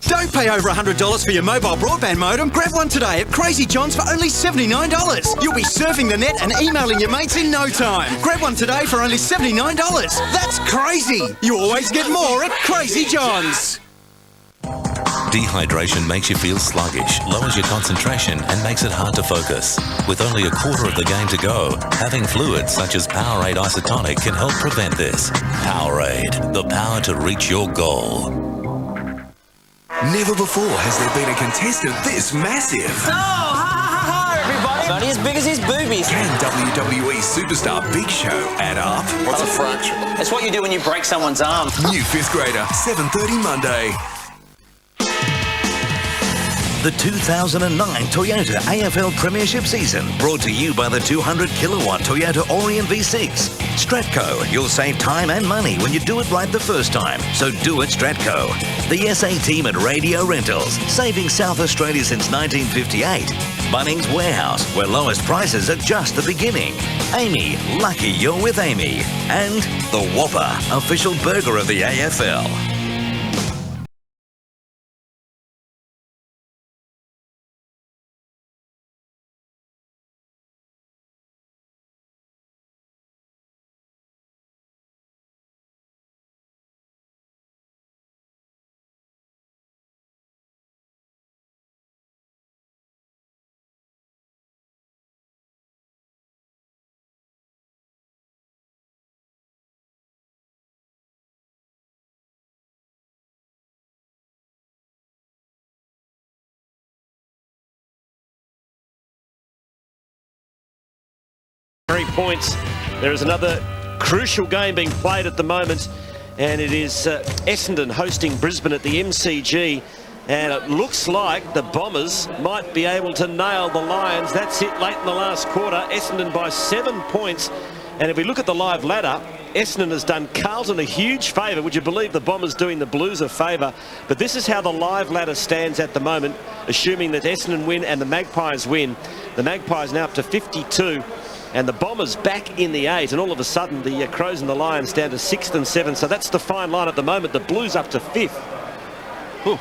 Don't pay over $100 for your mobile broadband modem. Grab one today at Crazy John's for only $79. You'll be surfing the net and emailing your mates in no time. Grab one today for only $79. That's crazy. You always get more at Crazy John's. Dehydration makes you feel sluggish, lowers your concentration and makes it hard to focus. With only a quarter of the game to go, having fluids such as Powerade Isotonic can help prevent this. Powerade, the power to reach your goal. Never before has there been a contestant this massive. Everybody, it's only as big as his boobies. Can WWE superstar Big Show add up? What's a fracture? It's what you do when you break someone's arm. New 5th grader, 7:30 Monday. The 2009 Toyota AFL Premiership season, brought to you by the 200 kilowatt Toyota Orient V6. Stratco, you'll save time and money when you do it right the first time, so do it Stratco. The SA team at Radio Rentals, saving South Australia since 1958. Bunnings Warehouse, where lowest prices are just the beginning. Amy, lucky you're with Amy. And the Whopper, official burger of the AFL. Points. There is another crucial game being played at the moment, and it is Essendon hosting Brisbane at the MCG, and it looks like the Bombers might be able to nail the Lions. That's it late in the last quarter. Essendon by 7 points, and if we look at the live ladder, Essendon has done Carlton a huge favour. Would you believe the Bombers doing the Blues a favour? But this is how the live ladder stands at the moment, assuming that Essendon win and the Magpies win. The Magpies now up to 52. And the Bombers back in the 8, and all of a sudden the Crows and the Lions down to 6th and 7th. So that's the fine line at the moment. The Blues up to 5th. Whew.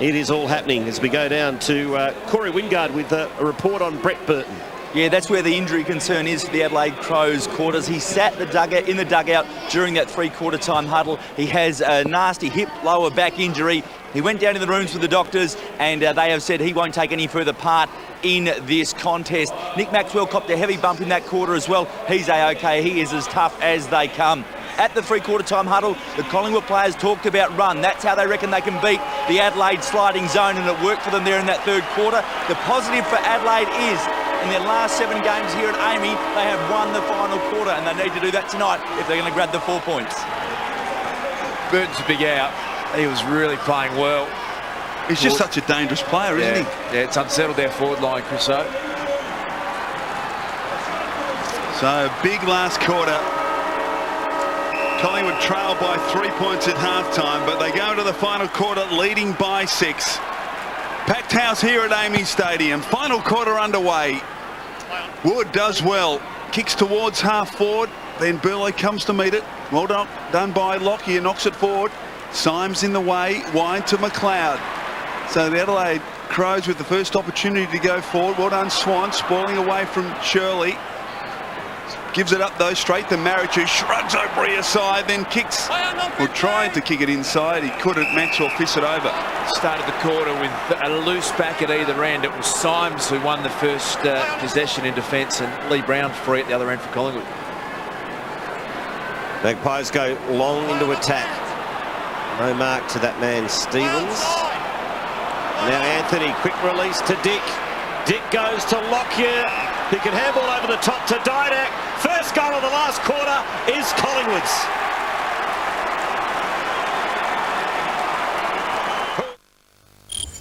It is all happening as we go down to Corey Wingard with a report on Brett Burton. Yeah, that's where the injury concern is for the Adelaide Crows quarters. He sat in the dugout during that three-quarter time huddle. He has a nasty hip lower back injury. He went down in the rooms with the doctors, and they have said he won't take any further part in this contest. Nick Maxwell copped a heavy bump in that quarter as well. He's A-OK. He is as tough as they come. At the three-quarter time huddle, the Collingwood players talked about run. That's how they reckon they can beat the Adelaide sliding zone, and it worked for them there in that third quarter. The positive for Adelaide is, in their last 7 games here at Amy, they have won the final quarter, and they need to do that tonight if they're going to grab the 4 points. Burton's a big out. He was really playing well. He's just such a dangerous player, isn't he? Yeah, it's unsettled their forward line, Chriso. So, big last quarter. Collingwood trail by 3 points at halftime, but they go into the final quarter leading by 6. Packed house here at Amy Stadium. Final quarter underway. Wood does well. Kicks towards half forward. Then Burley comes to meet it. Well done by Lockyer. Knocks it forward. Symes in the way. Wide to McLeod. So the Adelaide Crows with the first opportunity to go forward. Well done, Swan. Spoiling away from Shirley. Gives it up though, straight to Marriage, who shrugs O'Brien aside, then kicks, or tried to kick it inside. He couldn't. Maxwell fists it over. Started the quarter with a loose back at either end. It was Symes who won the first possession in defence, and Lee Brown free at the other end for Collingwood. Magpies go long into attack. No mark to that man, Stevens. Now Anthony, quick release to Dick. Dick goes to Lockyer. He can handball over the top to Didak. First goal of the last quarter is Collingwood's.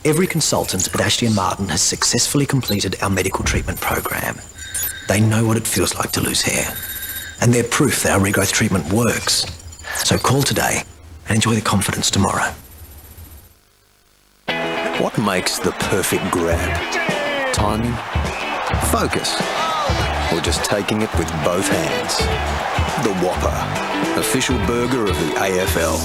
Every consultant at Ashton Martin has successfully completed our medical treatment program. They know what it feels like to lose hair, and they're proof that our regrowth treatment works. So call today and enjoy the confidence tomorrow. What makes the perfect grab? Timing? Focus? Or just taking it with both hands? The Whopper, official burger of the AFL.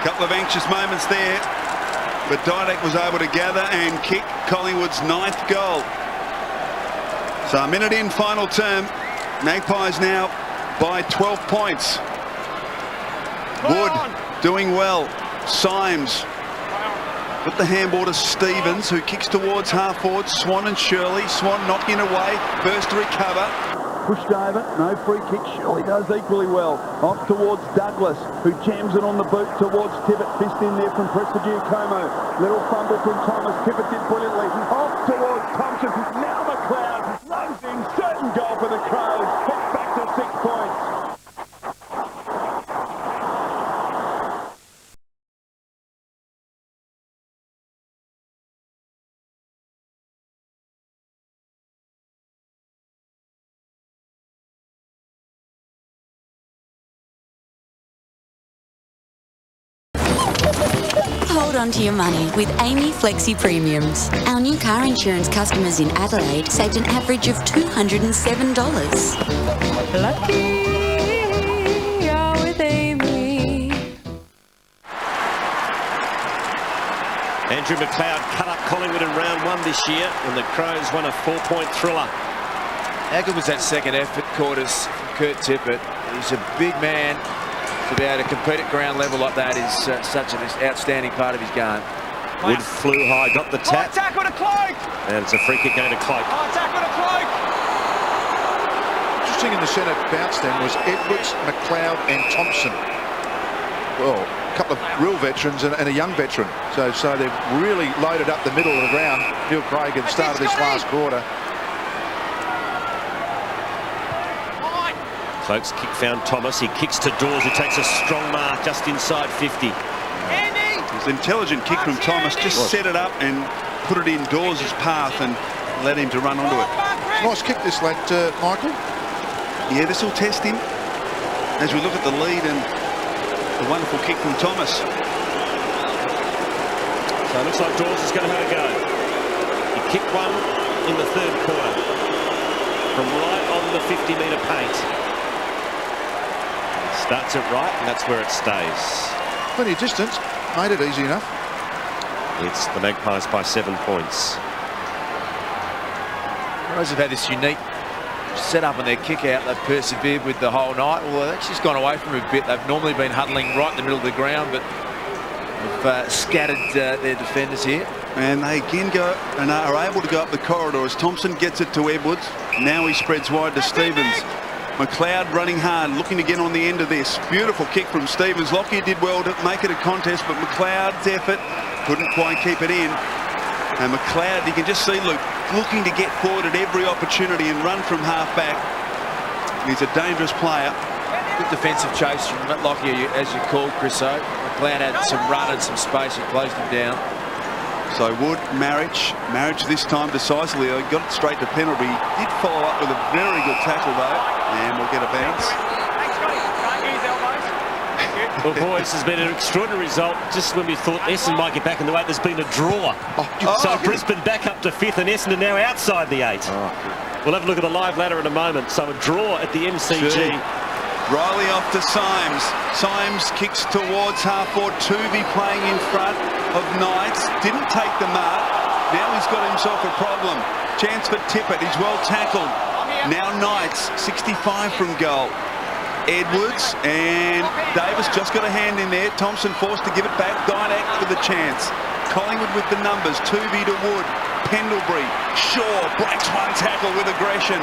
Couple of anxious moments there, but Didak was able to gather and kick Collingwood's 9th goal. So a minute in, final term. Magpies now by 12 points. Wood doing well. Symes with the handball to Stevens, who kicks towards half forward. Swan and Shirley. Swan knocking away. Burst to recover. pushed over, no free kick. Shirley does equally well. Off towards Douglas, who jams it on the boot towards Tippett. Fist in there from Prestigiu Como. Little fumble from Thomas. Tippett did brilliantly. Off towards Thompson. Now McLeod loads in. Certain goal for the Crows. It's back to 6 points. Hold on to your money with Amy Flexi Premiums. Our new car insurance customers in Adelaide saved an average of $207. Lucky you're with Amy. Andrew McLeod cut up Collingwood in round 1 this year, and the Crows won a 4-point thriller. How good was that second effort, Quarters, from Kurt Tippett? He's a big man. To be able to compete at ground level like that is such an outstanding part of his game. Wood flew high, got the tap. Tackle to Cloak! And it's a free kick going to Cloak. Tackle to Cloak! Interesting in the centre bounce then was Edwards, McLeod and Thompson. Well, a couple of real veterans and a young veteran. So they've really loaded up the middle of the ground. Neil Craig had started this last quarter. Cloak's kick found Thomas. He kicks to Dawes, who takes a strong mark just inside 50. It's an intelligent kick from Thomas. Just set it up and put it in Dawes' path and let him to run onto it. Nice kick this lad, Michael. Yeah, this will test him as we look at the lead and the wonderful kick from Thomas. So it looks like Dawes is going to have a go. He kicked one in the 3rd quarter from right on the 50-metre paint. Starts it right, and that's where it stays. Plenty of distance, made it easy enough. It's the Magpies by 7 points. Crows have had this unique set up on their kick out. They've persevered with the whole night. Well, they've just gone away from it a bit. They've normally been huddling right in the middle of the ground, but they've scattered their defenders here. And they again go and are able to go up the corridor as Thompson gets it to Edwards. Now he spreads wide to Stevens. McLeod running hard, looking to get on the end of this. Beautiful kick from Stevens. Lockyer did well to make it a contest, but McLeod's effort couldn't quite keep it in. And McLeod, you can just see Luke looking to get forward at every opportunity and run from half back. He's a dangerous player. Good defensive chase from Lockyer, as you called, Chriso. McLeod had some run and some space. He closed him down. So Wood, Marriage this time decisively. He got it straight to penalty. He did follow up with a very good tackle though, and we'll get a bounce. Well, boys, this has been an extraordinary result. Just when we thought Essendon might get back in the 8, there's been a draw. So Brisbane back up to 5th, and Essendon now outside the 8. We'll have a look at the live ladder in a moment. So a draw at the MCG. Gee. Riley off to Symes. Symes kicks towards half-forward. Tuvey playing in front of Knights. Didn't take the mark. Now he's got himself a problem. Chance for Tippett. He's well tackled. Now Knights, 65 from goal. Edwards and Davis just got a hand in there. Thompson forced to give it back. Didak with a chance. Collingwood with the numbers. Tuvey to Wood. Pendlebury. Shaw breaks one tackle with aggression.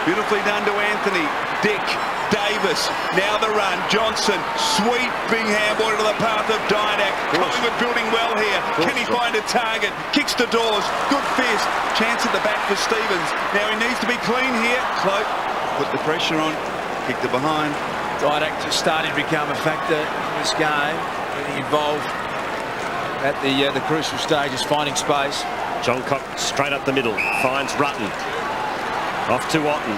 Beautifully done to Anthony. Dick. Davis, now the run, Johnson, sweeping handball into the path of Didak. Collingwood building well here. Can he find a target? Kicks to Dawes, good fist. Chance at the back for Stevens. Now he needs to be clean here. Cloak put the pressure on, kicked it behind. Didak just starting to become a factor in this game, getting involved at the crucial stages, finding space. John Cock straight up the middle, finds Rutten. Off to Otten.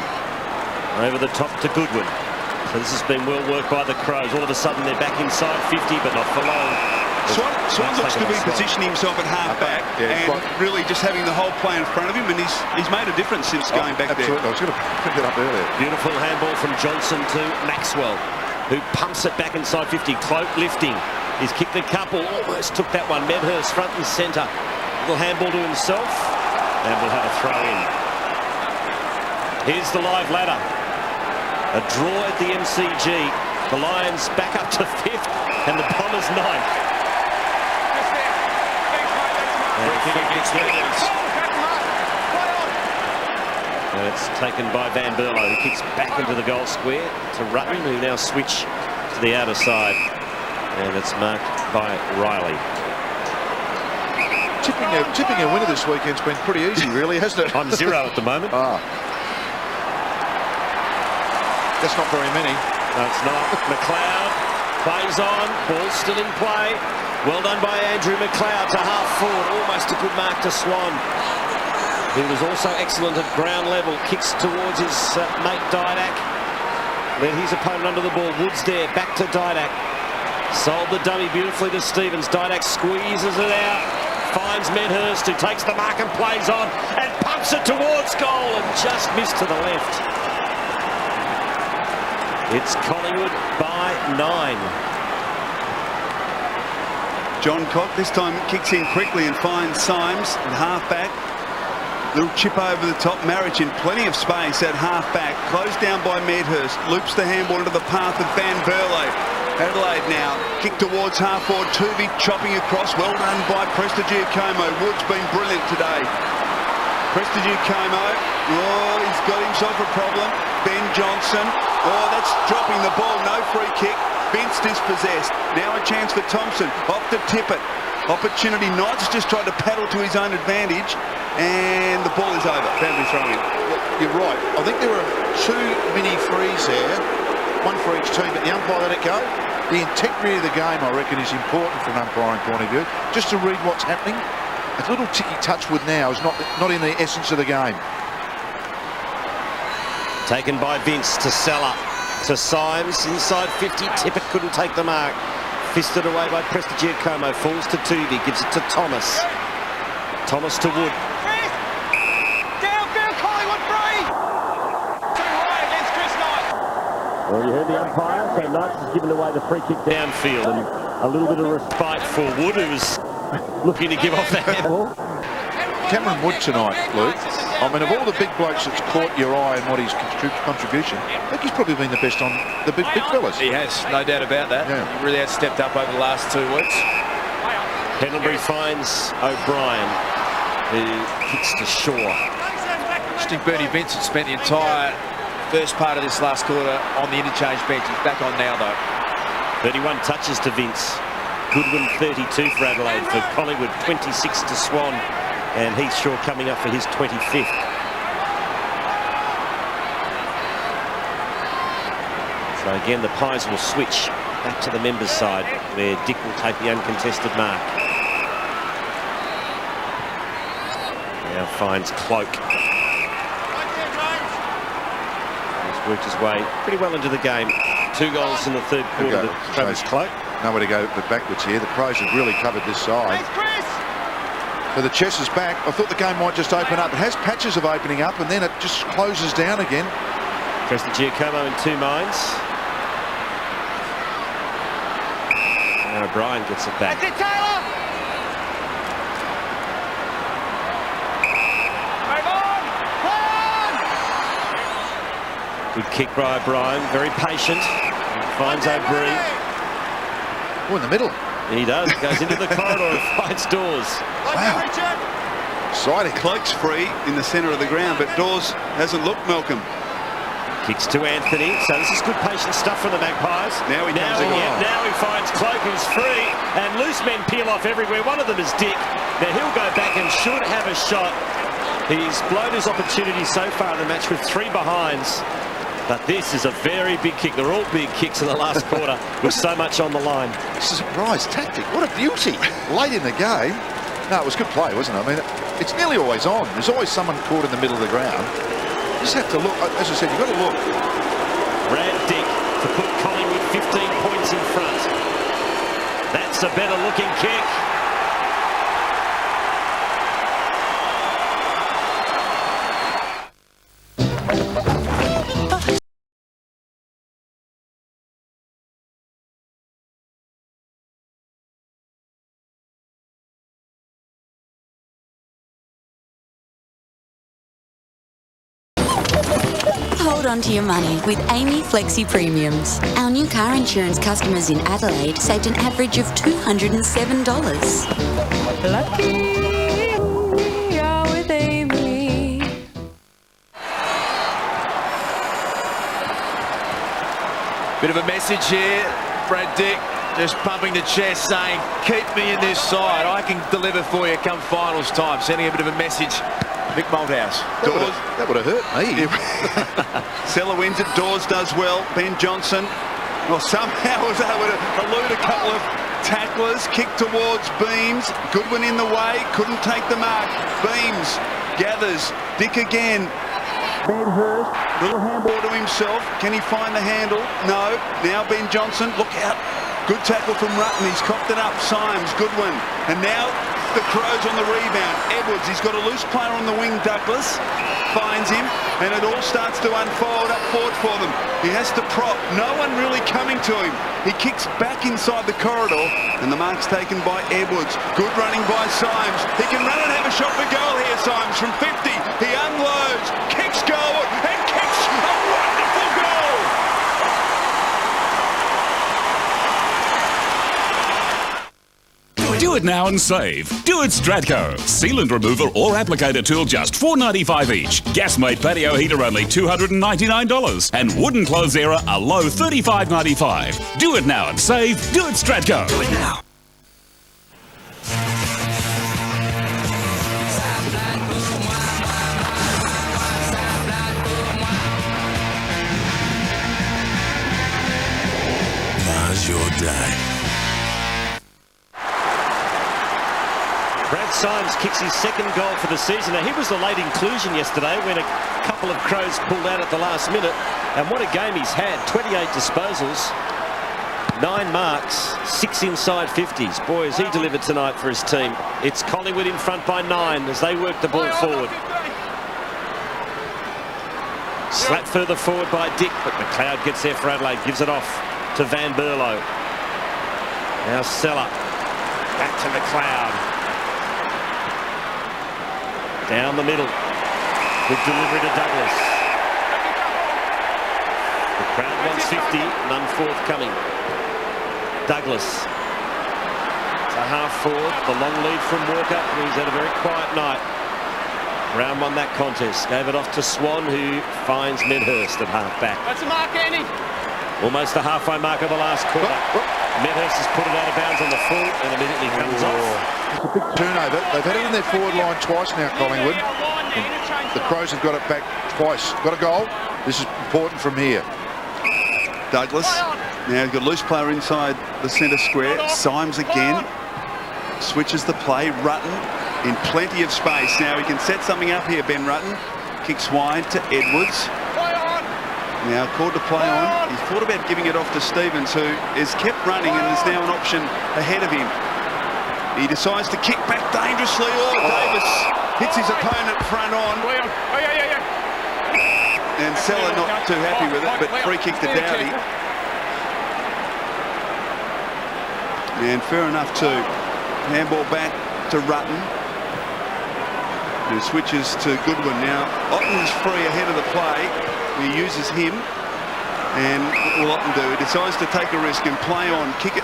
Over the top to Goodwin. So this has been well worked by the Crows. All of a sudden they're back inside 50, but not for long. Swan looks to be positioning himself at half-back and really just having the whole play in front of him, and he's made a difference since going back there. I was going to pick it up earlier. Beautiful handball from Johnson to Maxwell, who pumps it back inside 50. Cloak lifting. He's kicked a couple, almost took that one. Medhurst front and centre. Little handball to himself, and we'll have a throw in. Here's the live ladder. A draw at the MCG. The Lions back up to 5th and the Bombers 9th. And it's taken by Van Berlo, who kicks back into the goal square to Rutten, who now switch to the outer side. And it's marked by Riley. Tipping a winner this weekend's been pretty easy, really, hasn't it? I'm 0 at the moment. That's not very many. No, it's not. McLeod plays on. Ball still in play. Well done by Andrew McLeod to half forward. Almost a good mark to Swan. He was also excellent at ground level. Kicks towards his mate Didak. Led his opponent under the ball. Woods there. Back to Didak. Sold the dummy beautifully to Stevens. Didak squeezes it out. Finds Medhurst, who takes the mark and plays on. And pumps it towards goal and just missed to the left. It's Collingwood by 9. John Cock this time kicks in quickly and finds Symes at half-back. Little chip over the top. Marriage in plenty of space at half-back. Closed down by Medhurst. Loops the handball into the path of Van Berlo. Adelaide now kick towards half-forward. Tuvey chopping across. Well done by Prestigiacomo. Wood's been brilliant today. Prestigiacomo. Oh, he's got himself a problem. Ben Johnson. Oh, that's dropping the ball. No free kick. Vince dispossessed. Now a chance for Thompson. Off to Tippett. Opportunity. Knights just tried to paddle to his own advantage. And the ball is over. Family throwing. You're right. I think there were 2 mini frees there. One for each team, but the umpire let it go. The integrity of the game, I reckon, is important from an umpiring point of view. Just to read what's happening. A little ticky touch with now is not in the essence of the game. Taken by Vince to Sella. To Symes, inside 50. Tippett couldn't take the mark. Fisted away by Prestigiacomo. Falls to Tuvey. Gives it to Thomas. Thomas to Wood. Downfield, Collingwood free! Too high against Chris Knight. Well, you heard the umpire, so Knights has given away the free kick downfield, and a little bit of respite for Wood, who was looking to give off the handball. Cameron Wood tonight, Luke. I mean, of all the big blokes that's caught your eye and what his contribution, I think he's probably been the best on the big fellas. He has, no doubt about that. Yeah. He really has stepped up over the last 2 weeks. Pendlebury finds O'Brien, who kicks to Shaw. Interesting, Bernie Vincent spent the entire first part of this last quarter on the interchange bench. He's back on now, though. 31 touches to Vince. Goodwin 32 for Adelaide. For Collingwood 26 to Swan. And Heath Shaw coming up for his 25th. So again, the Pies will switch back to the members' side, where Dick will take the uncontested mark. Now finds Cloak. He's worked his way pretty well into the game. 2 goals in the third quarter to Travis Cloak. Nowhere to go but backwards here. The Pros have really covered this side. So the chess is back. I thought the game might just open up. It has patches of opening up, and then it just closes down again. Prestigiacomo in 2 minds. And O'Brien gets it back. That's it, Taylor! Move on! Good kick by O'Brien. Very patient. Finds O'Brien. Oh, in the middle. He does. Goes into the corridor and finds Dawes. Wow. Exciting. Cloak's free in the centre of the ground, but Dawes hasn't looked, Malcolm. Kicks to Anthony. So this is good patient stuff from the Magpies. Now he comes again. Now he finds Cloak, who's free, and loose men peel off everywhere. One of them is Dick. Now he'll go back and should have a shot. He's blown his opportunity so far in the match with 3 behinds. But this is a very big kick. They're all big kicks in the last quarter with so much on the line. This is a surprise tactic. What a beauty. Late in the game. No, it was good play, wasn't it? I mean, it's nearly always on. There's always someone caught in the middle of the ground. You just have to look. As I said, you've got to look. Brad Dick to put Collingwood 15 points in front. That's a better looking kick. Hold on to your money with Amy Flexi Premiums. Our new car insurance customers in Adelaide saved an average of $207. Lucky we are with Amy. Bit of a message here. Brad Dick just pumping the chest, saying, keep me in this side. I can deliver for you come finals time. Sending a bit of a message. Mick Malthouse. That would have hurt me. Sella wins it. Dawes does well. Ben Johnson, well, somehow was able to elude a couple of tacklers. Kick towards Beams. Goodwin in the way. Couldn't take the mark. Beams gathers. Dick again. Medhurst, little handball to himself. Can he find the handle? No. Now Ben Johnson. Look out. Good tackle from Rutten. He's cocked it up. Symes, Goodwin. And now the Crows on the rebound. Edwards, he's got a loose player on the wing. Douglas finds him, and it all starts to unfold up forward for them. He has to prop. No one really coming to him. He kicks back inside the corridor, and the mark's taken by Edwards. Good running by Symes. He can run and have a shot for goal here, Symes, from 50. He unloads, kicks goal, and kicks a wonderful goal. Do it now and save. Do it Stratco. Sealant remover or applicator tool just $4.95 each. Gas-made patio heater only $299. And wooden clothes era a low $35.95. Do it now and save. Do it Stratco. Do it now. Now's your day. Brad Symes kicks his second goal for the season. Now, he was the late inclusion yesterday when a couple of Crows pulled out at the last minute. And what a game he's had. 28 disposals, 9 marks, 6 inside 50s. Boy, has he delivered tonight for his team. It's Collingwood in front by 9 as they work the ball forward. Slap further forward by Dick, but McLeod gets there for Adelaide. Gives it off to Van Berlo. Now Sella. Back to McLeod. Down the middle. Good delivery to Douglas. The crowd wants 50, none forthcoming. Douglas. It's a half forward. The long lead from Walker. He's had a very quiet night. Brown won that contest. Gave it off to Swan, who finds Medhurst at half back. That's a mark, Andy. Almost the halfway mark of the last quarter. Medhurst has put it out of bounds on the full and immediately comes off. It's a big turnover. They've had it in their forward line twice now, Collingwood. The Crows have got it back twice. Got a goal. This is important from here. Douglas. Now he's got a loose player inside the centre square. Symes again. Switches the play. Rutten in plenty of space. Now he can set something up here, Ben Rutten. Kicks wide to Edwards. Now called to play on. He thought about giving it off to Stevens, who is kept running and is now an option ahead of him. He decides to kick back dangerously. Oh, Davis hits his opponent front on. And Sella not too happy with it, but free kick to Dowdy. And fair enough too. Handball back to Rutten, who switches to Goodwin. Now Otten's free ahead of the play. He uses him, and what will Otten do? He decides to take a risk and play on, kick it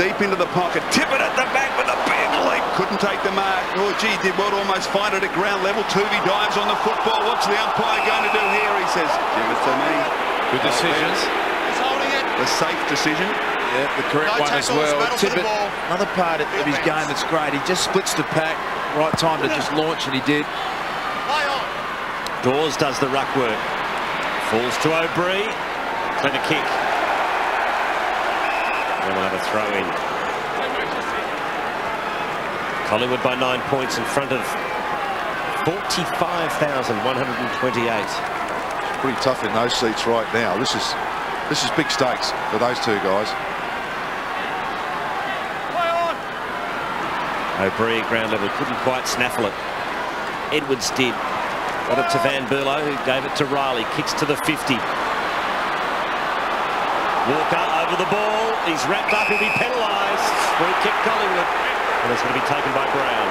deep into the pocket, tip it at the back with a big leap. Couldn't take the mark. Oh, gee, did well to almost find it at ground level. Tuvey dives on the football. What's the umpire going to do here? He says, give it to me. Good decisions. He's holding it. The safe decision. Yeah, the correct one as well. Tippett, another part of his game that's great. He just splits the pack. Right time to just launch, and he did. Dawes does the ruck work. Falls to O'Brien. Clever kick. And we'll have a throw in. Collingwood by 9 points in front of 45,128. It's pretty tough in those seats right now. This is big stakes for those two guys. O'Brien ground level couldn't quite snaffle it. Edwards did. Got it to Van Berlo, who gave it to Riley. Kicks to the 50. Walker over the ball. He's wrapped up. He'll be penalised. Free kick Collingwood. And it's going to be taken by Brown.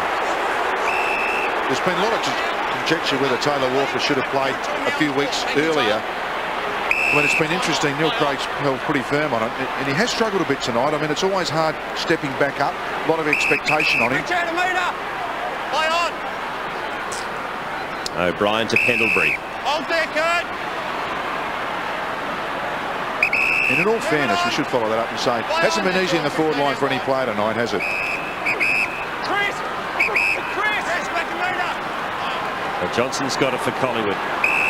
There's been a lot of conjecture whether Taylor Walker should have played a few weeks earlier. When it's been interesting, Neil Craig's held pretty firm on it. And he has struggled a bit tonight. I mean, it's always hard stepping back up. A lot of expectation on him. Play on. O'Brien to Pendlebury. Hold there, Kurt. And in all fairness, we should follow that up and say, hasn't been easy in the forward line for any player tonight, has it? Well, Johnson's got it for Collingwood.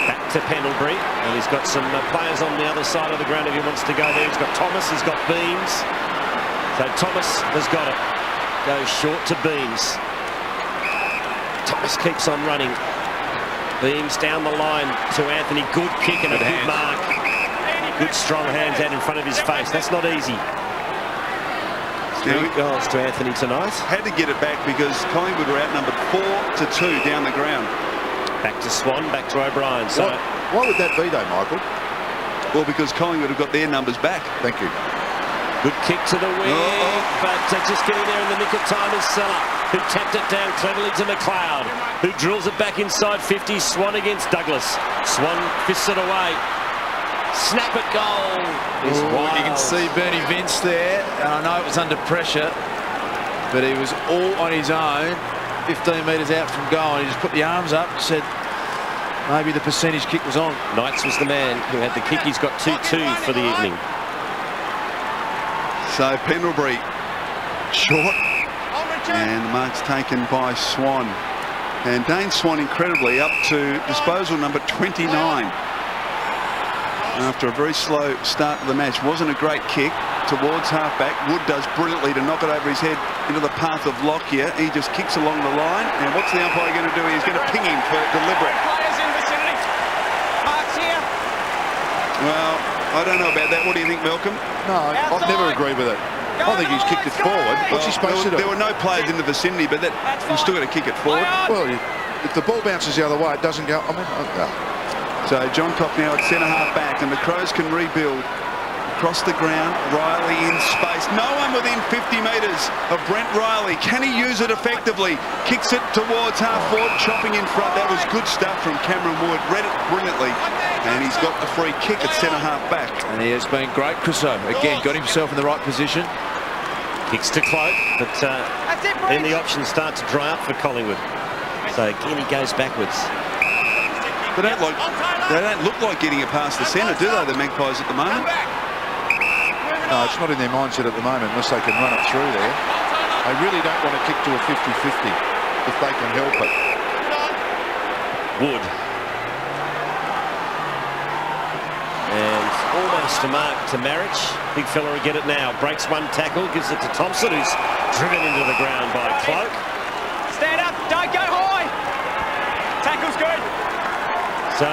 Back to Pendlebury, and he's got some players on the other side of the ground if he wants to go there. He's got Thomas, he's got Beams. So Thomas has got it. Goes short to Beams. Thomas keeps on running. Beams down the line to Anthony. Good kick and a good mark. Good strong hands out in front of his face. That's not easy. 3 goals to Anthony tonight. Had to get it back because Collingwood were outnumbered 4-2 down the ground. Back to Swan, back to O'Brien. So why would that be though, Michael? Well, because Collingwood have got their numbers back. Thank you. Good kick to the wing, but just getting there in the nick of time is Seller, who tapped it down cleverly to McLeod, who drills it back inside 50. Swan against Douglas. Swan fists it away. Snap it goal. You can see Bernie Vince there, and I know it was under pressure, but he was all on his own, 15 metres out from goal, and he just put the arms up and said maybe the percentage kick was on. Knights was the man who had the kick. He's got 2-2 for the evening. So Pendlebury short, and the mark's taken by Swan. And Dane Swan incredibly up to disposal number 29. After a very slow start to the match. Wasn't a great kick towards halfback. Wood does brilliantly to knock it over his head into the path of Lockyer. He just kicks along the line, and what's the umpire going to do? He's going to ping him for deliberate. Players in vicinity. Mark's here. Well, I don't know about that. What do you think, Malcolm? No, I've never agreed with it. I think he's kicked it forward. What's he supposed to do? There were no players in the vicinity, but we've still got to kick it forward. Well, if the ball bounces the other way, it doesn't go. I mean, So John Cock now at centre-half back, and the Crows can rebuild. Across the ground, Riley in space. No one within 50 metres of Brent Riley. Can he use it effectively? Kicks it towards half-forward, chopping in front. That was good stuff from Cameron Wood. Read it brilliantly, and he's got the free kick at centre-half back. And he has been great, Crusoe. Again, got himself in the right position. Kicks to Cloak, but then the options start to dry up for Collingwood. So again, he goes backwards. They don't look like getting it past the centre, do they, the Magpies at the moment? No, it's not in their mindset at the moment unless they can run it through there. They really don't want to kick to a 50-50 if they can help it. Wood. And almost a mark to Marriage. Big fella will get it now. Breaks one tackle, gives it to Thompson, who's driven into the ground by Cloak. Stand up, don't go high. Tackle's good. So,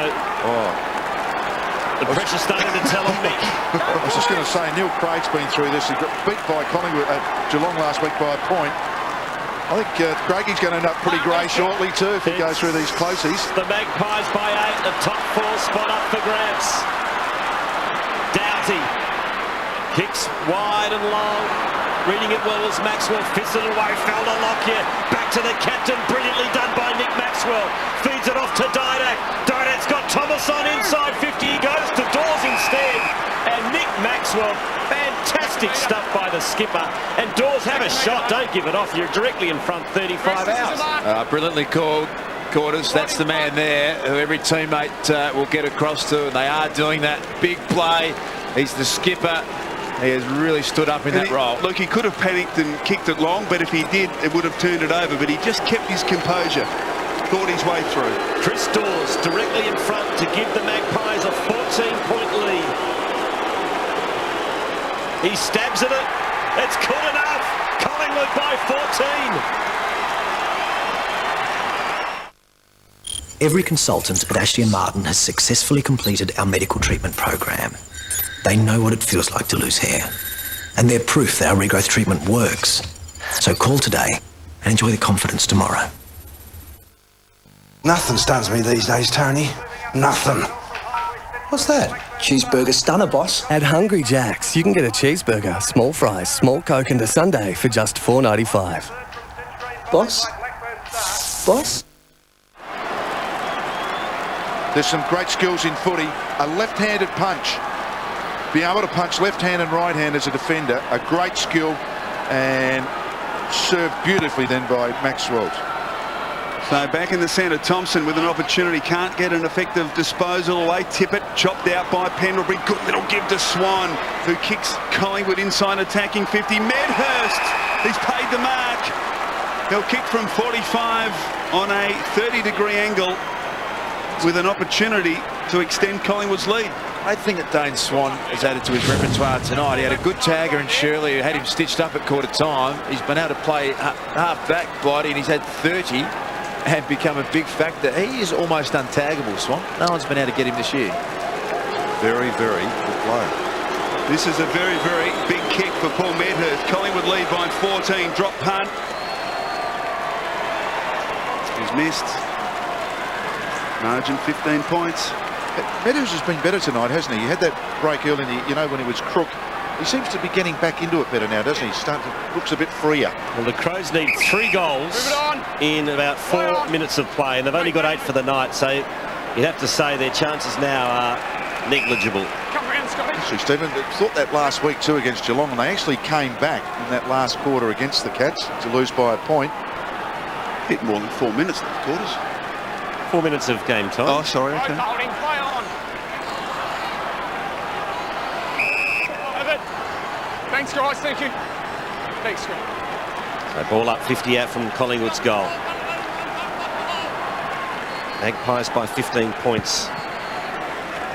the pressure's starting to tell on Mick. I was just going to say, Neil Craig's been through this. He got beat by Collingwood at Geelong last week by a point. I think Craigy's going to end up pretty grey shortly too if he goes through these closies. The Magpies by 8, the top 4 spot up for grabs. Doughty kicks wide and long. Reading it well as Maxwell fists it away. Fell to Lockyer. Back to the captain. Brilliantly done by Nick Maxwell. Feeds it off to Didak. Didak's got Thomas on inside 50. He goes to Dawes instead. And Nick Maxwell, fantastic stuff by the skipper. And Dawes, have a shot. Don't give it off. You're directly in front 35 out. Brilliantly called, Quarters. That's the man there who every teammate will get across to, and they are doing that. Big play. He's the skipper. He has really stood up in that role. Look, he could have panicked and kicked it long, but if he did, it would have turned it over. But he just kept his composure, thought his way through. Chris Dawes directly in front to give the Magpies a 14-point lead. He stabs at it. It's good enough. Collingwood by 14. Every consultant at Ashley & Martin has successfully completed our medical treatment program. They know what it feels like to lose hair, and they're proof that our regrowth treatment works. So call today and enjoy the confidence tomorrow. Nothing stuns me these days, Tony. Nothing. What's that? Cheeseburger stunner, boss. At Hungry Jack's, you can get a cheeseburger, small fries, small Coke and a sundae for just $4.95. Boss? Boss? There's some great skills in footy. A left-handed punch. Being able to punch left hand and right hand as a defender, a great skill, and served beautifully then by Maxwell. So back in the centre, Thompson with an opportunity, can't get an effective disposal away. Tippett chopped out by Pendlebury. Good little give to Swan, who kicks Collingwood inside attacking 50. Medhurst, he's paid the mark. He'll kick from 45 on a 30-degree angle with an opportunity to extend Collingwood's lead. I think that Dane Swan has added to his repertoire tonight. He had a good tagger in Shirley who had him stitched up at quarter time. He's been able to play half back, Blighty, and he's had 30 and become a big factor. He is almost untaggable, Swan. No one's been able to get him this year. Very, very good player. This is a very, very big kick for Paul Medhurst. Collingwood lead by 14. Drop punt. He's missed. Margin 15 points. Meadows has been better tonight, hasn't he? He had that break early, when he was crook. He seems to be getting back into it better now, doesn't he? Looks a bit freer. Well, the Crows need 3 goals in about 4 minutes of play, and they've only got 8 for the night, so you'd have to say their chances now are negligible. Actually, Stephen, I thought that last week too against Geelong, and they actually came back in that last quarter against the Cats to lose by a point. Hit more than 4 minutes left quarters. 4 minutes of game time. Oh, sorry, okay. Thanks, guys. Thank you. Thanks, guys. So ball up 50 out from Collingwood's goal. Magpies by 15 points.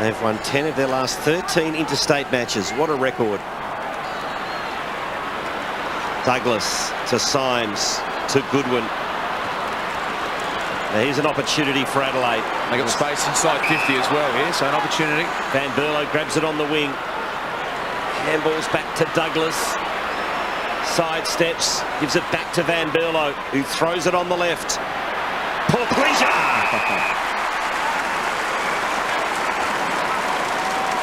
They've won 10 of their last 13 interstate matches. What a record. Douglas to Symes to Goodwin. Now here's an opportunity for Adelaide. They got space inside 50 as well here, so an opportunity. Van Berlo grabs it on the wing. Handballs back to Douglas. Sidesteps, gives it back to Van Berlo, who throws it on the left. Poor pleasure.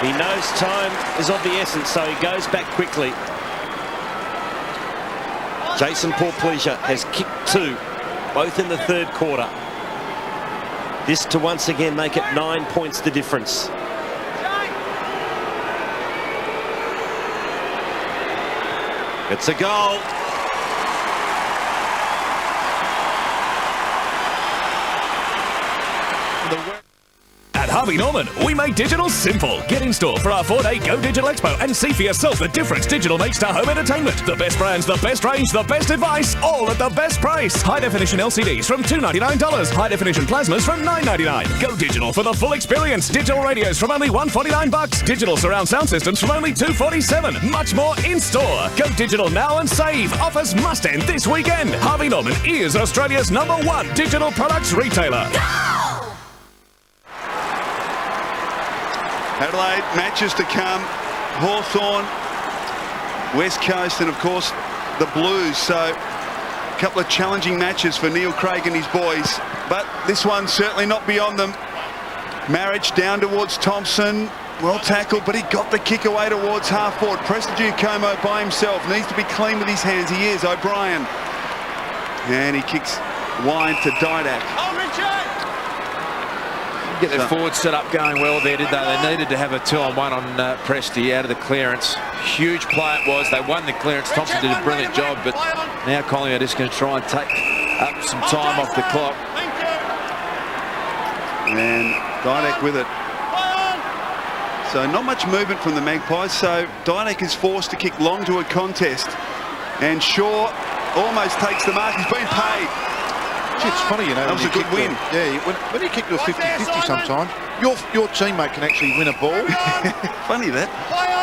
He knows time is of the essence, so he goes back quickly. Jason Porpleasure has kicked 2, both in the third quarter. This to once again make it 9 points the difference. It's a goal. At Harvey Norman, we make digital simple. Get in store for our 4-day Go Digital Expo and see for yourself the difference digital makes to home entertainment. The best brands, the best range, the best advice, all at the best price. High-definition LCDs from $299. High-definition plasmas from $999. Go digital for the full experience. Digital radios from only $149. Digital surround sound systems from only $247. Much more in store. Go digital now and save. Offers must end this weekend. Harvey Norman is Australia's #1 digital products retailer. Adelaide, matches to come. Hawthorn, West Coast, and of course the Blues. So a couple of challenging matches for Neil Craig and his boys. But this one's certainly not beyond them. Marriage down towards Thompson. Well tackled, but he got the kick away towards half forward. Prestigiu Como by himself. Needs to be clean with his hands. He is. O'Brien. And he kicks wide to Didak. Get their forward set up going well there, did they? They needed to have a 2-on-1 on Presti out of the clearance. Huge play it was. They won the clearance. Thompson did a brilliant job, but now Collingwood are just going to try and take up some time off the clock. And Didak with it. So not much movement from the Magpies, so Didak is forced to kick long to a contest. And Shaw almost takes the mark. He's been paid. It's funny, you know. That was a good win. When you kick to a 50-50 sometimes, your teammate can actually win a ball. Funny that.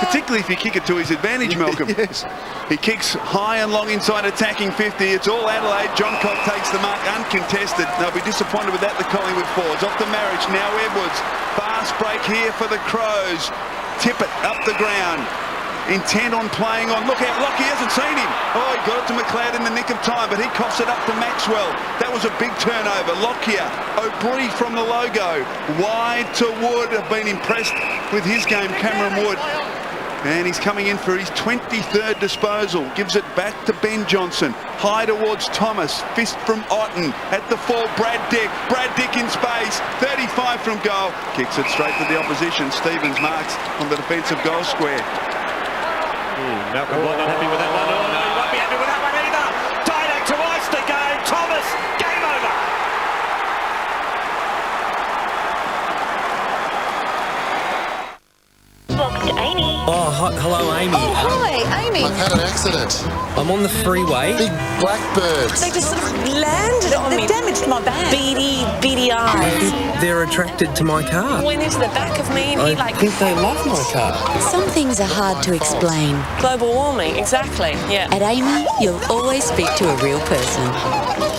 Particularly if you kick it to his advantage, Malcolm. Yes. He kicks high and long inside attacking 50. It's all Adelaide. John Cobb takes the mark uncontested. They'll be disappointed with that, the Collingwood forwards. Off the Marriage, now Edwards. Fast break here for the Crows. Tippett up the ground. Intent on playing on. Look out, Lockie hasn't seen him. Oh, he got it to McLeod in the nick of time, but he coughs it up to Maxwell. That was a big turnover. Lockyer, O'Brien from the logo. Wide to Wood. Have been impressed with his game, Cameron Wood. And he's coming in for his 23rd disposal. Gives it back to Ben Johnson. High towards Thomas. Fist from Otten. At the full, Brad Dick. Brad Dick in space. 35 from goal. Kicks it straight to the opposition. Stevens marks on the defensive goal square. Malcolm Blight not happy with that one. Oh, no, he won't be happy with that one either. Didak to ice the game. Thomas, game over. hello, Amy. Oh, hi, Amy. I've had an accident. I'm on the freeway. Big blackbirds. They just sort of landed on me. They damaged my bag. Beady eyes. They're attracted to my car. Went into the back of me and I think they love my car. Some things are hard to explain. Global warming, exactly, yeah. At Amy, you'll always speak to a real person.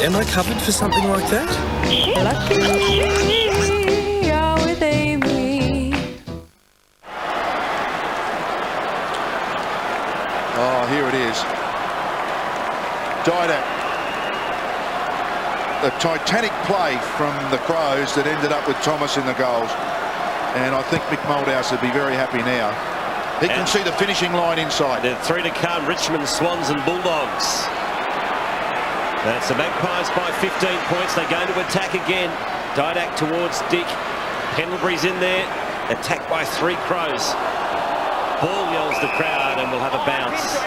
Am I covered for something like that? Lucky you're with Amy. Oh, here it is. Didak. A titanic play from the Crows that ended up with Thomas in the goals. And I think Mick Moldhouse would be very happy now. He can see the finishing line inside. There are 3 to come, Richmond, Swans and Bulldogs. That's the Magpies by 15 points. They're going to attack again. Didak towards Dick. Pendlebury's in there. Attacked by 3 Crows. Ball yells the crowd and we'll have a bounce.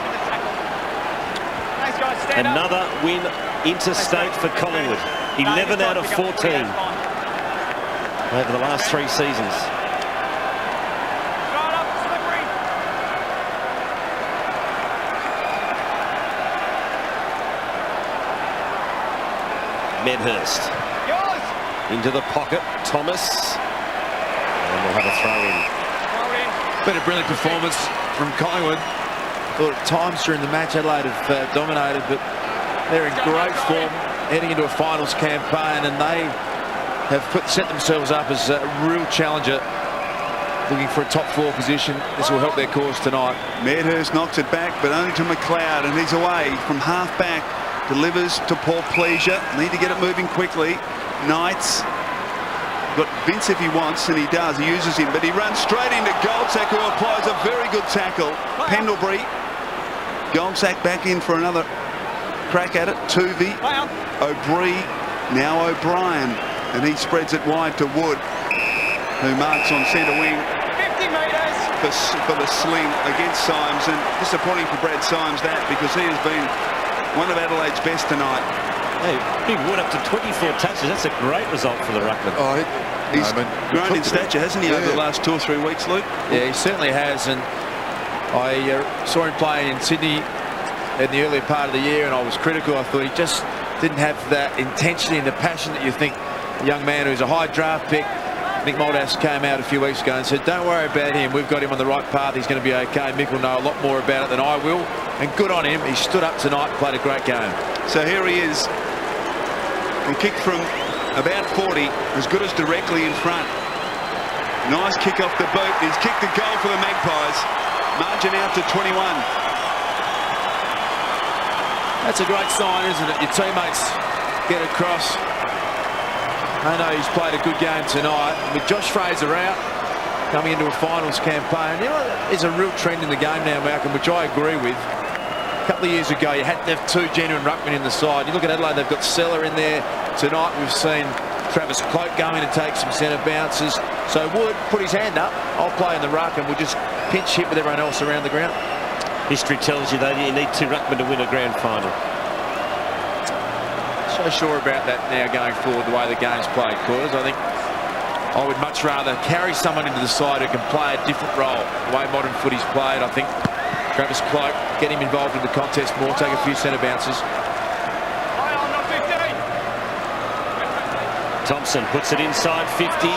Another win interstate for Collingwood. 11 out of 14 over the last 3 seasons. Medhurst into the pocket. Thomas. And we'll have a throw in. Been a brilliant performance from Collingwood. Thought at times during the match Adelaide have dominated, but they're in great form heading into a finals campaign, and they have set themselves up as a real challenger, looking for a top 4 position. This will help their cause tonight. Medhurst knocks it back, but only to McLeod, and he's away from half back. Delivers to Paul Pleasure. Need to get it moving quickly. Knights got Vince if he wants, and he does. He uses him, but he runs straight into Goldsack, who applies a very good tackle. Pendlebury. Goldsack back in for another crack at it. Tuvey. O'Brien. Now O'Brien. And he spreads it wide to Wood, who marks on centre wing 50 metres for the sling against Symes. And disappointing for Brad Symes that, because he has been one of Adelaide's best tonight. Hey, Big Wood up to 24 touches. That's a great result for the ruckman. Oh, he's grown in stature, hasn't he, over the last 2 or 3 weeks, Luke? Yeah, he certainly has. And I saw him play in Sydney in the earlier part of the year, and I was critical. I thought he just didn't have that intensity and the passion that you think a young man who's a high draft pick. Mick Moldhouse came out a few weeks ago and said, don't worry about him. We've got him on the right path. He's going to be okay. Mick will know a lot more about it than I will. And good on him. He stood up tonight and played a great game. So here he is. He kicked from about 40, as good as directly in front. Nice kick off the boot. He's kicked the goal for the Magpies. Margin out to 21. That's a great sign, isn't it? Your teammates get across. I know he's played a good game tonight. With Josh Fraser out, coming into a finals campaign, you know, there's a real trend in the game now, Malcolm, which I agree with. A couple of years ago, you had to have 2 genuine ruckmen in the side. You look at Adelaide, they've got Seller in there. Tonight, we've seen Travis Cloak go in and take some centre bounces. So Wood put his hand up. I'll play in the ruck, and we'll just pinch hit with everyone else around the ground. History tells you that you need 2 ruckmen to win a grand final. So sure about that now going forward, the way the game's played, Quarters. I think I would much rather carry someone into the side who can play a different role. The way modern footy's played, I think Travis Cloak, get him involved in the contest more, take a few centre bounces. Thompson puts it inside 50.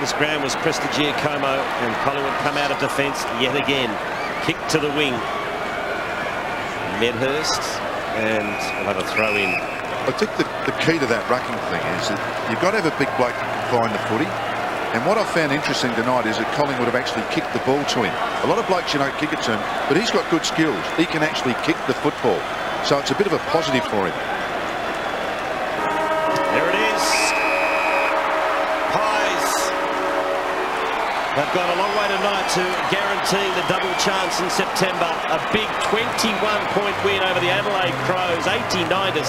This ground was Prestigiacomo, and Collingwood come out of defence yet again. Kick to the wing. Medhurst, and we'll have a throw in. I think the key to that rucking thing is that you've got to have a big bloke that can find the footy. And what I found interesting tonight is that Collingwood have actually kicked the ball to him. A lot of blokes, you don't kick it to him, but he's got good skills. He can actually kick the football. So it's a bit of a positive for him. There it is. Pies. They've gone a long way tonight to guaranteeing the double chance in September. A big 21-point win over the Adelaide Crows, 89-68,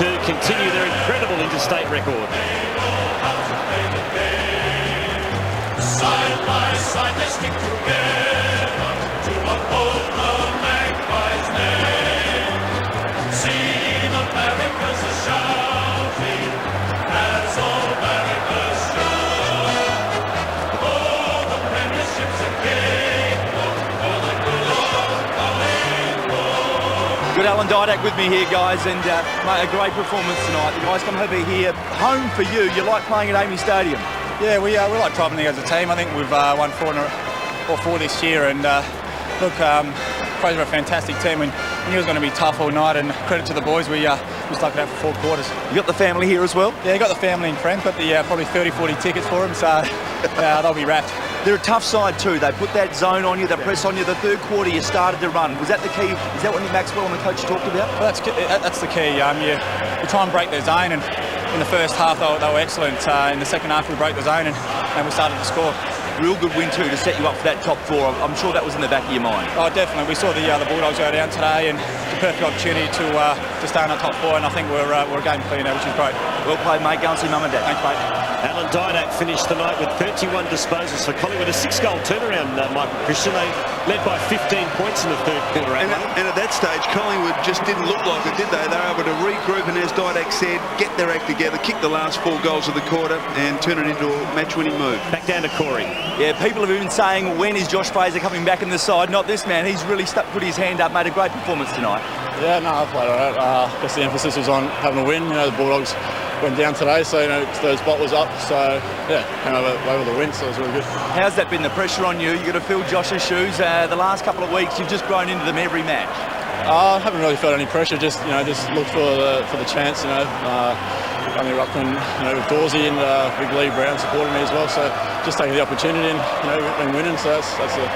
to continue their incredible interstate record. Side by side, they stick together to uphold the Magpies' name. Sing America's a shouting, as all America's shout. Oh, the premiership's a game. Got Alan Didak with me here, guys, and mate, a great performance tonight. The guys come over here, home for you. You like playing at Amy Stadium? Yeah, we like travelling as a team. I think we've won 4 this year, and look, Crows are a fantastic team, and we knew it was going to be tough all night, and credit to the boys, we stuck it out for 4 quarters. You got the family here as well? Yeah, got the family and friends, got the probably 30-40 tickets for them, so they'll be wrapped. They're a tough side too. They put that zone on you, they press on you. The third quarter you started to run. Was that the key? Is that what Nick Maxwell and the coach talked about? Well, that's the key. You try and break their zone, and in the first half they were excellent. In the second half we broke the zone and we started to score. Real good win too to set you up for that top 4. I'm sure that was in the back of your mind. Oh, definitely. We saw the Bulldogs go down today, and it's a perfect opportunity to stay in that top 4. And I think we're a game clear now, which is great. Well played, mate. Go and see mum and dad. Thanks, mate. Alan Didak finished the night with 31 disposals for Collingwood, a 6-goal turnaround. Michael Christian, they led by 15 points in the third quarter. And at that stage, Collingwood just didn't look like it, did they? They were able to regroup, and as Didak said, get their act together, kick the last 4 goals of the quarter, and turn it into a match-winning move. Back down to Corey. Yeah, people have been saying, when is Josh Fraser coming back in the side? Not this man. He's really put his hand up, made a great performance tonight. Yeah, no, I played all right. I guess the emphasis was on having a win. You know, the Bulldogs went down today, so the spot was up. So yeah, came over with the win, so it was really good. How's that been? The pressure on you? You got to fill Josh's shoes. The last couple of weeks, you've just grown into them every match. I haven't really felt any pressure. Just looked for the chance. Only ruckman, with Dawsey and Big Lee Brown supporting me as well. So just taking the opportunity and winning. So that's a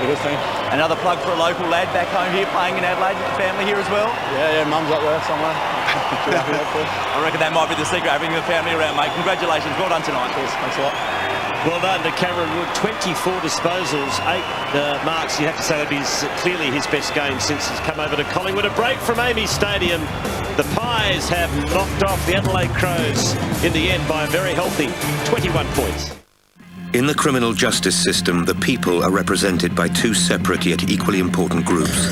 good thing. Another plug for a local lad back home here playing in Adelaide with the family here as well. Yeah, mum's up there somewhere. I reckon that might be the secret, having the family around, mate. Congratulations, well done tonight. Cheers. Thanks a lot. Well done to Cameron Wood, 24 disposals, 8 marks. You have to say that is clearly his best game since he's come over to Collingwood. A break from Amy Stadium. The Pies have knocked off the Adelaide Crows in the end by a very healthy 21 points. In the criminal justice system, the people are represented by 2 separate yet equally important groups.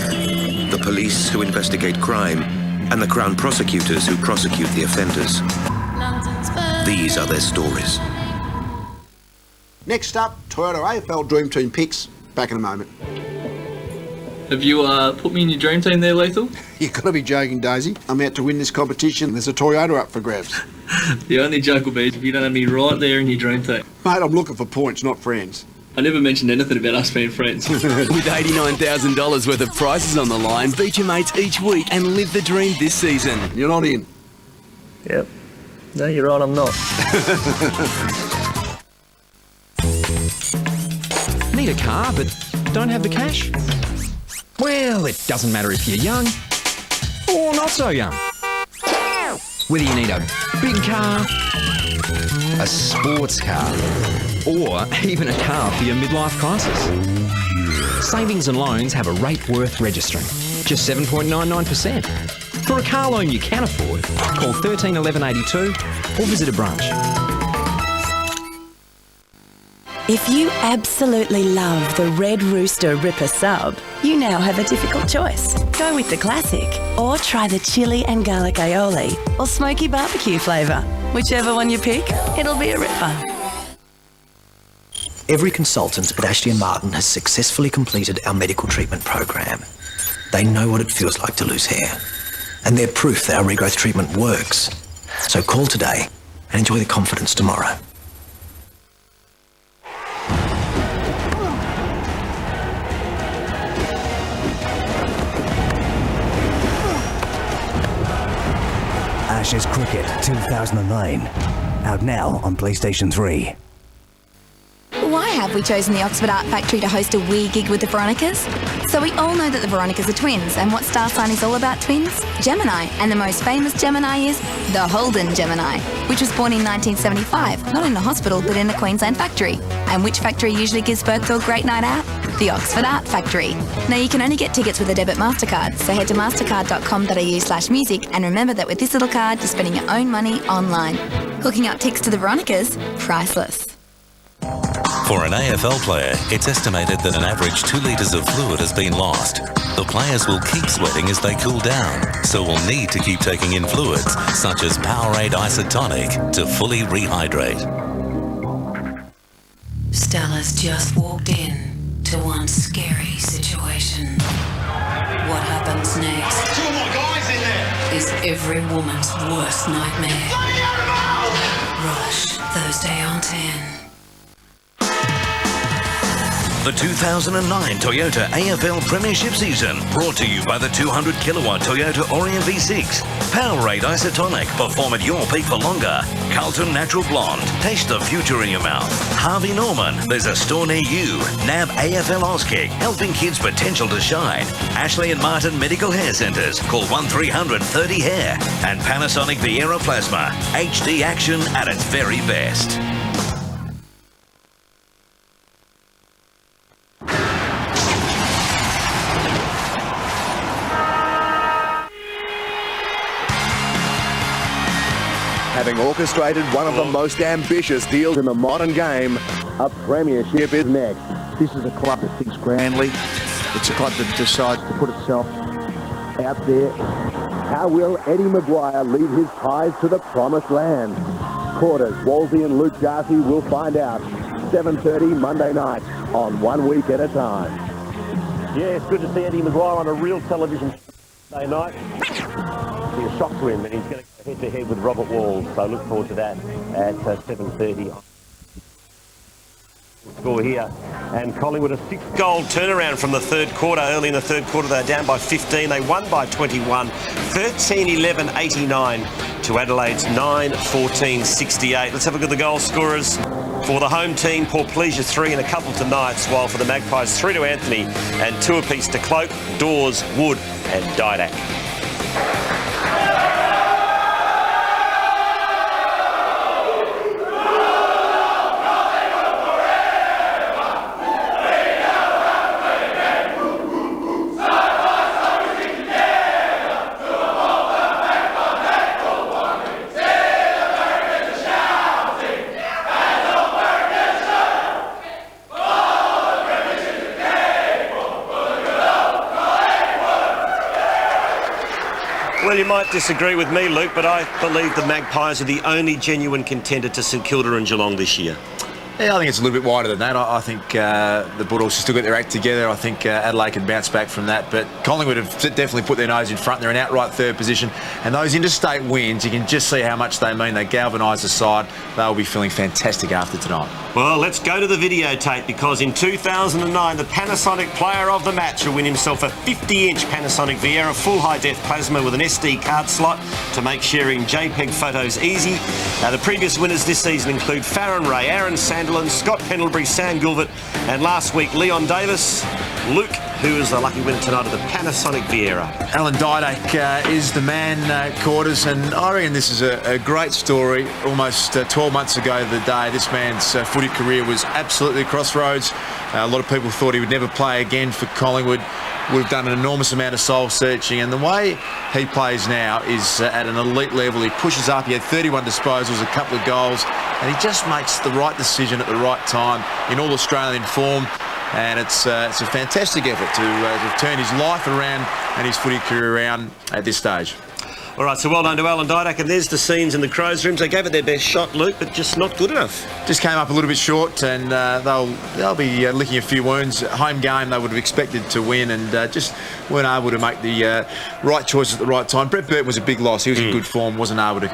The police, who investigate crime, and the Crown prosecutors, who prosecute the offenders. These are their stories. Next up, Toyota AFL Dream Team picks. Back in a moment. Have you put me in your dream team there, Lethal? You've got to be joking, Daisy. I'm out to win this competition. There's a Toyota up for grabs. The only joke will be if you don't have me right there in your dream team. Mate, I'm looking for points, not friends. I never mentioned anything about us being friends. With $89,000 worth of prizes on the line, beat your mates each week and live the dream this season. You're not in. Yep. No, you're right, I'm not. Need a car but don't have the cash? Well, it doesn't matter if you're young or not so young. Whether you need a big car, a sports car, or even a car for your midlife crisis. Savings and loans have a rate worth registering, just 7.99%. For a car loan you can afford, call 13 11 82 or visit a branch. If you absolutely love the Red Rooster Ripper sub, you now have a difficult choice. Go with the classic, or try the chili and garlic aioli, or smoky barbecue flavour. Whichever one you pick, it'll be a ripper. Every consultant at Ashley & Martin has successfully completed our medical treatment program. They know what it feels like to lose hair, and they're proof that our regrowth treatment works. So call today and enjoy the confidence tomorrow. Ashes Cricket 2009, out now on PlayStation 3. Why have we chosen the Oxford Art Factory to host a wee gig with the Veronicas? So we all know that the Veronicas are twins, and what star sign is all about twins? Gemini, and the most famous Gemini is the Holden Gemini, which was born in 1975, not in a hospital but in a Queensland factory. And which factory usually gives birth to a great night out? The Oxford Art Factory. Now you can only get tickets with a debit MasterCard, so head to mastercard.com.au/music and remember that with this little card you're spending your own money online. Hooking up tickets to the Veronicas? Priceless. For an AFL player, it's estimated that an average 2 litres of fluid has been lost. The players will keep sweating as they cool down, so will need to keep taking in fluids, such as Powerade Isotonic, to fully rehydrate. Stella's just walked in to one scary situation. What happens next? is every woman's worst nightmare. Rush, Thursday on 10. The 2009 Toyota AFL Premiership season, brought to you by the 200 kilowatt Toyota Orion V6. Powerade Isotonic, perform at your peak for longer. Carlton Natural Blonde, taste the future in your mouth. Harvey Norman, there's a store near you. NAB AFL Auskick, helping kids' potential to shine. Ashley and Martin Medical Hair Centres, call 1300 30 Hair. And Panasonic Viera Plasma, HD action at its very best. Having orchestrated one of the most ambitious deals in the modern game, a premiership is next. This is a club that thinks grandly. It's a club that decides to put itself out there. How will Eddie Maguire lead his Pies to the promised land? Quarters, Wolsey and Luke Darcy will find out. 7:30 Monday night on One Week at a Time. Yeah, it's good to see Eddie Maguire on a real television Monday night. Be a shock to him, and he's going to go head-to-head with Robert Walls, so look forward to that at 7:30. Score here, and Collingwood a 6-goal turnaround from the third quarter. Early in the third quarter they were down by 15, they won by 21, 13-11-89 to Adelaide's 9-14-68. Let's have a look at the goal scorers. For the home team, Port Pleasure 3 and a couple to Knights, while for the Magpies 3 to Anthony and 2 apiece to Cloak, Dawes, Wood and Didak. Well, you might disagree with me, Luke, but I believe the Magpies are the only genuine contender to St Kilda and Geelong this year. Yeah, I think it's a little bit wider than that. I think the Bulldogs have still got their act together. I think Adelaide can bounce back from that. But Collingwood have definitely put their nose in front. They're in outright third position. And those interstate wins, you can just see how much they mean. They galvanise the side. They'll be feeling fantastic after tonight. Well, let's go to the videotape, because in 2009, the Panasonic player of the match will win himself a 50-inch Panasonic Viera full high-def plasma with an SD card slot to make sharing JPEG photos easy. The previous winners this season include Farron Ray, Aaron Sandilan, Scott Pendlebury, Sam Gilbert, and last week Leon Davis. Luke, who is the lucky winner tonight of the Panasonic Viera. Alan Didak is the man, Quarters, and I reckon this is a great story. Almost 12 months ago the day, this man's footy career was absolutely crossroads. A lot of people thought he would never play again for Collingwood. We've done an enormous amount of soul searching, and the way he plays now is at an elite level. He pushes up. He had 31 disposals, a couple of goals, and he just makes the right decision at the right time in all Australian form. And it's a fantastic effort to turn his life around and his footy career around at this stage. All right, so well done to Alan Didak, and there's the scenes in the Crows rooms. They gave it their best shot, Luke, but just not good enough. Just came up a little bit short, and they'll be licking a few wounds. Home game they would have expected to win, and just weren't able to make the right choices at the right time. Brett Burton was a big loss. He was in good form, wasn't able to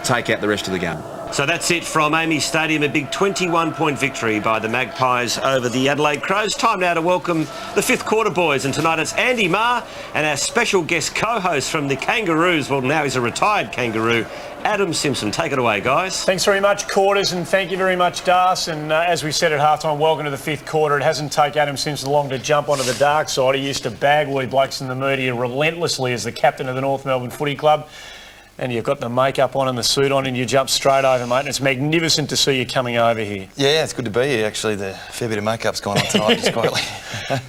take out the rest of the game. So that's it from Amy Stadium, a big 21-point victory by the Magpies over the Adelaide Crows. Time now to welcome the fifth quarter boys, and tonight it's Andy Marr and our special guest co-host from the Kangaroos. Well, now he's a retired Kangaroo, Adam Simpson. Take it away, guys. Thanks very much, Quarters, and thank you very much, Das. And as we said at halftime, welcome to the fifth quarter. It hasn't taken Adam Simpson long to jump onto the dark side. He used to bag Lee Blakes in the media relentlessly as the captain of the North Melbourne Footy Club. And you've got the makeup on and the suit on, and you jump straight over, mate. And it's magnificent to see you coming over here. Yeah, it's good to be here. Actually, the fair bit of makeup's gone on tonight, just quietly.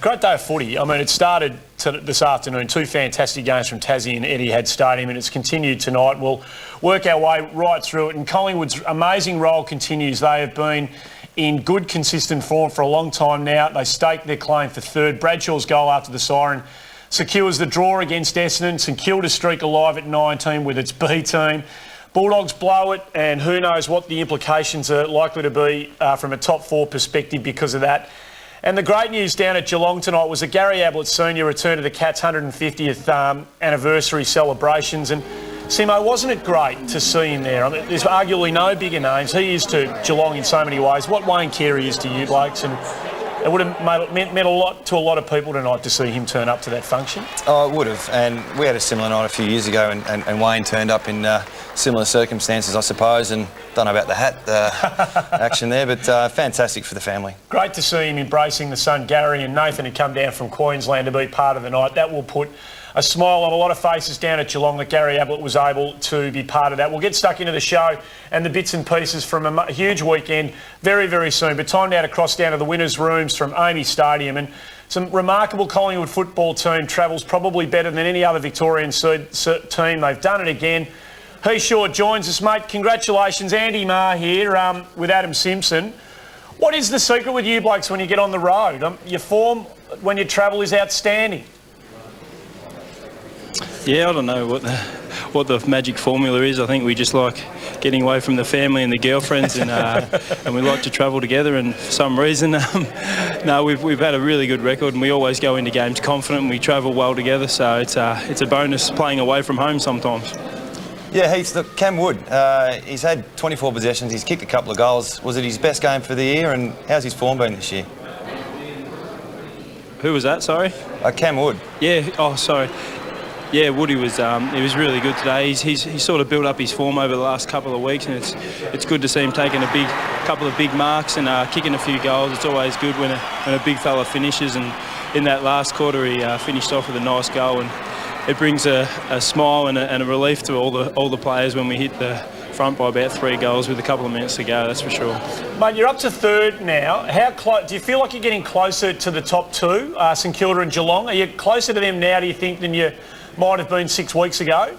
Great day of footy. I mean, it started this afternoon. 2 fantastic games from Tassie and Etihad Stadium, and it's continued tonight. We'll work our way right through it. And Collingwood's amazing role continues. They have been in good, consistent form for a long time now. They staked their claim for third. Bradshaw's goal after the siren secures the draw against Essendon. St Kilda streak alive at 19 with its B team. Bulldogs blow it, and who knows what the implications are likely to be from a top 4 perspective because of that. And the great news down at Geelong tonight was that Gary Ablett Sr. returned to the Cats' 150th anniversary celebrations. And Simo, wasn't it great to see him there? I mean, there's arguably no bigger names. He is to Geelong in so many ways. What Wayne Carey is to you blokes, and it would have meant a lot to a lot of people tonight to see him turn up to that function. Oh, it would have. And we had a similar night a few years ago, and Wayne turned up in similar circumstances, I suppose, and don't know about the hat action there, but fantastic for the family. Great to see him embracing the son Gary, and Nathan had come down from Queensland to be part of the night. That will put a smile on a lot of faces down at Geelong that Gary Ablett was able to be part of that. We'll get stuck into the show and the bits and pieces from a huge weekend very, very soon. But time now to cross down to the winners' rooms from AAMI Stadium. And some remarkable Collingwood football team travels probably better than any other Victorian team. They've done it again. Heath Shaw joins us, mate. Congratulations. Andy Marr here with Adam Simpson. What is the secret with you blokes when you get on the road? Your form when you travel is outstanding. Yeah, I don't know what the magic formula is. I think we just like getting away from the family and the girlfriends, and we like to travel together. And for some reason, no, we've had a really good record, and we always go into games confident. And we travel well together, so it's a bonus playing away from home sometimes. Yeah, Heath, look, Cam Wood, he's had 24 possessions, he's kicked a couple of goals. Was it his best game for the year, and how's his form been this year? Who was that, sorry? Cam Wood. Yeah, oh, sorry. Yeah, Woody was he was really good today. He's sort of built up his form over the last couple of weeks, and it's good to see him taking couple of big marks and kicking a few goals. It's always good when a big fella finishes, and in that last quarter he finished off with a nice goal, and it brings a smile and a relief to all the players when we hit the front by about 3 goals with a couple of minutes to go, that's for sure. Mate, you're up to third now. How close do you feel like you're getting closer to the top two, St Kilda and Geelong? Are you closer to them now, do you think, than you might have been 6 weeks ago?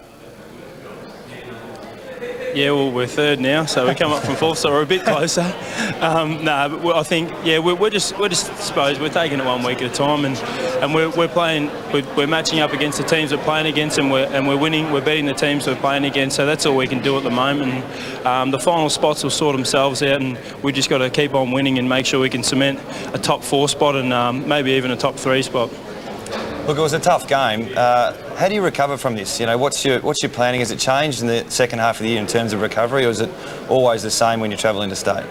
Yeah, well, we're third now, so we come up from fourth, so we're a bit closer. No, but I think, yeah, we're just suppose we're taking it 1 week at a time, and we're playing, we're matching up against the teams we're playing against, and we're winning, we're beating the teams we're playing against, so that's all we can do at the moment. And the final spots will sort themselves out, and we just got to keep on winning and make sure we can cement a top 4 spot and maybe even a top 3 spot. Look, it was a tough game. How do you recover from this? You know, what's your planning? Has it changed in the second half of the year in terms of recovery, or is it always the same when you travel interstate?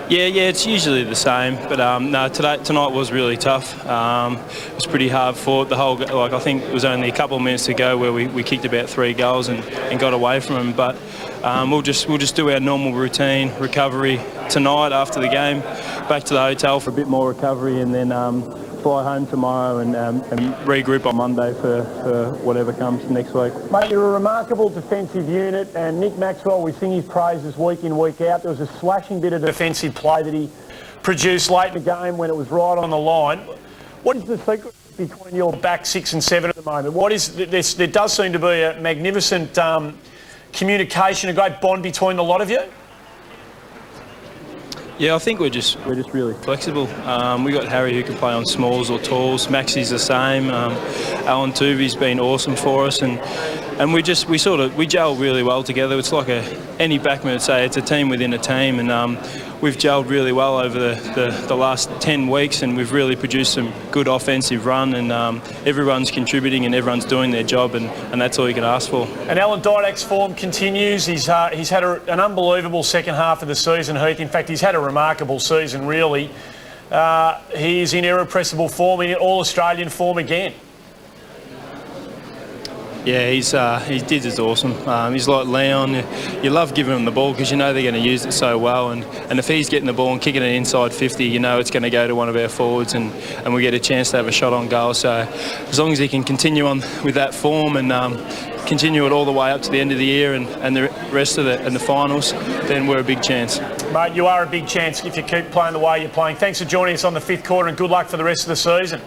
Yeah, it's usually the same, but no, tonight was really tough. It was pretty hard fought. The whole, I think it was only a couple of minutes to go where we kicked about 3 goals and got away from them. But we'll just do our normal routine recovery tonight after the game. Back to the hotel for a bit more recovery, and then fly home tomorrow and regroup on Monday for whatever comes next week. Mate, you're a remarkable defensive unit, and Nick Maxwell, we sing his praises week in, week out. There was a slashing bit of defensive play that he produced late in the game when it was right on the line. What is the secret between your back 6 and 7 at the moment? What is this? There does seem to be a magnificent communication, a great bond between the lot of you. Yeah, I think we're just really flexible. We got Harry who can play on smalls or talls. Maxie's the same. Alan Tuvi's been awesome for us, and we gel really well together. It's like any backman would say, it's a team within a team, and we've gelled really well over the last 10 weeks, and we've really produced some good offensive run, and everyone's contributing and everyone's doing their job, and that's all you can ask for. And Alan Didak's form continues. He's had an unbelievable second half of the season, Heath. In fact, he's had a remarkable season, really. He's in irrepressible form, in all-Australian form again. Yeah, his is awesome. He's like Leon. You love giving him the ball because you know they're going to use it so well. And if he's getting the ball and kicking it inside 50, you know it's going to go to one of our forwards, and we get a chance to have a shot on goal. So as long as he can continue on with that form and continue it all the way up to the end of the year and the rest of the finals, then we're a big chance. Mate, you are a big chance if you keep playing the way you're playing. Thanks for joining us on the 5th quarter, and good luck for the rest of the season.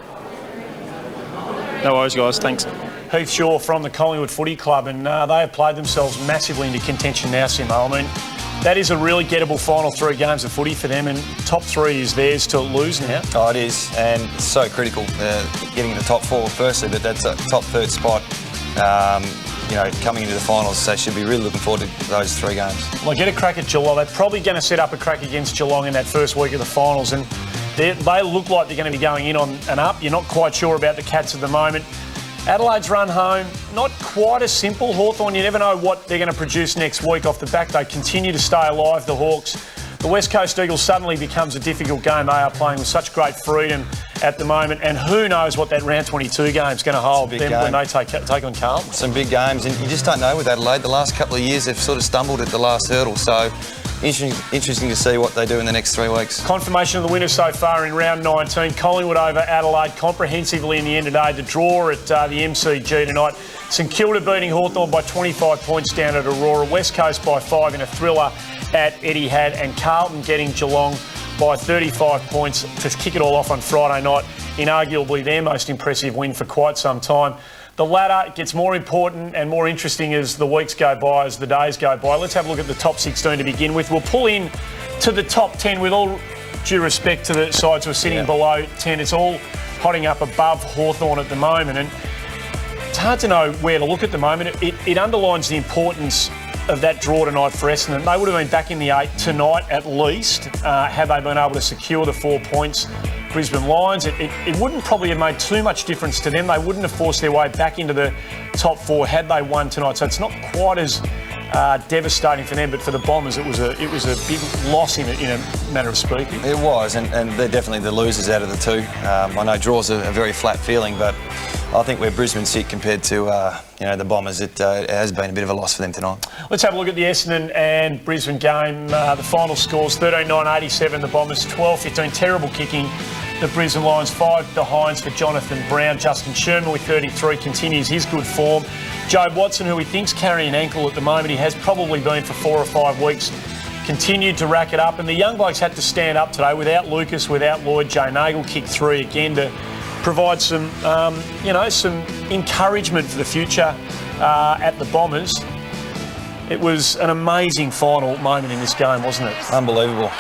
No worries, guys. Thanks. Heath Shaw from the Collingwood Footy Club, and they have played themselves massively into contention now, Simo. I mean, that is a really gettable final 3 games of footy for them, and top 3 is theirs to lose now. Oh, it is, and it's so critical getting the top 4 firstly, but that's a top 3rd spot. coming into the finals, so should be really looking forward to those 3 games. Well, get a crack at Geelong. They're probably going to set up a crack against Geelong in that first week of the finals, and they look like they're going to be going in on and up. You're not quite sure about the Cats at the moment. Adelaide's run home, not quite as simple. Hawthorn, you never know what they're going to produce next week off the back. They continue to stay alive, the Hawks. The West Coast Eagles suddenly becomes a difficult game. They are playing with such great freedom at the moment, and who knows what that round 22 game's going to hold when they take on Carlton. Some big games, and you just don't know with Adelaide. The last couple of years they've sort of stumbled at the last hurdle, so interesting to see what they do in the next 3 weeks. Confirmation of the winners so far in round 19. Collingwood over Adelaide comprehensively in the end today. The draw at the MCG tonight. St Kilda beating Hawthorn by 25 points down at Aurora. West Coast by 5 in a thriller at Etihad, and Carlton getting Geelong by 35 points to kick it all off on Friday night in arguably their most impressive win for quite some time. The ladder gets more important and more interesting as the weeks go by, as the days go by. Let's have a look at the top 16 to begin with. We'll pull in to the top 10 with all due respect to the sides who are sitting below 10. It's all hotting up above Hawthorn at the moment, and it's hard to know where to look at the moment. It underlines the importance of that draw tonight for Essendon. They would have been back in the 8 tonight at least, had they been able to secure the 4 points. Brisbane Lions, it wouldn't probably have made too much difference to them. They wouldn't have forced their way back into the top 4 had they won tonight. So it's not quite as devastating for them, but for the Bombers it was a big loss in a matter of speaking. It was, and they're definitely the losers out of the 2. I know draws are a very flat feeling, but I think where Brisbane sit compared to the Bombers, it has been a bit of a loss for them tonight. Let's have a look at the Essendon and Brisbane game. The final scores 13-9-87, the Bombers 12-15. Terrible kicking. The Brisbane Lions 5 behinds for Jonathan Brown. Justin Sherman with 33 continues his good form. Joe Watson, who we think's carrying an ankle at the moment, he has probably been for 4 or 5 weeks, continued to rack it up. And the young blokes had to stand up today without Lucas, without Lloyd. Jay Nagle kicked 3 again to provide some, some encouragement for the future at the Bombers. It was an amazing final moment in this game, wasn't it? Unbelievable.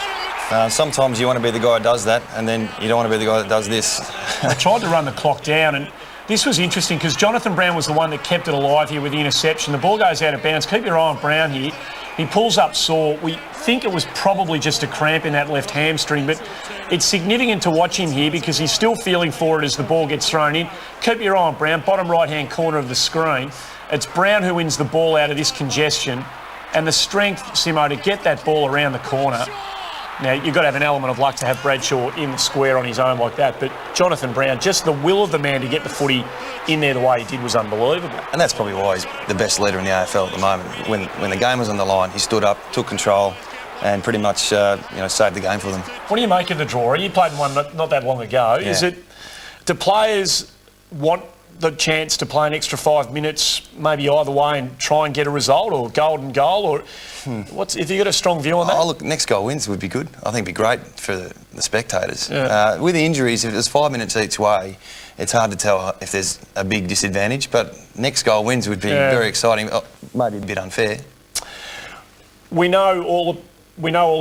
Sometimes you want to be the guy who does that, and then you don't want to be the guy that does this. They tried to run the clock down, and this was interesting because Jonathan Brown was the one that kept it alive here with the interception. The ball goes out of bounds. Keep your eye on Brown here. He pulls up sore. We think it was probably just a cramp in that left hamstring, but it's significant to watch him here because he's still feeling for it as the ball gets thrown in. Keep your eye on Brown, bottom right-hand corner of the screen. It's Brown who wins the ball out of this congestion, and the strength, Simo, to get that ball around the corner. Now, you've got to have an element of luck to have Bradshaw in the square on his own like that, but Jonathan Brown, just the will of the man to get the footy in there the way he did was unbelievable. And that's probably why he's the best leader in the AFL at the moment. When the game was on the line, he stood up, took control, and pretty much saved the game for them. What do you make of the draw? You played one not that long ago. Yeah. Do players want the chance to play an extra 5 minutes, maybe either way, and try and get a result, or golden goal, or if you got a strong view on that? Oh, look, next goal wins would be good. I think it'd be great for the spectators. Yeah. With the injuries, if there's 5 minutes each way, it's hard to tell if there's a big disadvantage, but next goal wins would be very exciting. Oh, maybe a bit unfair. We know all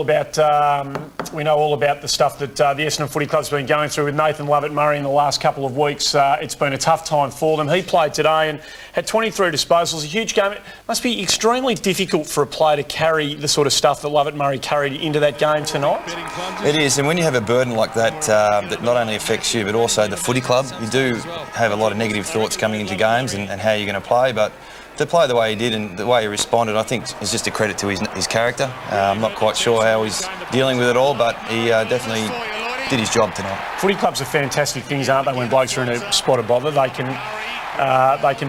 about the stuff that the Essendon Footy Club's been going through with Nathan Lovett-Murray in the last couple of weeks. It's been a tough time for them. He played today and had 23 disposals, a huge game. It must be extremely difficult for a player to carry the sort of stuff that Lovett-Murray carried into that game tonight. It is, and when you have a burden like that that not only affects you but also the footy club, you do have a lot of negative thoughts coming into games and how you're going to play, but to play the way he did and the way he responded, I think is just a credit to his character. I'm not quite sure how he's dealing with it all, but he definitely did his job tonight. Footy clubs are fantastic things, aren't they, when blokes are in a spot of bother? They can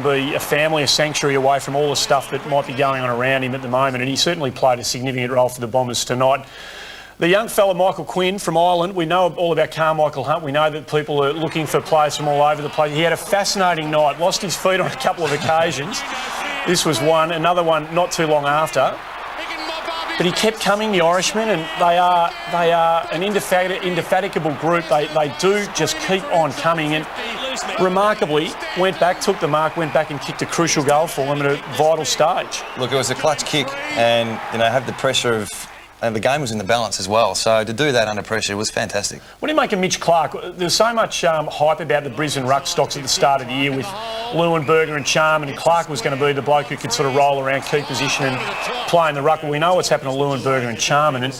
be a family, a sanctuary away from all the stuff that might be going on around him at the moment, and he certainly played a significant role for the Bombers tonight. The young fella, Michael Quinn from Ireland, we know all about Carmichael Hunt. We know that people are looking for players from all over the place. He had a fascinating night, lost his feet on a couple of occasions. This was one, another one not too long after. But he kept coming, the Irishmen, and they are an indefatigable group. They do just keep on coming, and remarkably went back, took the mark, went back and kicked a crucial goal for them at a vital stage. Look, it was a clutch kick, and have the pressure of and the game was in the balance as well. So to do that under pressure was fantastic. What do you make of Mitch Clark? There's so much hype about the Brisbane ruck stocks at the start of the year with Leuenberger and Charman, and Clark was going to be the bloke who could sort of roll around, keep position and play in the ruck. Well, we know what's happened to Leuenberger and Charman, and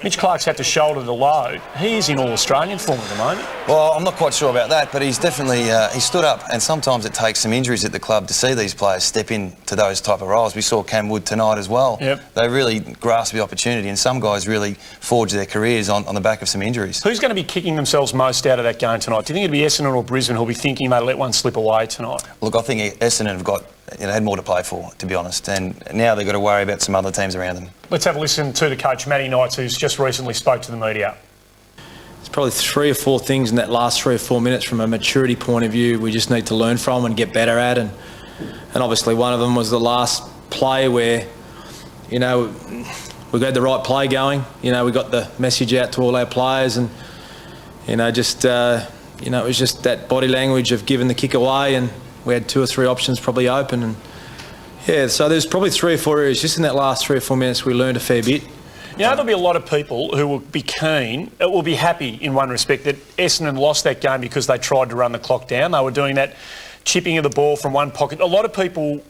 Mitch Clark's had to shoulder the load. He is in All-Australian form at the moment. Well, I'm not quite sure about that, but he's definitely he stood up, and sometimes it takes some injuries at the club to see these players step into those type of roles. We saw Cam Wood tonight as well. Yep. They really grasped the opportunity, and some guys really forged their careers on the back of some injuries. Who's going to be kicking themselves most out of that game tonight? Do you think it'll be Essendon or Brisbane who'll be thinking they let one slip away tonight? Look, I think Essendon have got had more to play for, to be honest, and now they've got to worry about some other teams around them. Let's have a listen to the coach, Matty Knights, who's just recently spoke to the media. There's probably 3 or 4 things in that last 3 or 4 minutes from a maturity point of view we just need to learn from and get better at, and obviously one of them was the last play where, you know, we got the right play going, you know, we got the message out to all our players, and, you know, just, you know, it was just that body language of giving the kick away, and we had 2 or 3 options probably open, and yeah, so there's probably 3 or 4 areas just in that last 3 or 4 minutes we learned a fair bit. You know, there'll be a lot of people who will be keen, will be happy in one respect that Essendon lost that game because they tried to run the clock down. They were doing that chipping of the ball from one pocket. A lot of people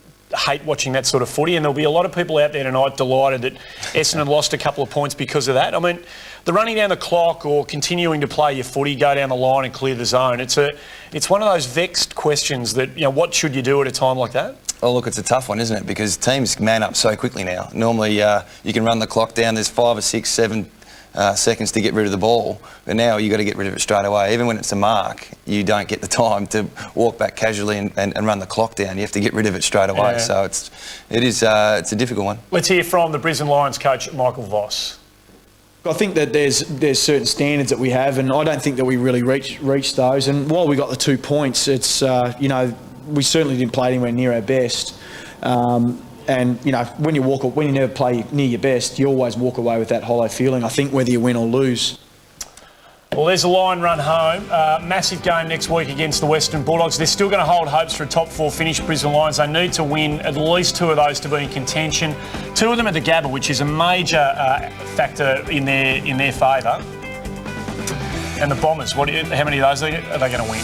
hate watching that sort of footy, and there'll be a lot of people out there tonight delighted that Essendon lost a couple of points because of that. I mean, the running down the clock or continuing to play your footy, go down the line and clear the zone, it's one of those vexed questions that, you know, what should you do at a time like that? Oh, look, it's a tough one, isn't it? Because teams man up so quickly now. Normally, you can run the clock down. There's 5 or 6, 7 seconds to get rid of the ball, but now you've got to get rid of it straight away. Even when it's a mark, you don't get the time to walk back casually and run the clock down. You have to get rid of it straight away. Yeah. So it's a difficult one. Let's hear from the Brisbane Lions coach, Michael Voss. I think that there's certain standards that we have, and I don't think that we really reached those. And while we got the 2 points, it's you know, we certainly didn't play anywhere near our best. And you know, when you never play near your best, you always walk away with that hollow feeling, I think, whether you win or lose. Well, there's a Lion run home. Massive game next week against the Western Bulldogs. They're still going to hold hopes for a top 4 finish, Brisbane Lions. They need to win at least 2 of those to be in contention. 2 of them at the Gabba, which is a major factor in their favour. And the Bombers, how many of those are they going to win?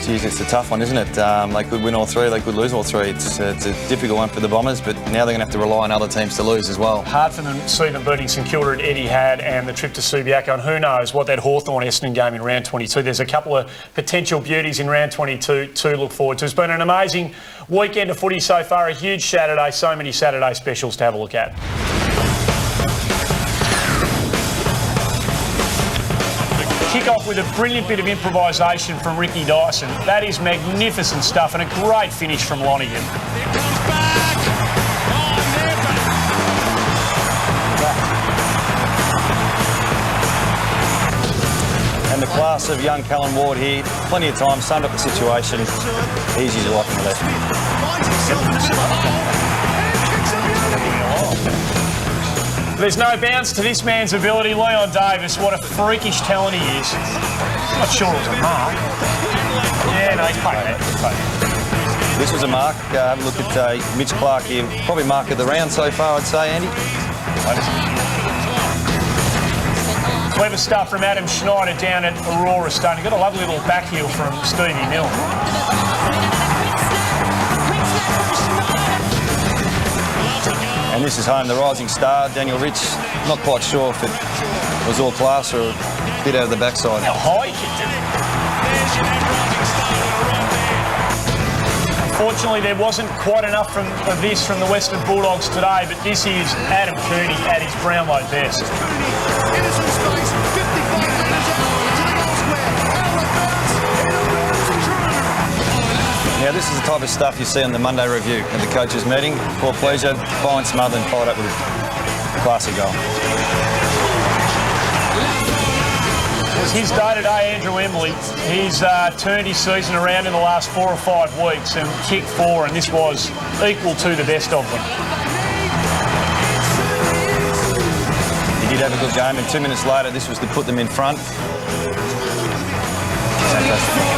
Geez, it's a tough one, isn't it? They could win all 3, they could lose all 3. It's a difficult one for the Bombers, but now they're going to have to rely on other teams to lose as well. Hard for them to see them beating St Kilda at Etihad and the trip to Subiaco, and who knows what that Hawthorn-Essendon game in round 22. There's a couple of potential beauties in round 22 to look forward to. It's been an amazing weekend of footy so far, a huge Saturday, so many Saturday specials to have a look at. Kick off with a brilliant bit of improvisation from Ricky Dyson. That is magnificent stuff, and a great finish from Lonergan. And the class of young Callan Ward here, plenty of time, summed up the situation. Easy as you like on the left. There's no bounds to this man's ability. Leon Davis, what a freakish talent he is. I'm not sure it was a mark. Yeah, no, he's playing that. This was a mark. Have a look at Mitch Clark here. Probably mark of the round so far, I'd say, Andy. Clever stuff from Adam Schneider down at Aurora Stone. He got a lovely little back heel from Stevie Milne. And this is home, the rising star, Daniel Rich. Not quite sure if it was all class or a bit out of the backside. How high he kicked it. Unfortunately, there wasn't quite enough of this from the Western Bulldogs today, but this is Adam Cooney at his Brownlow best. Now, this is the type of stuff you see on the Monday review at the coaches' meeting. Paul Pleasure, fine, smother and followed up with a classic goal. It was his day-to-day, Andrew Embley. He's turned his season around in the last 4 or 5 weeks and kicked 4, and this was equal to the best of them. He did have a good game, and 2 minutes later, this was to put them in front. Fantastic.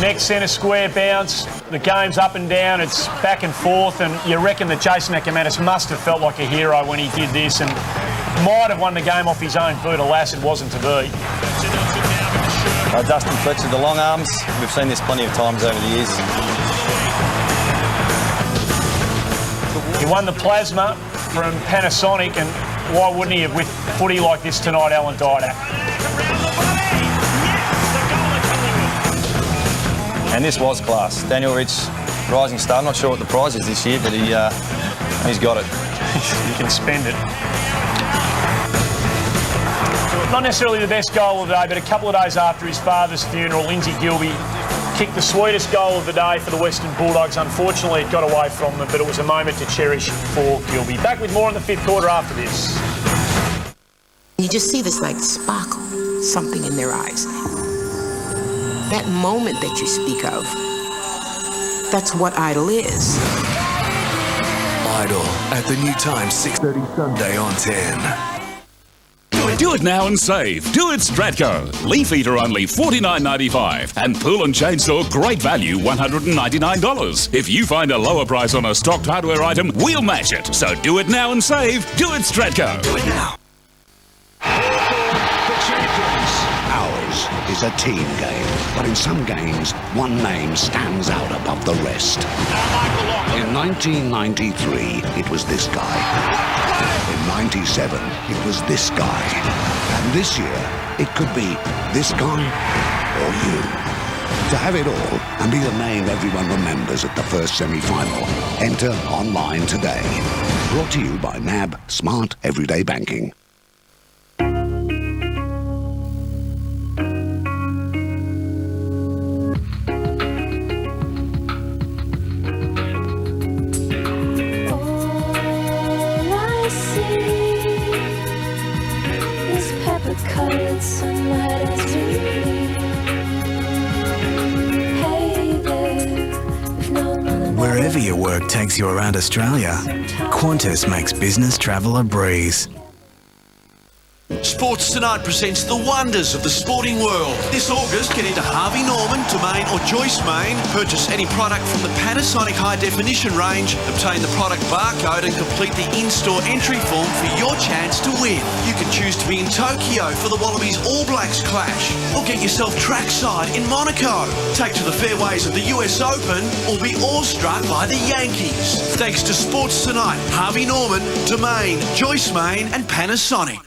next centre square bounce. The game's up and down, it's back and forth, and you reckon that Jason Ackermanis must have felt like a hero when he did this and might have won the game off his own boot. Alas, it wasn't to be. Dustin Fletcher, the long arms. We've seen this plenty of times over the years. He won the plasma from Panasonic, and why wouldn't he have with footy like this tonight, Alan Didak? And this was class. Daniel Rich, rising star. I'm not sure what the prize is this year, but he's got it. You can spend it. Not necessarily the best goal of the day, but a couple of days after his father's funeral, Lindsay Gilbey kicked the sweetest goal of the day for the Western Bulldogs. Unfortunately, it got away from them, but it was a moment to cherish for Gilbey. Back with more in the fifth quarter after this. You just see this like sparkle, something in their eyes. That moment that you speak of, that's what Idol is. Idol at the New Times 6:30 Sunday on 10. Do it now and save. Do it Stratco. Leaf Eater only $49.95. And Pool and Chainsaw, great value, $199. If you find a lower price on a stocked hardware item, we'll match it. So do it now and save. Do it Stratco. Do it now. The champions. Ours is a team game, but in some games, one name stands out above the rest. In 1993, it was this guy. In 97, it was this guy. And this year, it could be this guy or you. To have it all and be the name everyone remembers at the first semi-final, enter online today. Brought to you by NAB Smart Everyday Banking. Wherever your work takes you around Australia, Qantas makes business travel a breeze. Sports Tonight presents the wonders of the sporting world. This August, get into Harvey Norman, Domain or Joyce Main, purchase any product from the Panasonic High Definition range, obtain the product barcode and complete the in-store entry form for your chance to win. You can choose to be in Tokyo for the Wallabies All Blacks clash, or get yourself trackside in Monaco. Take to the fairways of the US Open, or be awestruck by the Yankees. Thanks to Sports Tonight, Harvey Norman, Domain, Joyce Main and Panasonic.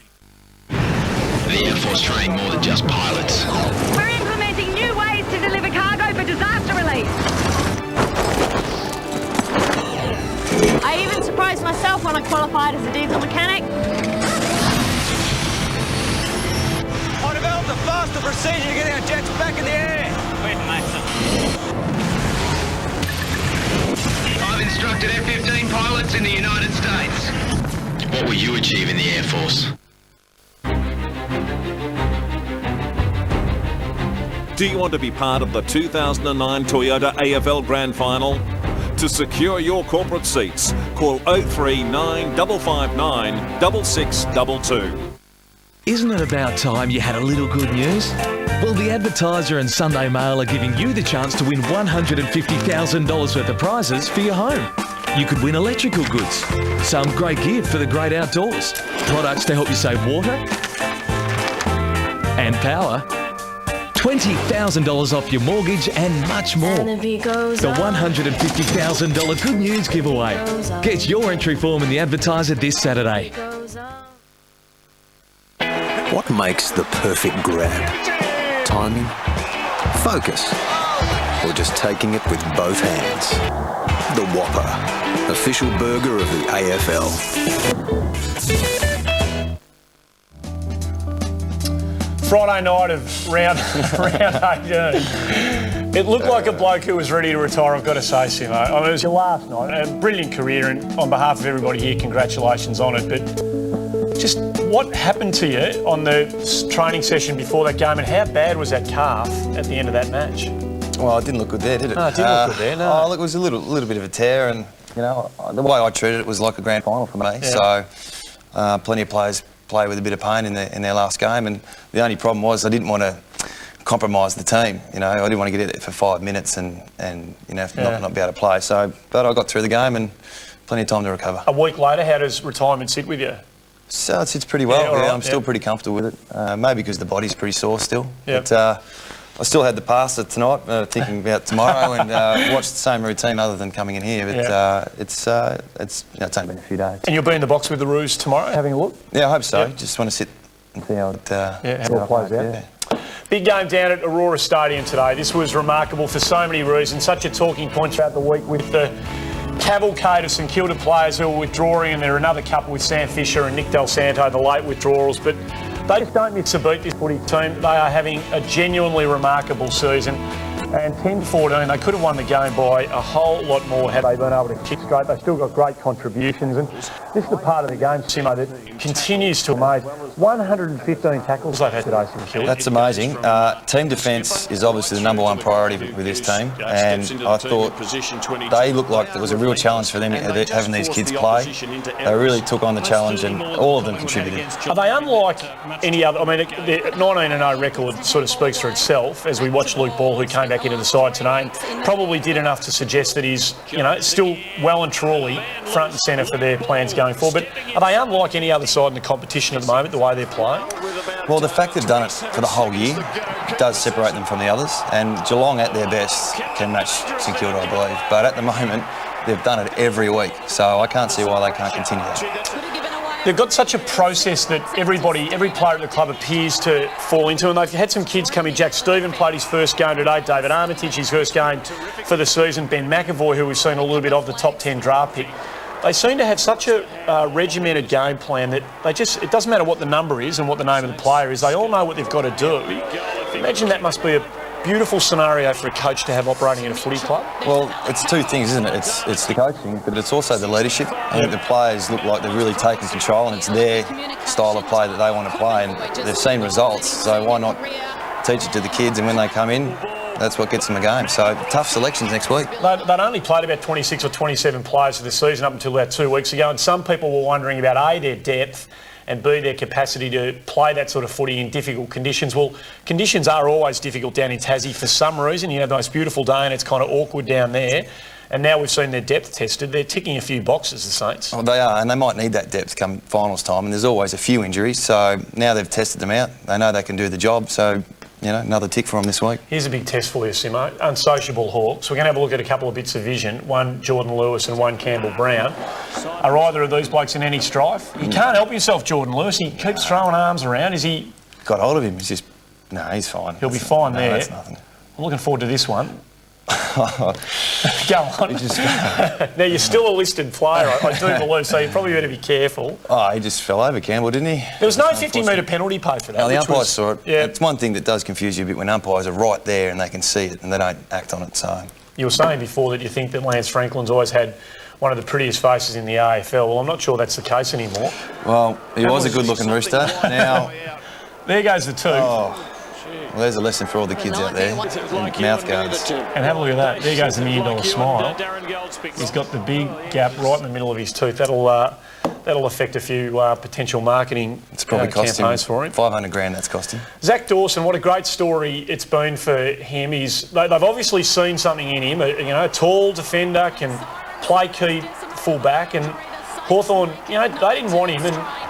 The Air Force train more than just pilots. We're implementing new ways to deliver cargo for disaster relief. I even surprised myself when I qualified as a diesel mechanic. I developed a faster procedure to get our jets back in the air. Wait, mate. I've instructed F-15 pilots in the United States. What will you achieve in the Air Force? Do you want to be part of the 2009 Toyota AFL Grand Final? To secure your corporate seats, call 03 559 6622. Isn't it about time you had a little good news? Well, The Advertiser and Sunday Mail are giving you the chance to win $150,000 worth of prizes for your home. You could win electrical goods, some great gear for the great outdoors, products to help you save water and power, $20,000 off your mortgage and much more. The $150,000 Good News giveaway. Get your entry form in The Advertiser this Saturday. What makes the perfect grab? Timing? Focus? Or just taking it with both hands? The Whopper, official burger of the AFL. Friday night of round 18. It looked like a bloke who was ready to retire, I've got to say, Simo. I mean, it was your last night. A brilliant career, and on behalf of everybody here, congratulations on it. But just what happened to you on the training session before that game, and how bad was that calf at the end of that match? Well, it didn't look good there, did it? No, it didn't look good there, no. Oh, look, it was a little bit of a tear, and, you know, the way I treated it was like a grand final for me. Yeah. So, plenty of players play with a bit of pain in their last game, and the only problem was I didn't want to compromise the team. You know, I didn't want to get it for 5 minutes and you know, not be able to play. So, but I got through the game and plenty of time to recover. A week later, how does retirement sit with you? So it sits pretty well. Yeah, right, I'm still pretty comfortable with it. Maybe because the body's pretty sore still. Yep. But I still had the pasta tonight, thinking about tomorrow, and watched the same routine other than coming in here. But it's only been a few days. And you'll be in the box with the Roos tomorrow, having a look? Yeah, I hope so. Yep. Just want to sit and see how it how it plays out. Big game down at Aurora Stadium today. This was remarkable for so many reasons. Such a talking point throughout the week with the cavalcade of St Kilda players who are withdrawing, and there are another couple with Sam Fisher and Nick Del Santo, the late withdrawals. But they just don't miss a beat, this footy team. They are having a genuinely remarkable season. And 10-14, they could have won the game by a whole lot more had they been able to kick straight. They've still got great contributions. And this is the part of the game, Simo, that continues to amaze. 115 tackles they've had today, St Kilda. That's amazing. Team defence is obviously the number one priority with this team, and I thought they looked like there was a real challenge for them having these kids play. They really took on the challenge, and all of them contributed. Are they unlike any other? I mean, the 19-0 record sort of speaks for itself as we watch Luke Ball, who came back into the side today and probably did enough to suggest that he's, you know, still well and truly front and centre for their plans going forward. But are they unlike any other side in the competition at the moment, the way they're playing? Well, the fact they've done it for the whole year does separate them from the others, and Geelong at their best can match St Kilda, I believe. But at the moment, they've done it every week, so I can't see why they can't continue that. They've got such a process that every player at the club appears to fall into, and they've had some kids come in. Jack Stephen played his first game today, David Armitage his first game for the season, Ben McAvoy, who we've seen a little bit of, the top 10 draft pick. They seem to have such a regimented game plan that it doesn't matter what the number is and what the name of the player is, they all know what they've got to do. Imagine that must be a beautiful scenario for a coach to have operating in a footy club. Well, it's two things, isn't it? It's the coaching, but it's also the leadership. I think the players look like they've really taken control, and it's their style of play that they want to play, and they've seen results, so why not teach it to the kids, and when they come in, that's what gets them a game. So tough selections next week. They'd only played about 26 or 27 players for the season up until about 2 weeks ago, and some people were wondering about A, their depth, and B, their capacity to play that sort of footy in difficult conditions. Well, conditions are always difficult down in Tassie for some reason. You have the most beautiful day and it's kind of awkward down there. And now we've seen their depth tested. They're ticking a few boxes, the Saints. Well, they are, and they might need that depth come finals time, and there's always a few injuries. So now they've tested them out. They know they can do the job. So, you know, another tick for them this week. Here's a big test for you, Simo. Unsociable Hawks. We're going to have a look at a couple of bits of vision. One Jordan Lewis and one Campbell Brown. Are either of these blokes in any strife? You can't help yourself, Jordan Lewis. He keeps throwing arms around. Is he... Got hold of him. He's just... No, he's fine. He'll be fine there. That's nothing. I'm looking forward to this one. Go on. Now, you're still a listed player, I do believe, so you probably better be careful. Oh, he just fell over, Campbell, didn't he? There was no 50-metre penalty paid for that. No, the umpires saw it. Yeah. It's one thing that does confuse you a bit when umpires are right there and they can see it and they don't act on it, so... You were saying before that you think that Lance Franklin's always had one of the prettiest faces in the AFL. Well, I'm not sure that's the case anymore. Well, he was a good-looking rooster. Now... There goes the tooth. Oh. Well, there's a lesson for all the kids out there. Mouth guards. And have a look at that. There goes the $1 million smile. He's got the big gap right in the middle of his tooth. That'll affect a few potential marketing campaigns for him. 500 grand that's cost him. Zach Dawson, what a great story it's been for him. They've obviously seen something in him. A tall defender, can play key full back, and Hawthorn, they didn't want him, and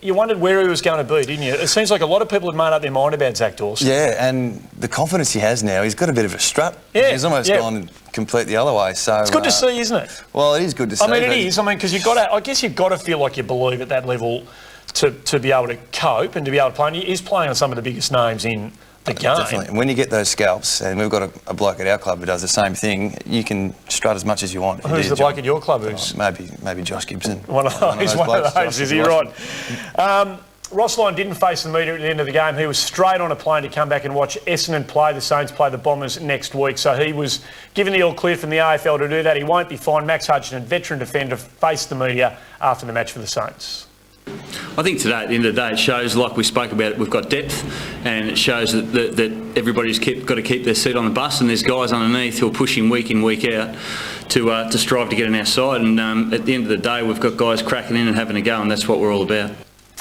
you wondered where he was going to be, didn't you? It seems like a lot of people have made up their mind about Zach Dawson. Yeah, and the confidence he has now, he's got a bit of a strut. Yeah, he's almost gone complete the other way. So it's good to see, isn't it? Well, it is good to see. I mean, it is. I mean, because I guess you've got to feel like you believe at that level to be able to cope and to be able to play. And he's playing on some of the biggest names in the game. Definitely. And when you get those scalps, and we've got a bloke at our club who does the same thing, you can strut as much as you want. Who's the bloke at your club? Who's maybe Josh Gibson. One of those. Is he right? Ross Lyon didn't face the media at the end of the game. He was straight on a plane to come back and watch Essendon play. The Saints play the Bombers next week. So he was given the all clear from the AFL to do that. He won't be fined. Max Hutchinson, veteran defender, faced the media after the match for the Saints. I think today, at the end of the day, it shows, like we spoke about, we've got depth, and it shows that everybody's got to keep their seat on the bus, and there's guys underneath who are pushing week in, week out to strive to get on our side. And at the end of the day, we've got guys cracking in and having a go, and that's what we're all about.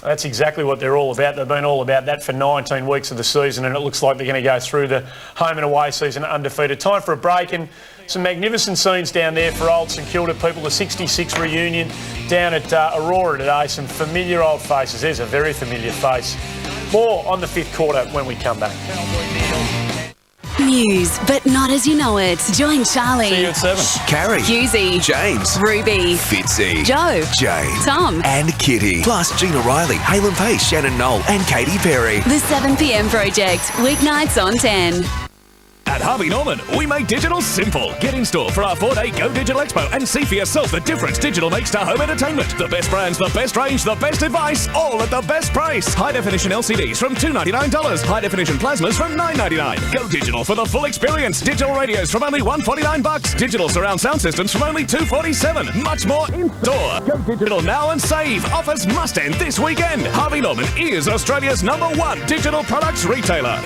That's exactly what they're all about. They've been all about that for 19 weeks of the season, and it looks like they're going to go through the home and away season undefeated. Time for a break, and some magnificent scenes down there for old St Kilda people. The 66 reunion down at Aurora today. Some familiar old faces. There's a very familiar face. More on the fifth quarter when we come back. News, but not as you know it. Join Charlie. See you at 7. Carrie. Husey. James. Ruby. Fitzy. Joe. Jane. Tom. And Kitty. Plus Gina Riley, Halen Pace, Shannon Knoll and Katy Perry. The 7 p.m. Project. Weeknights on 10. At Harvey Norman, we make digital simple. Get in store for our 4-day Go Digital Expo and see for yourself the difference digital makes to home entertainment. The best brands, the best range, the best advice, all at the best price. High-definition LCDs from $299. High-definition plasmas from $999. Go digital for the full experience. Digital radios from only $149. Digital surround sound systems from only $247. Much more in store. Go digital now and save. Offers must end this weekend. Harvey Norman is Australia's #1 digital products retailer.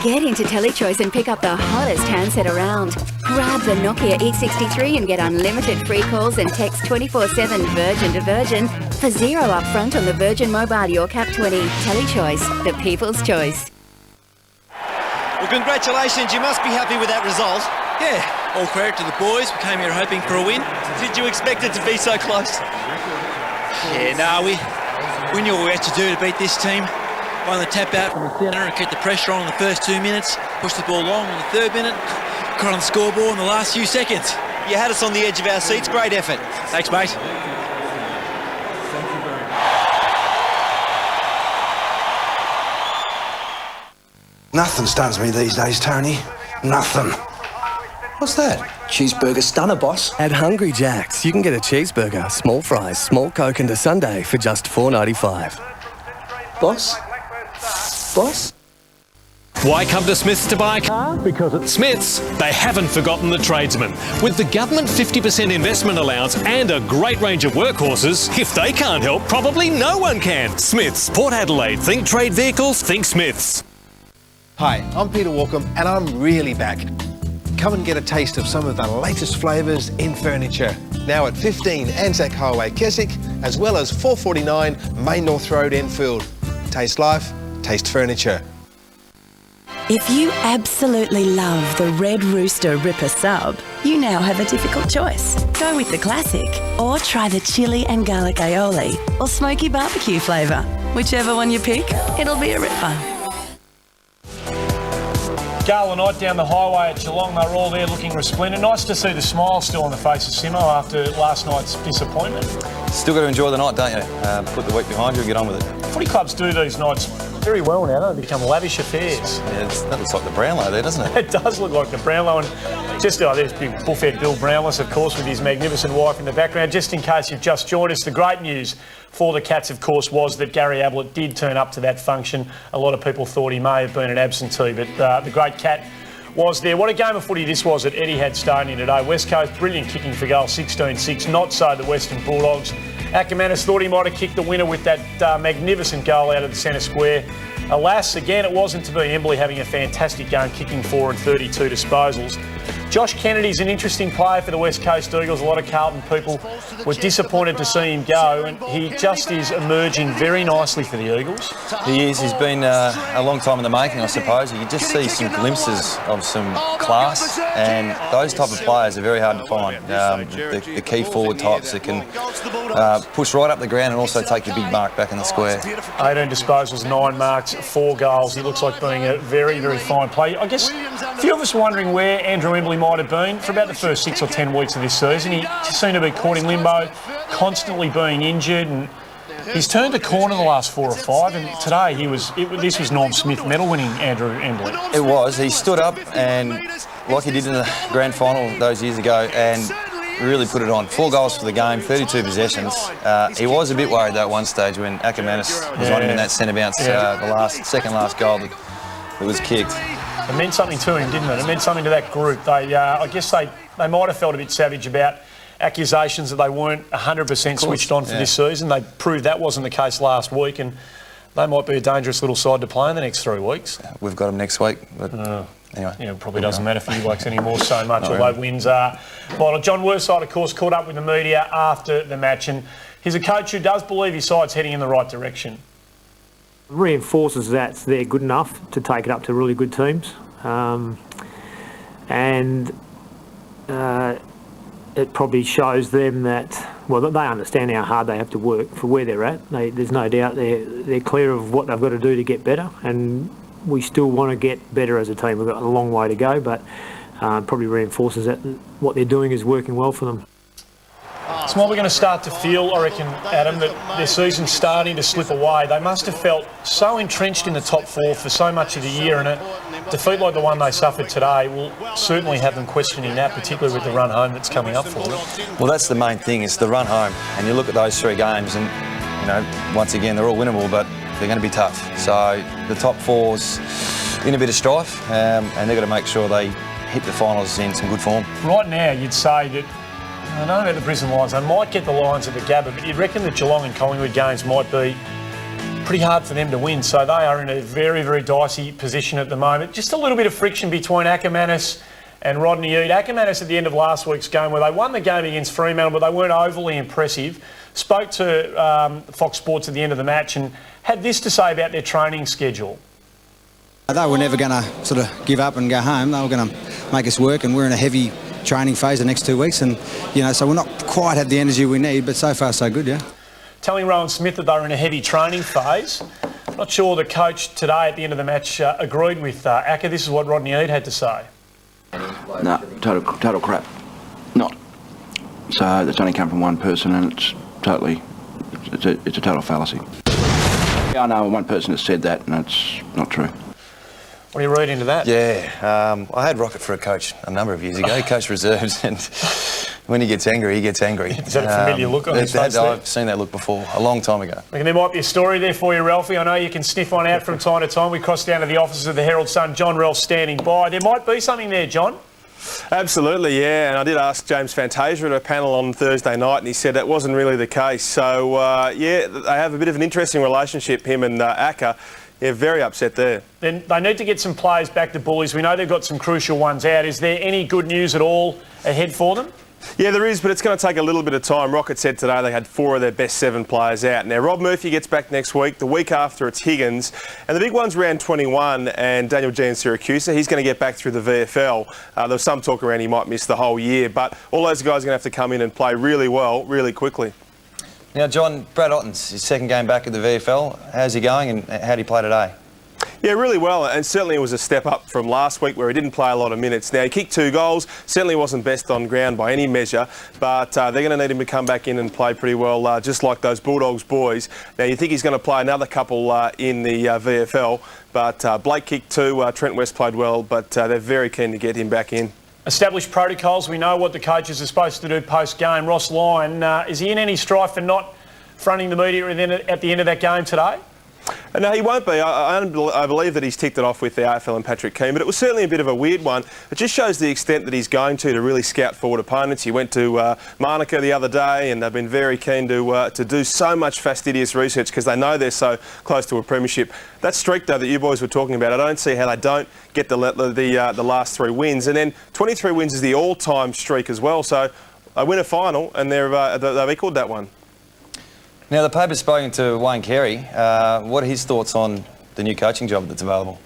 Get into TeleChoice and pick up the hottest handset around. Grab the Nokia E63 and get unlimited free calls and text 24/7 Virgin to Virgin for $0 upfront on the Virgin Mobile Your Cap 20. TeleChoice, the people's choice. Well, congratulations. You must be happy with that result. Yeah, all credit to the boys. We came here hoping for a win. Did you expect it to be so close? Yeah, no, we knew what we had to do to beat this team. Won the tap out from the centre and kept the pressure on in the first 2 minutes. Pushed the ball long in the third minute. Got on the scoreboard in the last few seconds. You had us on the edge of our seats. Great effort. Thanks, mate. Nothing stuns me these days, Tony. Nothing. What's that? Cheeseburger stunner, boss. At Hungry Jack's, you can get a cheeseburger, small fries, small Coke and a sundae for just $4.95. Boss? Boss? Why come to Smith's to buy a car? Because at Smith's, they haven't forgotten the tradesmen. With the government 50% investment allowance and a great range of workhorses, if they can't help, probably no one can. Smith's, Port Adelaide. Think trade vehicles, think Smith's. Hi, I'm Peter Walkham and I'm really back. Come and get a taste of some of the latest flavours in furniture. Now at 15 Anzac Highway, Keswick, as well as 449 Main North Road, Enfield. Taste life, taste furniture. If you absolutely love the Red Rooster Ripper sub, you now have a difficult choice. Go with the classic, or try the chili and garlic aioli, or smoky barbecue flavour. Whichever one you pick, it'll be a ripper. Gala night down the highway at Geelong, they were all there looking resplendent. Nice to see the smile still on the face of Simo after last night's disappointment. Still got to enjoy the night, don't you? Put the week behind you and get on with it. Footy clubs do these nights very well now, don't they? Become lavish affairs. Yeah, that looks like the Brownlow there, doesn't it? It does look like the Brownlow, and just there's big bullfed Bill Brownless, of course, with his magnificent wife in the background. Just in case you've just joined us, the great news for the Cats, of course, was that Gary Ablett did turn up to that function. A lot of people thought he may have been an absentee, but the great Cat was there. What a game of footy this was at Etihad Stadium today. West Coast, brilliant kicking for goal, 16-6. Not so the Western Bulldogs. Ackermanis thought he might have kicked the winner with that magnificent goal out of the centre square. Alas, again, it wasn't to be. Embley having a fantastic game, kicking 4 and 32 disposals. Josh Kennedy's an interesting player for the West Coast Eagles. A lot of Carlton people were disappointed to see him go, and he just is emerging very nicely for the Eagles. He is. He's been a long time in the making, I suppose. You can just see some glimpses of some class, and those type of players are very hard to find. The key forward types that can push right up the ground and also take the big mark back in the square. 18 disposals, 9 marks, 4 goals. He looks like being a very, very fine player. I guess a few of us wondering where Andrew Embley might have been for about the first 6 or 10 weeks of this season. He just seemed to be caught in limbo, constantly being injured, and he's turned a corner the last 4 or 5, and today this was Norm Smith medal-winning Andrew Embley. It was. He stood up and, like he did in the grand final those years ago, and really put it on. 4 goals for the game, 32 possessions. He was a bit worried though at one stage when Ackermanis was on him in that centre bounce, the second last goal that was kicked. It meant something to him, didn't it? It meant something to that group. I guess they might have felt a bit savage about accusations that they weren't 100% switched on for this season. They proved that wasn't the case last week, and they might be a dangerous little side to play in the next 3 weeks. We've got them next week, but anyway. Yeah, it probably doesn't matter for you blokes anymore so much, although wins are vital. John Worside, of course, caught up with the media after the match and he's a coach who does believe his side's heading in the right direction. Reinforces that they're good enough to take it up to really good teams. It probably shows them that, well, they understand how hard they have to work for where they're at. There's no doubt they're clear of what they've got to do to get better, and we still want to get better as a team. We've got a long way to go, but probably reinforces that what they're doing is working well for them. It's what we're going to start to feel, I reckon, Adam, that their season's starting to slip away. They must have felt so entrenched in the top four for so much of the year, and a defeat like the one they suffered today will certainly have them questioning that, particularly with the run home that's coming up for them. Well, that's the main thing, is the run home. And you look at those 3 games and, you know, once again, they're all winnable, but they're going to be tough. So the top four's in a bit of strife, and they've got to make sure they hit the finals in some good form. Right now, you'd say that, I don't know about the Brisbane Lions, they might get the Lions at the Gabba, but you'd reckon the Geelong and Collingwood games might be pretty hard for them to win. So they are in a very, very dicey position at the moment. Just a little bit of friction between Ackermanis and Rodney Eade. Ackermanis at the end of last week's game, where they won the game against Fremantle, but they weren't overly impressive, spoke to Fox Sports at the end of the match and had this to say about their training schedule. They were never going to sort of give up and go home. They were going to make us work, and we're in a heavy training phase the next 2 weeks, and so we're not quite have the energy we need, but so far so good, yeah. Telling Rowan Smith that they were in a heavy training phase. Not sure the coach today at the end of the match agreed with Acker. This is what Rodney Eade had to say. No, total crap. Not. So that's only come from one person, and it's a total fallacy. I know one person has said that, and it's not true. What do you read into that? Yeah, I had Rocket for a coach a number of years ago. He coached reserves, and when he gets angry, he gets angry. Is that a familiar look on his face there? I've seen that look before, a long time ago. I reckon there might be a story there for you, Ralphie. I know you can sniff one out from time to time. We crossed down to the offices of the Herald Sun. John Ralph standing by. There might be something there, John. Absolutely, yeah, and I did ask James Fantasia at a panel on Thursday night, and he said that wasn't really the case. So, yeah, they have a bit of an interesting relationship, him and Acker. Yeah, very upset there. Then they need to get some players back to Bullies. We know they've got some crucial ones out. Is there any good news at all ahead for them? Yeah, there is, but it's going to take a little bit of time. Rocket said today they had 4 of their best 7 players out. Now, Rob Murphy gets back next week. The week after, it's Higgins. And the big one's round 21, and Daniel G. in Syracuse. He's going to get back through the VFL. There was some talk around he might miss the whole year, but all those guys are going to have to come in and play really well, really quickly. Now, John, Brad Otten's his second game back at the VFL. How's he going, and how did he play today? Yeah, really well, and certainly it was a step up from last week where he didn't play a lot of minutes. Now, he kicked 2 goals, certainly wasn't best on ground by any measure, but they're going to need him to come back in and play pretty well, just like those Bulldogs boys. Now, you think he's going to play another couple in the VFL, but Blake kicked 2, Trent West played well, but they're very keen to get him back in. Established protocols, we know what the coaches are supposed to do post-game. Ross Lyon, is he in any strife for not fronting the media at the end of that game today? No, he won't be. I believe that he's ticked it off with the AFL and Patrick Keane, but it was certainly a bit of a weird one. It just shows the extent that he's going to really scout forward opponents. He went to Monica the other day, and they've been very keen to do so much fastidious research because they know they're so close to a premiership. That streak, though, that you boys were talking about, I don't see how they don't get the last 3 wins. And then 23 wins is the all-time streak as well. So they win a final, and they've equalled that one. Now, the paper's spoken to Wayne Carey. What are his thoughts on the new coaching job that's available?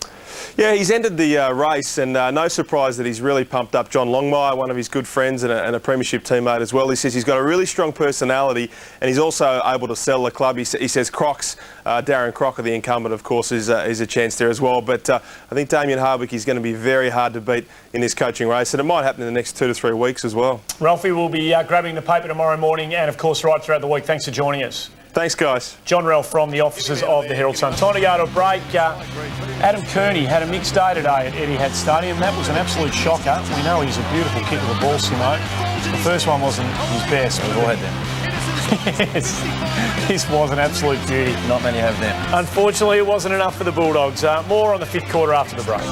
Yeah, he's ended the race, and no surprise that he's really pumped up John Longmire, one of his good friends and a premiership teammate as well. He says he's got a really strong personality, and he's also able to sell the club. He says Crocs, Darren Crocker, the incumbent, of course, is a chance there as well. But I think Damien Harwick is going to be very hard to beat in this coaching race, and it might happen in the next 2 to 3 weeks as well. Ralphie will be grabbing the paper tomorrow morning, and of course right throughout the week. Thanks for joining us. Thanks, guys. John Ralph from the offices of the Herald Sun. Time to go to a break. Adam Kearney had a mixed day today at Etihad Stadium. That was an absolute shocker. We know he's a beautiful kick of the ball, Simo. The first one wasn't his best. We've all had them. Yes. This was an absolute beauty. Not many have them. Unfortunately, it wasn't enough for the Bulldogs. More on the 5th quarter after the break.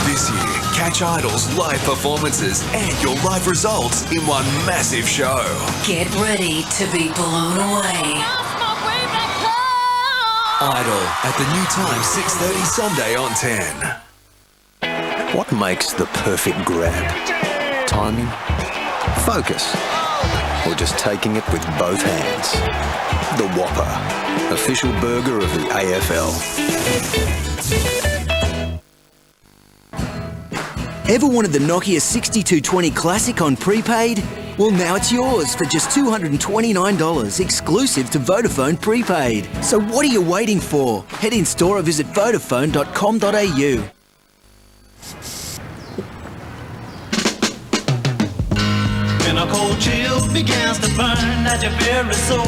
This year, catch Idol's live performances and your live results in one massive show. Get ready to be blown away. Idol at the new time, 6:30 Sunday on 10. What makes the perfect grab? Timing, focus, or just taking it with both hands. The Whopper, official burger of the AFL. Ever wanted the Nokia 6220 Classic on prepaid? Well, now it's yours for just $229, exclusive to Vodafone Prepaid. So what are you waiting for? Head in store or visit vodafone.com.au. When a cold chill begins to burn at your very soul,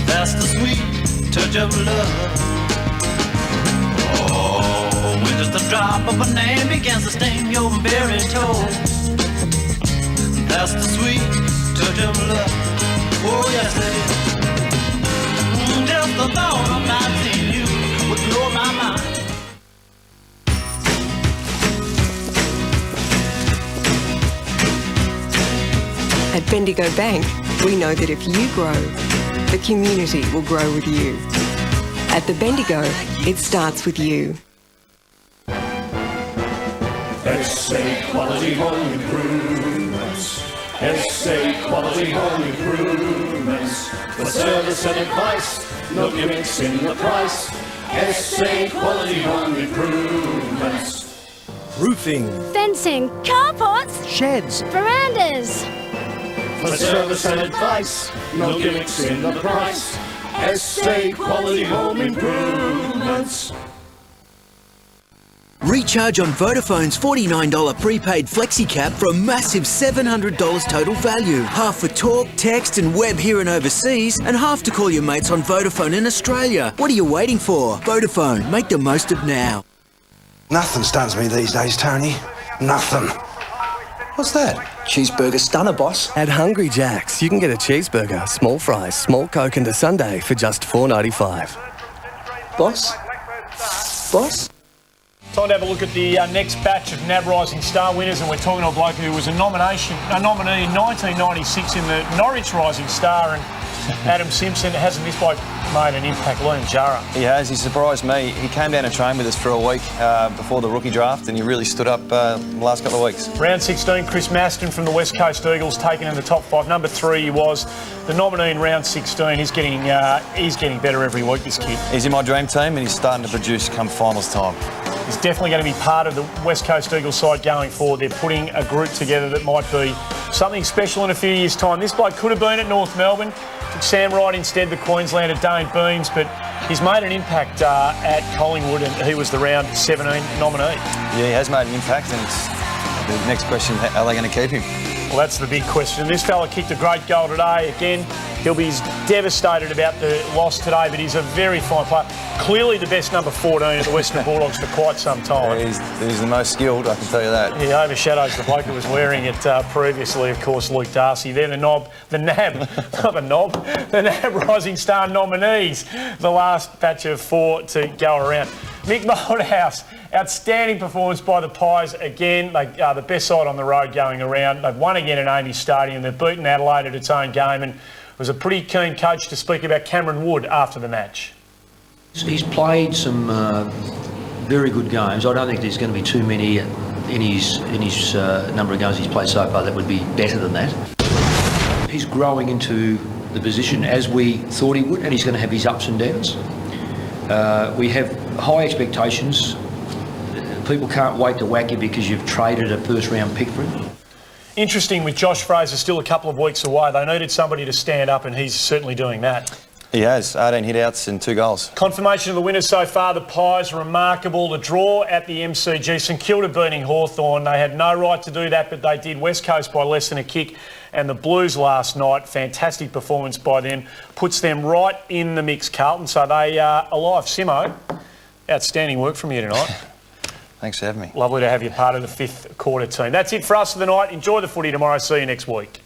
that's the sweet touch of love. Oh, when just a drop of a name begins to sting your very toe, that's the sweet touch of love. Oh yes it is. Just the thought of not seeing you would blow my mind. At Bendigo Bank, we know that if you grow, the community will grow with you. At the Bendigo, it starts with you. SA Quality Home Improvements. SA Quality Home Improvements. For service and advice, no gimmicks in the price. SA Quality Home Improvements. Roofing, fencing, carports, sheds, verandas. For service and advice, no gimmicks in the price. SA Quality Home Improvements. Recharge on Vodafone's $49 prepaid FlexiCap for a massive $700 total value. Half for talk, text and web here and overseas, and half to call your mates on Vodafone in Australia. What are you waiting for? Vodafone, make the most of now. Nothing stuns me these days, Tony. Nothing. What's that? Cheeseburger stunner, boss. At Hungry Jack's, you can get a cheeseburger, small fries, small Coke and a sundae for just $4.95. Boss? Boss? Time to have a look at the next batch of NAB Rising Star winners, and we're talking to a bloke who was a nominee in 1996 in the Norwich Rising Star, and Adam Simpson. Hasn't this bloke made an impact? Liam Jarrah. He has. He surprised me. He came down to train with us for a week before the rookie draft, and he really stood up the last couple of weeks. Round 16, Chris Maston from the West Coast Eagles, taken in the top 5. Number 3 he was. The nominee in round 16. He's getting better every week, this kid. He's in my dream team, and he's starting to produce come finals time. He's definitely going to be part of the West Coast Eagles side going forward. They're putting a group together that might be something special in a few years' time. This bloke could have been at North Melbourne. Took Sam Wright instead, the Queenslander Dane Beams, but he's made an impact at Collingwood, and he was the round 17 nominee. Yeah, he has made an impact, and it's the next question, are they going to keep him? Well, that's the big question. This fella kicked a great goal today. Again, he'll be devastated about the loss today, but he's a very fine player. Clearly the best number 14 at the Western Bulldogs for quite some time. Yeah, he's the most skilled, I can tell you that. He overshadows the bloke who was wearing it previously, of course, Luke Darcy. They're the NAB Rising Star nominees. The last batch of 4 to go around. Mick Moldhouse, outstanding performance by the Pies again. They are the best side on the road going around. They've won again at Amesbury Stadium. They've beaten Adelaide at its own game, and was a pretty keen coach to speak about Cameron Wood after the match. He's played some very good games. I don't think there's going to be too many in his number of games he's played so far that would be better than that. He's growing into the position as we thought he would, and he's going to have his ups and downs. We have high expectations. People can't wait to whack you because you've traded a first-round pick for him. Interesting, with Josh Fraser still a couple of weeks away, they needed somebody to stand up, and he's certainly doing that. He has, 18 hit-outs and 2 goals. Confirmation of the winners so far, the Pies, remarkable. The draw at the MCG, St Kilda beating Hawthorn. They had no right to do that, but they did. West Coast by less than a kick. And the Blues last night, fantastic performance by them, puts them right in the mix, Carlton. So they are alive. Simo, outstanding work from you tonight. Thanks for having me. Lovely to have you part of the 5th quarter team. That's it for us for the night. Enjoy the footy tomorrow. See you next week.